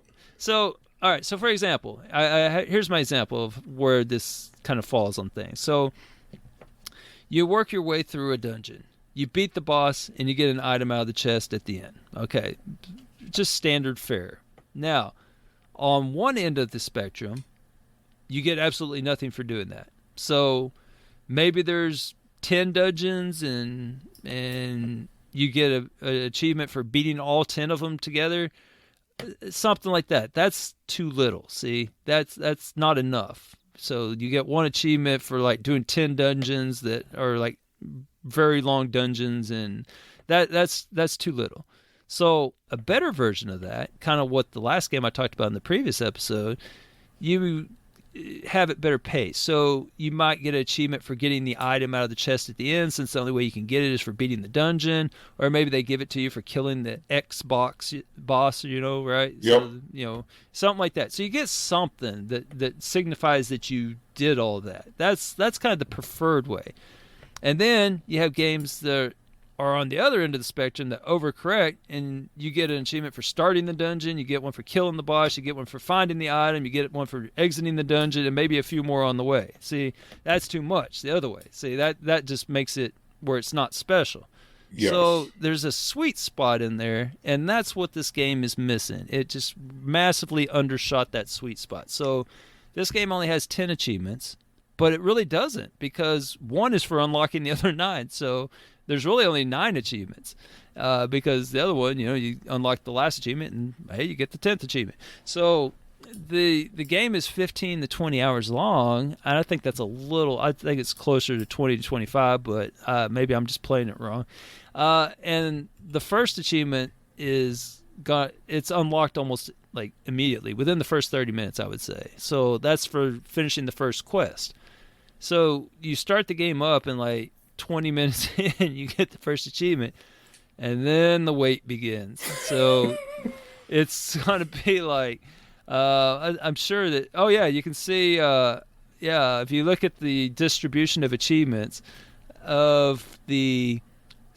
all right. So for example, here's my example of where this kind of falls on things. So you work your way through a dungeon. You beat the boss, and you get an item out of the chest at the end. Okay, just standard fare. Now, on one end of the spectrum, you get absolutely nothing for doing that. So maybe there's 10 dungeons, and you get an achievement for beating all 10 of them together. Something like that. That's too little. See, that's not enough. So you get one achievement for like doing 10 dungeons that are like very long dungeons, and that's too little. So a better version of that, kind of what the last game I talked about in the previous episode, you have it better paced. So you might get an achievement for getting the item out of the chest at the end, since the only way you can get it is for beating the dungeon, or maybe they give it to you for killing the Xbox boss, right? Yep. So, something like that. So you get something that signifies that you did all that. That's kind of the preferred way. And then you have games that are on the other end of the spectrum that overcorrect, and you get an achievement for starting the dungeon, you get one for killing the boss, you get one for finding the item, you get one for exiting the dungeon, and maybe a few more on the way. See, that's too much the other way. See, that just makes it where it's not special. Yes. So there's a sweet spot in there, and that's what this game is missing. It just massively undershot that sweet spot. So this game only has 10 achievements, but it really doesn't, because one is for unlocking the other 9. So there's really only 9 achievements, because the other one, you unlock the last achievement, and hey, you get the 10th achievement. So the game is 15 to 20 hours long, and I think that's a little. I think it's closer to 20 to 25, but maybe I'm just playing it wrong. And the first achievement it's unlocked almost like immediately within the first 30 minutes, I would say. So that's for finishing the first quest. So you start the game up, and like 20 minutes in, you get the first achievement, and then the wait begins. So it's going to be like, I'm sure that, you can see, if you look at the distribution of achievements of the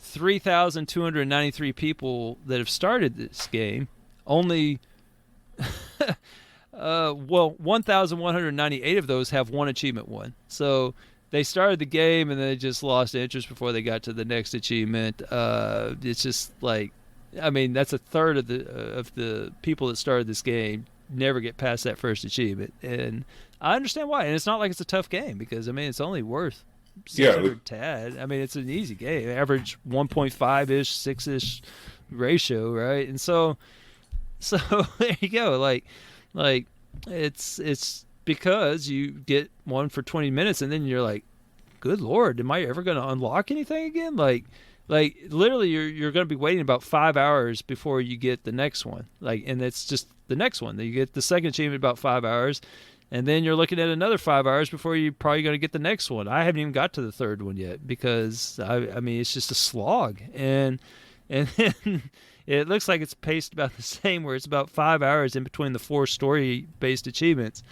3,293 people that have started this game. Only 1,198 of those have one achievement won. So they started the game and they just lost interest before they got to the next achievement. It's just like, I mean, that's a third of the people that started this game never get past that first achievement, and I understand why. And it's not like it's a tough game, because I mean it's only worth 600 tad. I mean, it's an easy game, average 1.5-ish, 6-ish ratio, right? And so there you go. Like it's because you get one for 20 minutes and then you're like, good Lord, am I ever going to unlock anything again? Like literally you're going to be waiting about 5 hours before you get the next one. And it's just the next one. You get the second achievement about 5 hours, and then you're looking at another 5 hours before you're probably going to get the next one. I haven't even got to the third one yet, because I mean, it's just a slog. And then it looks like it's paced about the same, where it's about 5 hours in between the 4 story-based achievements.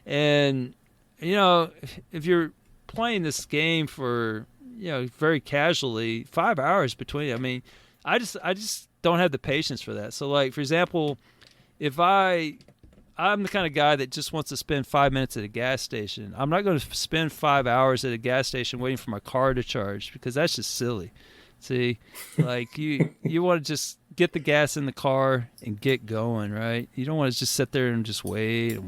And, if you're playing this game for, very casually, 5 hours between, I mean, I just don't have the patience for that. So, like, for example, if I'm the kind of guy that just wants to spend 5 minutes at a gas station, I'm not going to spend 5 hours at a gas station waiting for my car to charge, because that's just silly. See, like you want to just get the gas in the car and get going, right? You don't want to just sit there and just wait.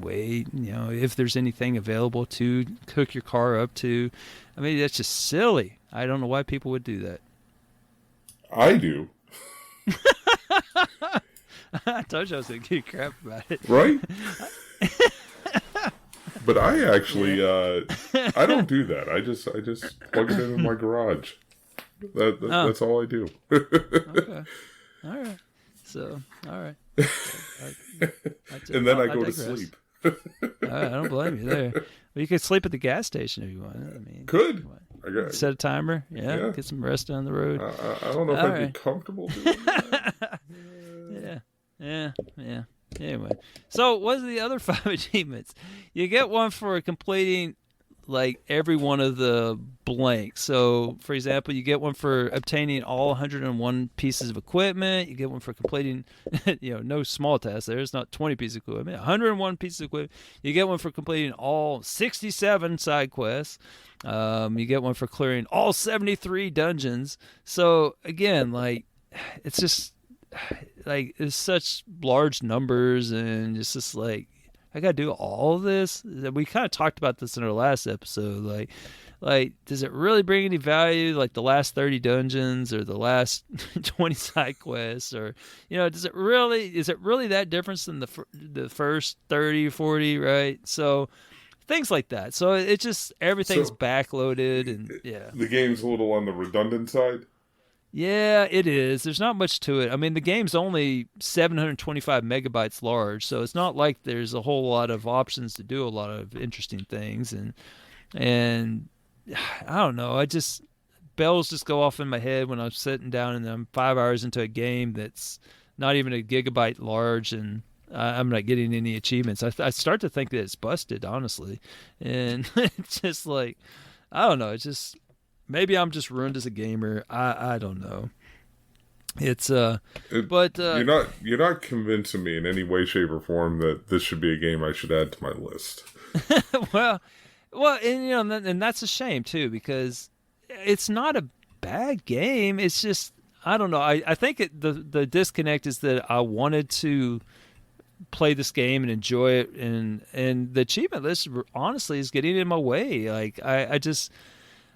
If there's anything available to hook your car up to, I mean, that's just silly. I don't know why people would do that. I do. I told you I was going to give you crap about it. Right? But I actually, I don't do that. I just plug it in my garage. That's all I do. Okay. All right. So, all right. And then I go to sleep. I don't blame you there. Well, you could sleep at the gas station if you want. I mean, could. Set a timer. Yeah. Get some rest down the road. I don't know if I'd be comfortable doing that. Yeah. Anyway, so what's the other 5 achievements? You get one for completing like every one of the blanks. So, for example, you get one for obtaining all 101 pieces of equipment. You get one for completing, no small task there. It's not 20 pieces of equipment. 101 pieces of equipment. You get one for completing all 67 side quests. You get one for clearing all 73 dungeons. So, again, like, it's just, like, it's such large numbers, and it's just like, I gotta do all of this. We kind of talked about this in our last episode. Like, does it really bring any value? Like the last 30 dungeons or the last 20 side quests, or is it really that difference than the first 30, 40, right? So things like that. So it just everything's backloaded, and the game's a little on the redundant side. Yeah, it is. There's not much to it. I mean, the game's only 725 megabytes large, so it's not like there's a whole lot of options to do a lot of interesting things. And I don't know. Bells just go off in my head when I'm sitting down and I'm 5 hours into a game that's not even a gigabyte large, and I'm not getting any achievements. I start to think that it's busted, honestly. And it's just like, I don't know. It's just... Maybe I'm just ruined as a gamer. I don't know. It's but you're not convincing me in any way, shape, or form that this should be a game I should add to my list. well, and that's a shame too, because it's not a bad game. It's just, I don't know. I think the disconnect is that I wanted to play this game and enjoy it, and the achievement list honestly is getting in my way. Like I just.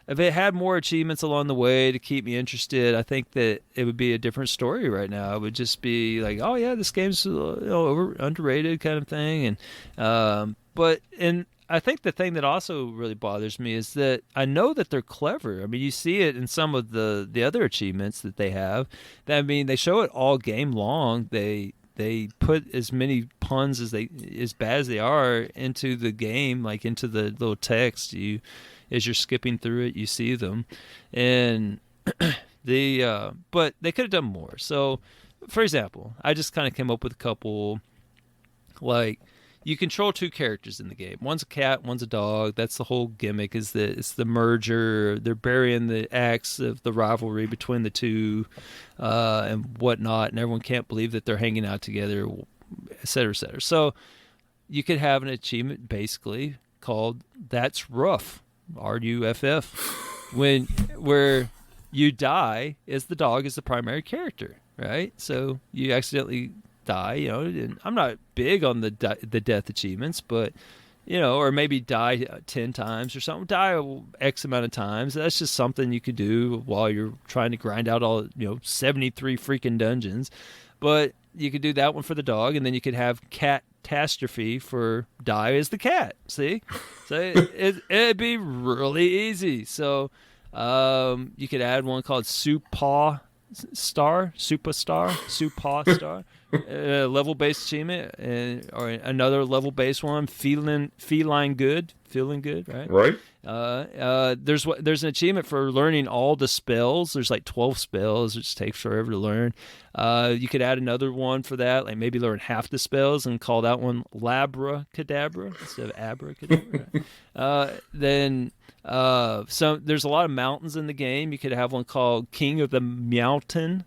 If it had more achievements along the way to keep me interested, I think that it would be a different story right now. It would just be like, oh yeah, this game's underrated kind of thing. And and I think the thing that also really bothers me is that I know that they're clever. I mean, you see it in some of the other achievements that they have. I mean, they show it all game long. They put as many puns as bad as they are into the game, like into the little text. As you're skipping through it, you see them, and but they could have done more. So, for example, I just kind of came up with a couple, like, you control two characters in the game. One's a cat, one's a dog. That's the whole gimmick. Is that it's the merger. They're burying the axe of the rivalry between the two, and whatnot. And everyone can't believe that they're hanging out together, et cetera, et cetera. So you could have an achievement basically called "That's Rough," RUFF, where you die as the dog is the primary character, right? So you accidentally die, and I'm not big on the death achievements, but or maybe die 10 times or something, die X amount of times. That's just something you could do while you're trying to grind out all 73 freaking dungeons. But you could do that one for the dog, and then you could have catastrophe for die as the cat. See, so it'd be really easy. So you could add one called Superstar, level-based achievement, or another level-based one, feeling good, right? Right. There's an achievement for learning all the spells. There's like 12 spells, which takes forever to learn. You could add another one for that, like maybe learn half the spells and call that one Labracadabra instead of Abracadabra. So there's a lot of mountains in the game. You could have one called King of the Mountain.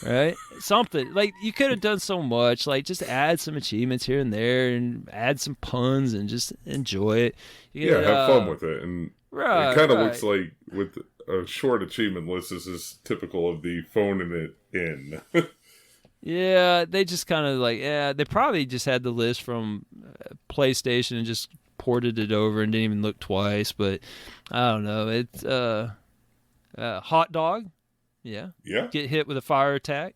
Right? Something like you could have done so much, like just add some achievements here and there and add some puns and just enjoy it. Have fun with it. And it kind of looks like with a short achievement list, this is typical of the phoning it in. Yeah, they just kind of they probably just had the list from PlayStation and just ported it over and didn't even look twice, but I don't know. It's hot dog. Yeah. Get hit with a fire attack.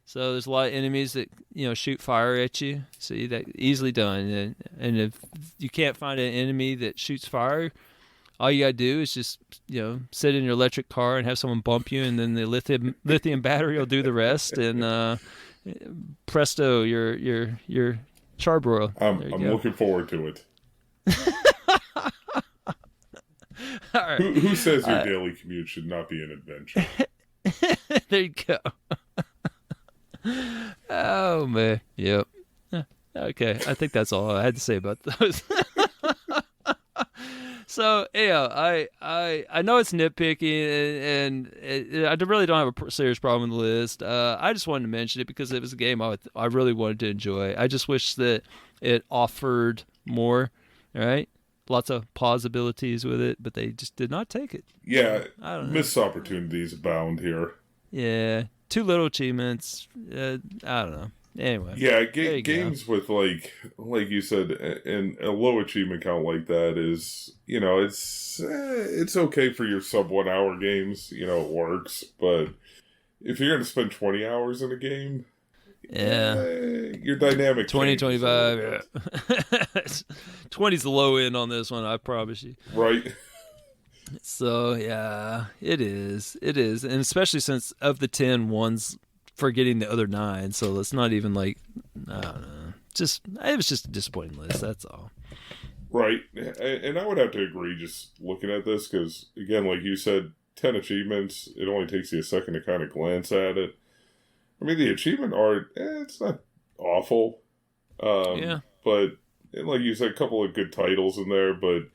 So there's a lot of enemies that shoot fire at you. See, that easily done. And if you can't find an enemy that shoots fire, all you gotta do is just sit in your electric car and have someone bump you, and then the lithium battery will do the rest. And presto, your charbroil. I'm looking forward to it. All right. Who says your daily commute should not be an adventure? There you go. Oh man, yep. Okay, I think that's all I had to say about those. So I know it's nitpicky, and I really don't have a serious problem with the list. I just wanted to mention it because it was a game I really wanted to enjoy. I just wish that it offered more. Right. Lots of possibilities with it, but they just did not take it. Yeah, I don't know. Missed opportunities abound here. Yeah, too little achievements. I don't know. Anyway. Yeah, games with like you said, and a low achievement count like that is, it's okay for your sub 1 hour games. It works, but if you're going to spend 20 hours in a game. Yeah. Your dynamic 2025, yeah. 20's the low end on this one, I promise you. Right. So, yeah, it is. And especially since of the 10, one's forgetting the other 9, so it's not even like, I don't know. It was just a disappointing list, that's all. Right. And I would have to agree just looking at this, because, again, like you said, 10 achievements, it only takes you a second to kind of glance at it. I mean, the achievement art, it's not awful. Yeah. But, like you said, a couple of good titles in there. But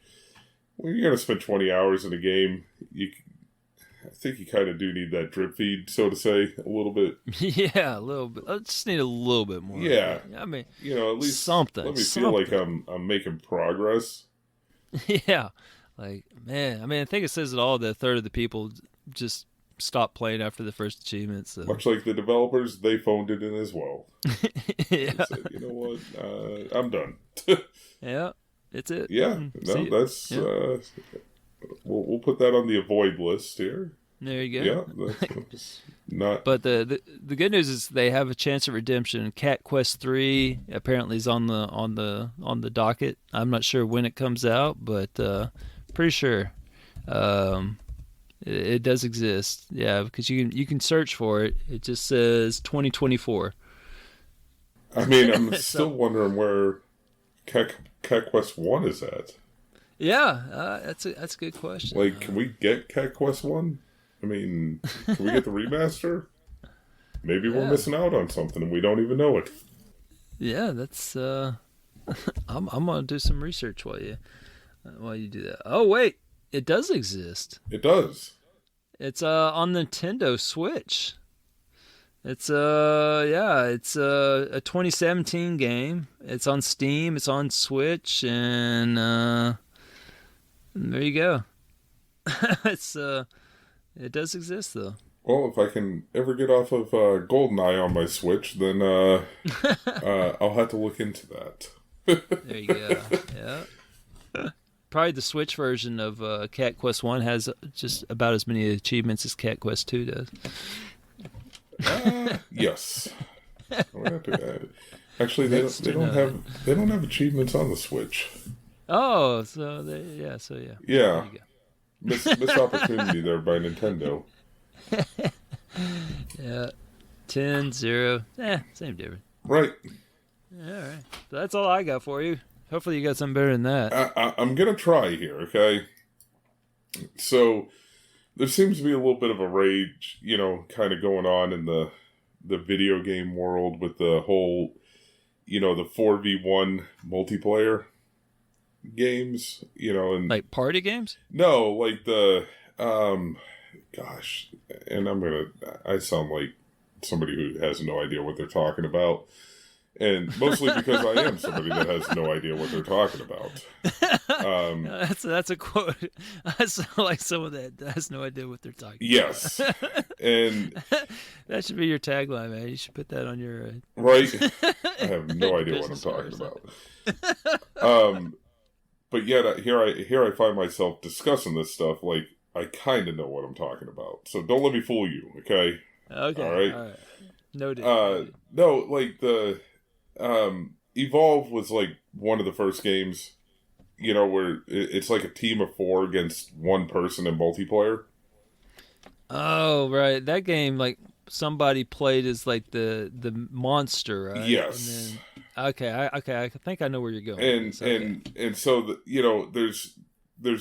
when you're going to spend 20 hours in a game, I think you kind of do need that drip feed, so to say, a little bit. Yeah, a little bit. I just need a little bit more. Yeah. I mean, at least something. Let me feel like I'm making progress. Yeah. Like, man, I mean, I think it says it all that a third of the people just stopped playing after the first achievement. So. Much like the developers, they phoned it in as well. Yeah. They said, you know what? I'm done. Yeah, it's it. Yeah, no, that's... Yeah. We'll put that on the avoid list here. There you go. Yeah, that's not. But the good news is they have a chance of redemption. Cat Quest 3 apparently is on the docket. I'm not sure when it comes out, but pretty sure it does exist. Yeah, because you can search for it. It just says 2024. I mean, I'm still wondering where Cat Quest 1 is at. Yeah, that's a good question. Like, can we get Cat Quest 1? I mean, can we get the remaster? Maybe we're missing out on something and we don't even know it. Yeah, that's I'm gonna do some research while you do that. Oh wait, it does exist. It does. It's on Nintendo Switch. It's it's a 2017 game. It's on Steam, it's on Switch, and there you go. It does exist though. Well, if I can ever get off of GoldenEye on my Switch, then I'll have to look into that. There you go. Yeah. Probably the Switch version of Cat Quest 1 has just about as many achievements as Cat Quest 2 does. Yes. Actually, they don't have achievements on the Switch. Oh, so yeah. Yeah. Missed opportunity there by Nintendo. Yeah. 10-0. Same difference. Right. All right. So that's all I got for you. Hopefully you got something better than that. I'm going to try here, okay? So, there seems to be a little bit of a rage, kind of going on in the video game world with the whole, the 4v1 multiplayer games, and... Like party games? No, like the, gosh, and I sound like somebody who has no idea what they're talking about. And mostly because I am somebody that has no idea what they're talking about. That's a quote. I sound like someone that has no idea what they're talking yes. about. Yes. And that should be your tagline, man. You should put that on your... Right? I have no idea what I'm talking about. But yet, here I find myself discussing this stuff like I kind of know what I'm talking about. So don't let me fool you, okay? Okay. All right. Noted. No, like the Evolve was like one of the first games, where it's like a team of 4 against one person in multiplayer. Oh, right. That game, like somebody played as like the monster, right? Yes. And then, I think I know where you're going. And so there's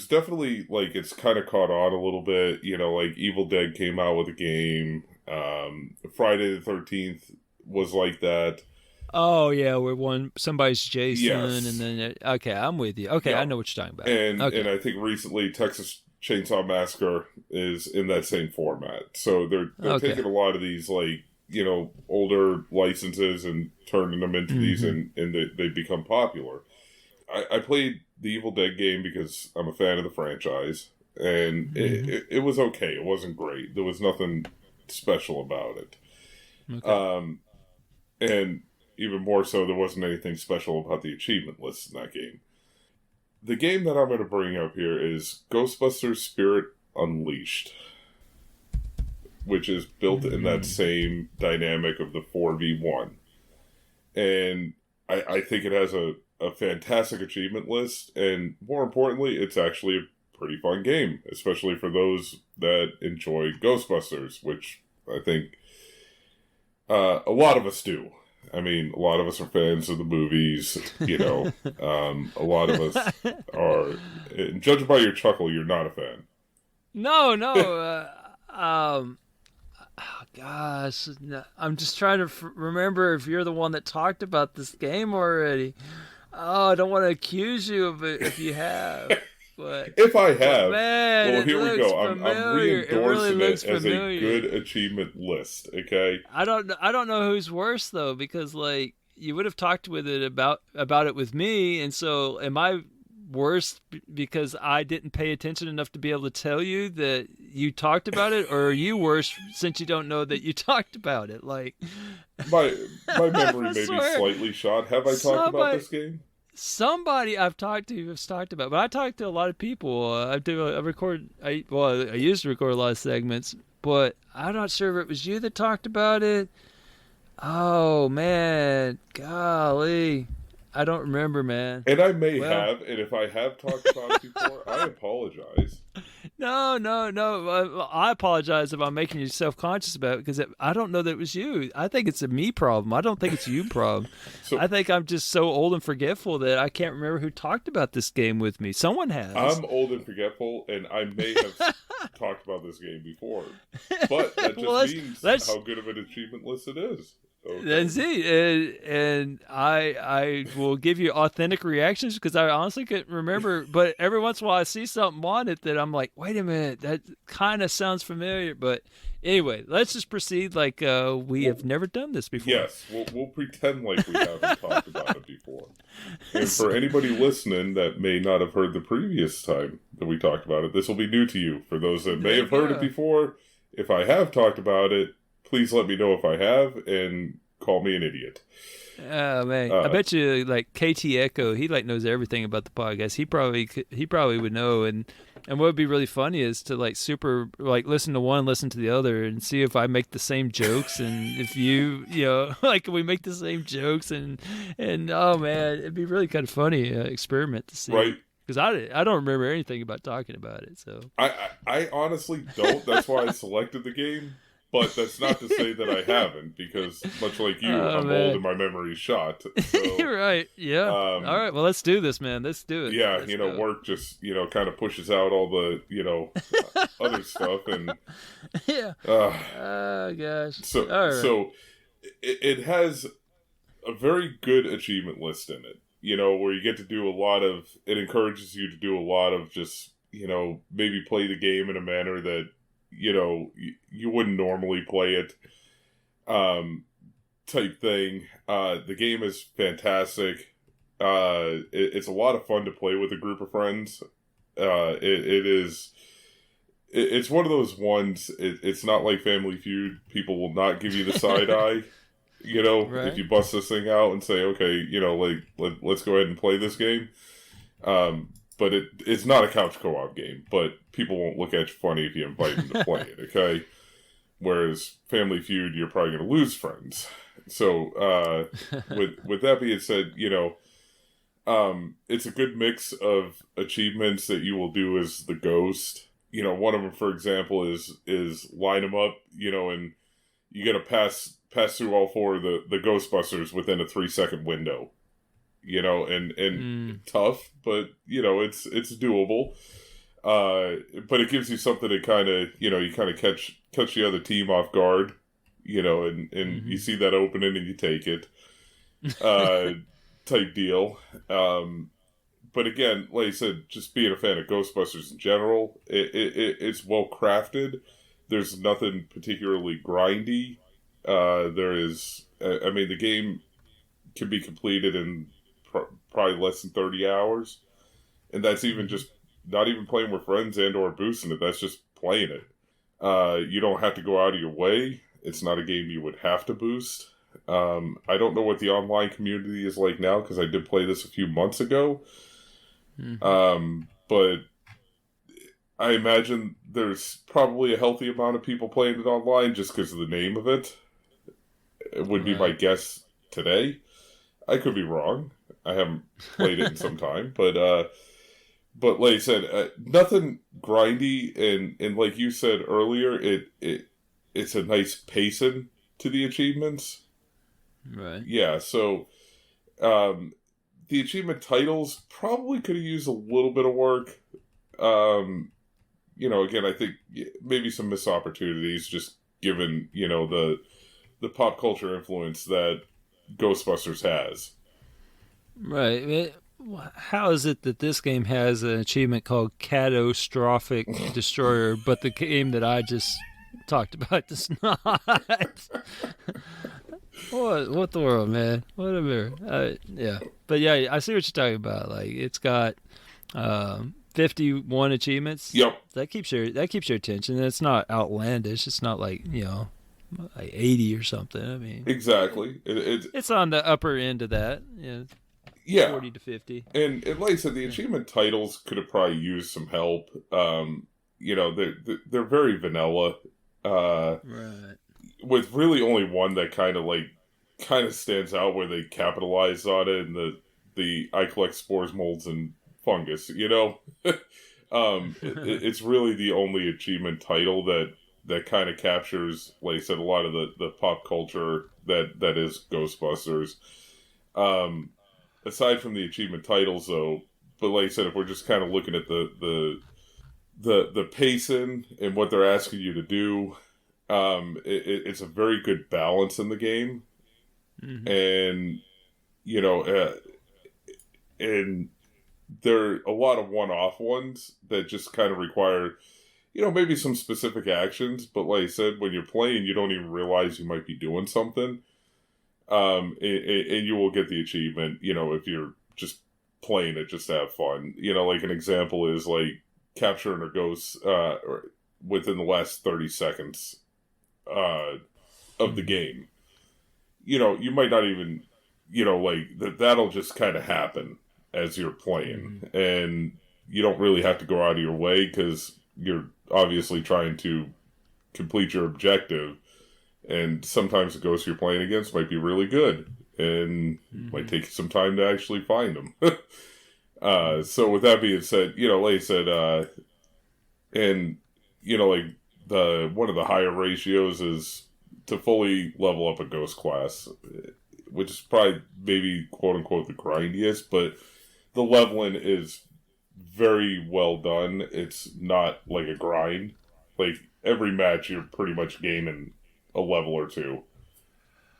definitely like it's kind of caught on a little bit. Like Evil Dead came out with a game. Friday the 13th was like that. Oh yeah, where somebody's Jason, yes. And then I'm with you. Okay, yeah. I know what you're talking about. And I think recently Texas Chainsaw Massacre is in that same format. So they're taking a lot of these like older licenses and turning them into these, and they become popular. I played the Evil Dead game because I'm a fan of the franchise, and it was okay. It wasn't great. There was nothing special about it. Okay. And even more so, there wasn't anything special about the achievement list in that game. The game that I'm going to bring up here is Ghostbusters Spirit Unleashed, which is built in that same dynamic of the 4v1. And I think it has a fantastic achievement list, and more importantly, it's actually a pretty fun game, especially for those that enjoy Ghostbusters, which I think a lot of us do. I mean, a lot of us are fans of the movies, a lot of us are. Judging by your chuckle, you're not a fan. No. Oh, gosh, no, I'm just trying to remember if you're the one that talked about this game already. Oh, I don't want to accuse you of it if you have. But if I have, man, well, here we go. I'm reendorsing it as familiar. A good achievement list. Okay. I don't know who's worse though, because like you would have talked about it with me, and so am I worse because I didn't pay attention enough to be able to tell you that you talked about it, or are you worse since you don't know that you talked about it? Like my memory may be slightly shot. Have I talked about this game? Somebody I've talked to has talked about, but I talked to a lot of people. I used to record a lot of segments, but I'm not sure if it was you that talked about it. Oh man, golly, I don't remember, man. And I may have, and if I have talked about it before, I apologize. No. I apologize if I'm making you self-conscious about it, because I don't know that it was you. I think it's a me problem. I don't think it's a you problem. I think I'm just so old and forgetful that I can't remember who talked about this game with me. Someone has. I'm old and forgetful, and I may have talked about this game before. But that just means how good of an achievement list it is. Okay. That's it. And I will give you authentic reactions because I honestly couldn't remember. But every once in a while I see something on it that I'm like, wait a minute, that kind of sounds familiar. But anyway, let's just proceed like we have never done this before. Yes, we'll pretend like we haven't talked about it before. And for anybody listening that may not have heard the previous time that we talked about it, this will be new to you. For those that may have heard it before, if I have talked about it, please let me know if I have, and call me an idiot. Oh man, I bet you like KT Echo, he like knows everything about the podcast. He probably would know. And what would be really funny is to like listen to one, listen to the other, and see if I make the same jokes, and if you know like we make the same jokes, and oh man, it'd be really kind of funny experiment to see. Right. Because I don't remember anything about talking about it. So I honestly don't. That's why I selected the game. But that's not to say that I haven't, because much like you, I'm old and my memory's shot. So, right, yeah. All right, well, let's do this, man. Let's do it. Yeah, let's work just, kind of pushes out all the, other stuff. And yeah. Oh, gosh. So, right. So it has a very good achievement list in it, where you get to do it encourages you to do a lot of just, maybe play the game in a manner that, you wouldn't normally play it, type thing. The game is fantastic. It's a lot of fun to play with a group of friends. It's one of those ones. It's not like Family Feud. People will not give you the side eye. Right. If you bust this thing out and say, okay, let's go ahead and play this game. But it's not a couch co-op game, but people won't look at you funny if you invite them to play it, okay? Whereas Family Feud, you're probably going to lose friends. So, with that being said, it's a good mix of achievements that you will do as the ghost. One of them, for example, is line them up, and you got to pass through all four of the Ghostbusters within a 3-second window. And tough, but it's doable. But it gives you something to kind of, you kind of catch the other team off guard, and you see that opening and you take it, type deal. But again, like I said, just being a fan of Ghostbusters in general, it's well crafted. There's nothing particularly grindy. The game can be completed in probably less than 30 hours, and that's even just not even playing with friends and or boosting it. That's just playing it. You don't have to go out of your way. It's not a game you would have to boost. I don't know what the online community is like now, because I did play this a few months ago. But I imagine there's probably a healthy amount of people playing it online just because of the name of it. It would be my guess today. I could be wrong. I haven't played it in some time, but like I said, nothing grindy, and like you said earlier, it's a nice pacing to the achievements. Right. Yeah. So, the achievement titles probably could have used a little bit of work. Again, I think maybe some missed opportunities, just given the pop culture influence that Ghostbusters has. Right. How is it that this game has an achievement called Catastrophic Destroyer, but the game that I just talked about does not? What the world, man? Whatever. Yeah. But yeah, I see what you're talking about. Like, it's got 51 achievements. Yep. That keeps your attention. It's not outlandish. It's not like, like 80 or something. I mean, exactly. It's on the upper end of that. Yeah. 40 to 50. And like I said, the achievement titles could have probably used some help. They're very vanilla. Right. With really only one that kind of stands out, where they capitalize on it, and the I collect spores, molds, and fungus. It's really the only achievement title that kind of captures, like I said, a lot of the pop culture that is Ghostbusters. Aside from the achievement titles, though, but like I said, if we're just kind of looking at the pacing and what they're asking you to do, it's a very good balance in the game. and and there are a lot of one-off ones that just kind of require, maybe some specific actions. But like I said, when you're playing, you don't even realize you might be doing something. And you will get the achievement, if you're just playing it just to have fun. Like an example is like capturing a ghost within the last 30 seconds of the game. You might not even, like that'll just kind of happen as you're playing, and you don't really have to go out of your way because you're obviously trying to complete your objective. And sometimes the ghosts you're playing against might be really good, and might take you some time to actually find them. So with that being said, like I said, and like one of the higher ratios is to fully level up a ghost class, which is probably maybe quote unquote the grindiest, but the leveling is very well done. It's not like a grind. Like every match, you're pretty much gaining a level or two,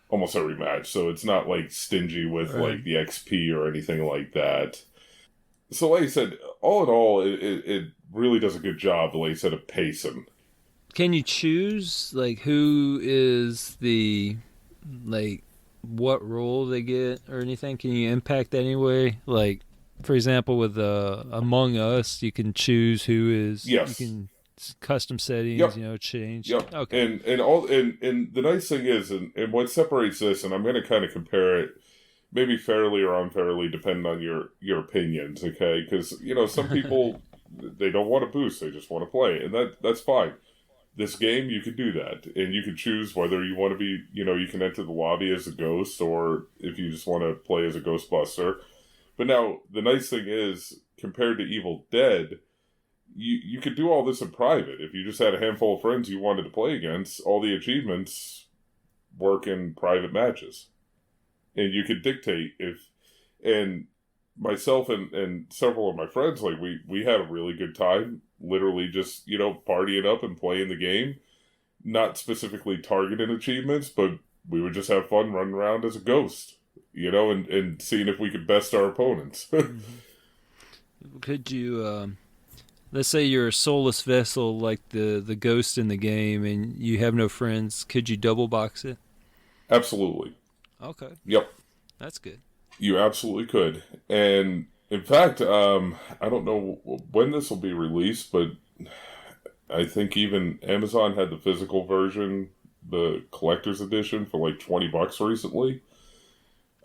almost every match. So it's not like stingy with like the XP or anything like that. So like I said, all in all, it really does a good job, like I said, of pacing. Can you choose like who is the what role they get or anything? Can you impact that anyway? Like, for example, with Among Us, you can choose who is. Yes. You can custom settings, change. Yep. Okay. And the nice thing is, and what separates this, and I'm going to kind of compare it, maybe fairly or unfairly, depending on your opinions. Okay, because some people they don't want to boost; they just want to play, and that's fine. This game, you can do that, and you can choose whether you want to be, you can enter the lobby as a ghost, or if you just want to play as a Ghostbuster. But now, the nice thing is, compared to Evil Dead, you could do all this in private. If you just had a handful of friends you wanted to play against, all the achievements work in private matches. And you could dictate and myself and several of my friends, like we had a really good time, literally just, partying up and playing the game, not specifically targeting achievements, but we would just have fun running around as a ghost, and seeing if we could best our opponents. Could you, let's say you're a soulless vessel like the ghost in the game and you have no friends, could you double box it? Absolutely. Okay. Yep. That's good. You absolutely could. And in fact, I don't know when this will be released, but I think even Amazon had the physical version, the collector's edition, for like $20 recently.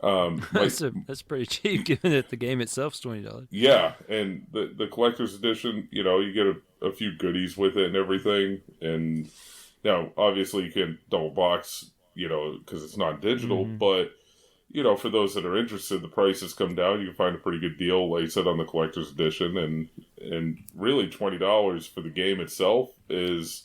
That's pretty cheap, given that the game itself's $20. Yeah, and the collector's edition, you get a few goodies with it and everything. And now, obviously, you can double box, because it's not digital, but for those that are interested, the prices come down. You can find a pretty good deal, like I said, on the collector's edition, and really $20 for the game itself is,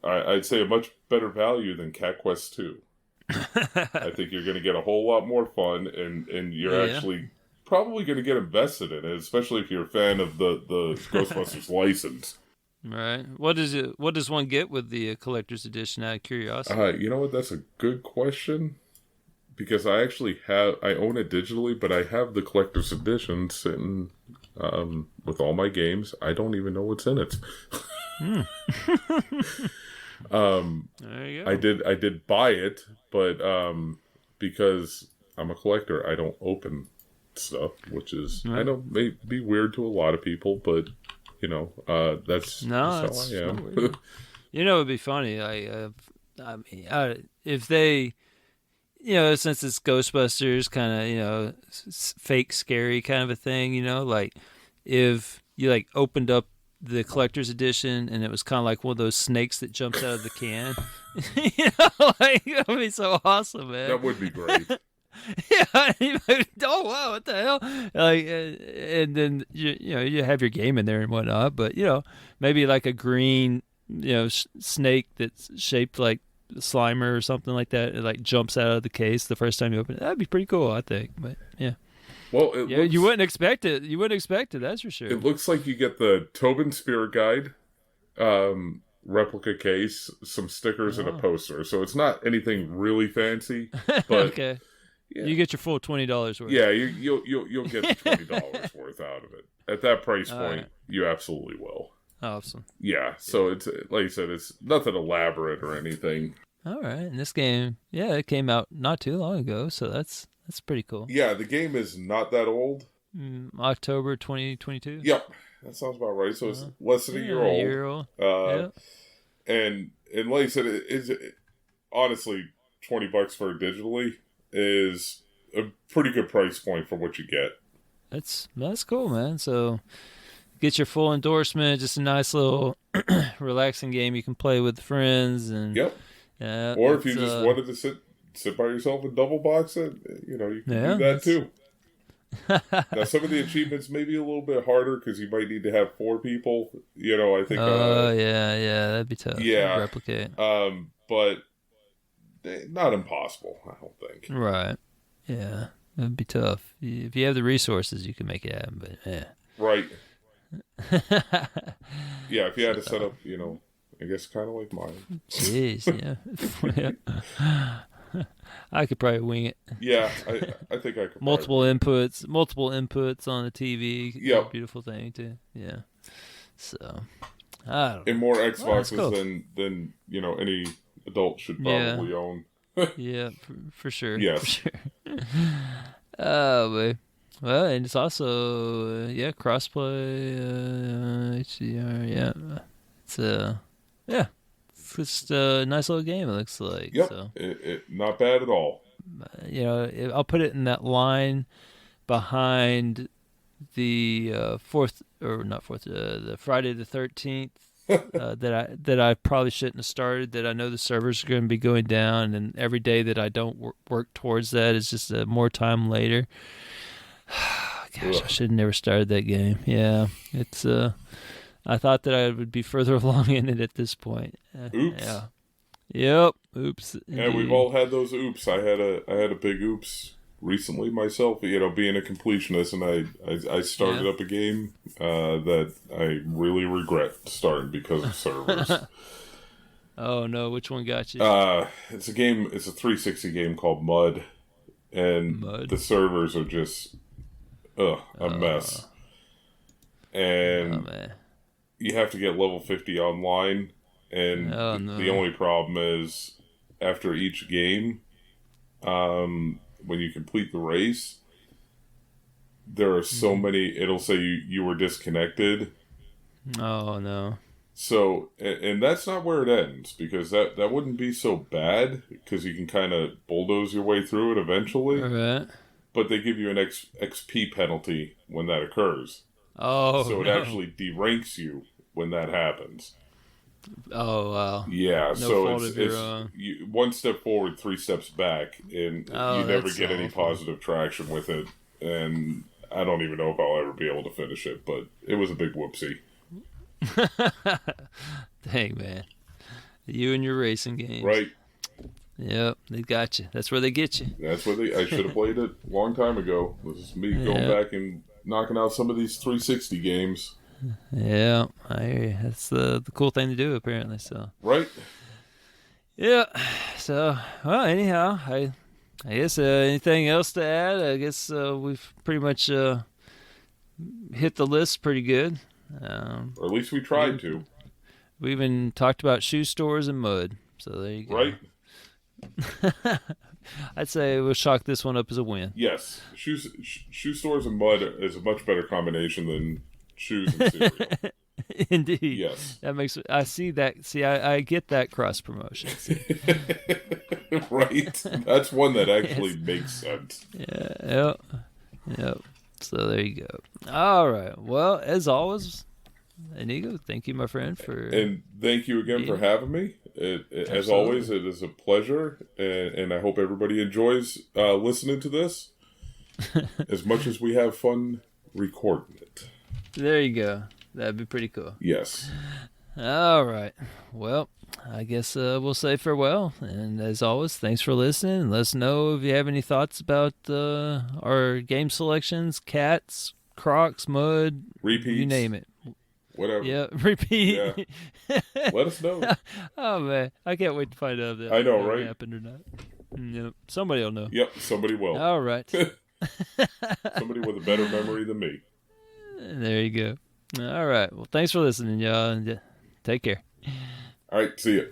I'd say, a much better value than Cat Quest 2. I think you're going to get a whole lot more fun, and you're actually probably going to get invested in it, especially if you're a fan of the Ghostbusters license. Right. What does one get with the collector's edition, out of curiosity? You know what? That's a good question. Because I own it digitally, but I have the collector's edition sitting with all my games. I don't even know what's in it. There you go. I did buy it, but because I'm a collector, I don't open stuff, which is I know may be weird to a lot of people, but that's how I am. It'd be funny. If they. Since it's Ghostbusters, kind of, fake scary kind of a thing, like if you opened up the collector's edition and it was kind of like one of those snakes that jumps out of the can, that would be so awesome, man. That would be great. Yeah. Oh wow, what the hell? And then you have your game in there and whatnot, but maybe like a green snake that's shaped like Slimer or something like that. It jumps out of the case the first time you open it. That'd be pretty cool, I think. But yeah. Well, you wouldn't expect it. You wouldn't expect it. That's for sure. It looks like you get the Tobin Spirit Guide, replica case, some stickers, and a poster. So it's not anything really fancy. But okay. Yeah. You get your full $20 worth. Yeah, you'll get the $20 worth out of it. At that price point, you absolutely will. Awesome. Yeah, so it's like you said, it's nothing elaborate or anything. All right, and this game, it came out not too long ago, so that's pretty cool. Yeah, the game is not that old. October 2022. Yep, that sounds about right. So it's less than a year old. A year old. And like I said, it's honestly $20 for it digitally is a pretty good price point for what you get. That's cool, man. So get your full endorsement. Just a nice little relaxing game you can play with friends, and or if you just wanted to sit by yourself and double box it, you can do that too. Now some of the achievements may be a little bit harder because you might need to have 4 people. I think. That'd be tough. Yeah, to replicate. But not impossible, I don't think. Right. Yeah, it'd be tough. If you have the resources, you can make it happen. But right. Yeah, if you had to set up, I guess kind of like mine. Jeez, yeah. I could probably wing it. Yeah, I think I could. multiple inputs on the TV. Yeah, beautiful thing too. Yeah. So, I don't know. And more Xboxes than any adult should probably own. Yeah, for sure. Yes. For sure. Well, and it's also crossplay, HDR. Yeah, it's just a nice little game. It looks like. Yep. So. Not bad at all. I'll put it in that line behind the the Friday the 13th. that I probably shouldn't have started. That I know the servers are going to be going down, and every day that I don't work towards that is just more time later. Gosh, I should have never started that game. Yeah, it's. I thought that I would be further along in it at this point. Oops. Yeah. Yep. Oops. Yeah, we've all had those oops. I had a big oops recently myself, being a completionist, and I started up a game that I really regret starting because of servers. Oh no, which one got you? It's a 360 game called Mud, and the servers are just a mess. And you have to get level 50 online, and the only problem is after each game, when you complete the race, there are so many. It'll say you were disconnected. Oh no! So, and that's not where it ends, because that wouldn't be so bad because you can kind of bulldoze your way through it eventually. All right. But they give you an XP penalty when that occurs. Oh, so it actually deranks you when that happens. Oh wow! Yeah, so it's one step forward, 3 steps back, and you never get any positive traction with it. And I don't even know if I'll ever be able to finish it, but it was a big whoopsie. Dang, man, you and your racing games, right? Yep, they got you. That's where they get you. That's where I should have played it a long time ago. This is me going back and knocking out some of these 360 games. Yeah, I hear you. That's the cool thing to do, apparently. So right. Yeah. So anyhow, I guess anything else to add? I guess we've pretty much hit the list pretty good. Or at least we tried to. We even talked about shoe stores and mud. So there you go. Right. I'd say we'll chalk this one up as a win. Yes, shoe stores and mud is a much better combination than shoes and cereal. Indeed. Yes. That makes. I see that. See, I get that cross promotion. Right. That's one that actually makes sense. Yeah. Yep. So there you go. All right. Well, as always, Inigo, thank you, my friend, and thank you again for having me. As always, it is a pleasure, and I hope everybody enjoys listening to this as much as we have fun recording it. There you go. That'd be pretty cool. Yes. All right. Well, I guess we'll say farewell. And as always, thanks for listening. Let us know if you have any thoughts about our game selections, cats, Crocs, mud, repeats, you name it. whatever. Yeah, repeat. Yeah. Let us know. Oh man, I can't wait to find out if I know, that right? happened or not. Yep, somebody will know. Yep, somebody will. All right. Somebody with a better memory than me. There you go. All right. Well, thanks for listening, y'all. And take care. All right, see ya.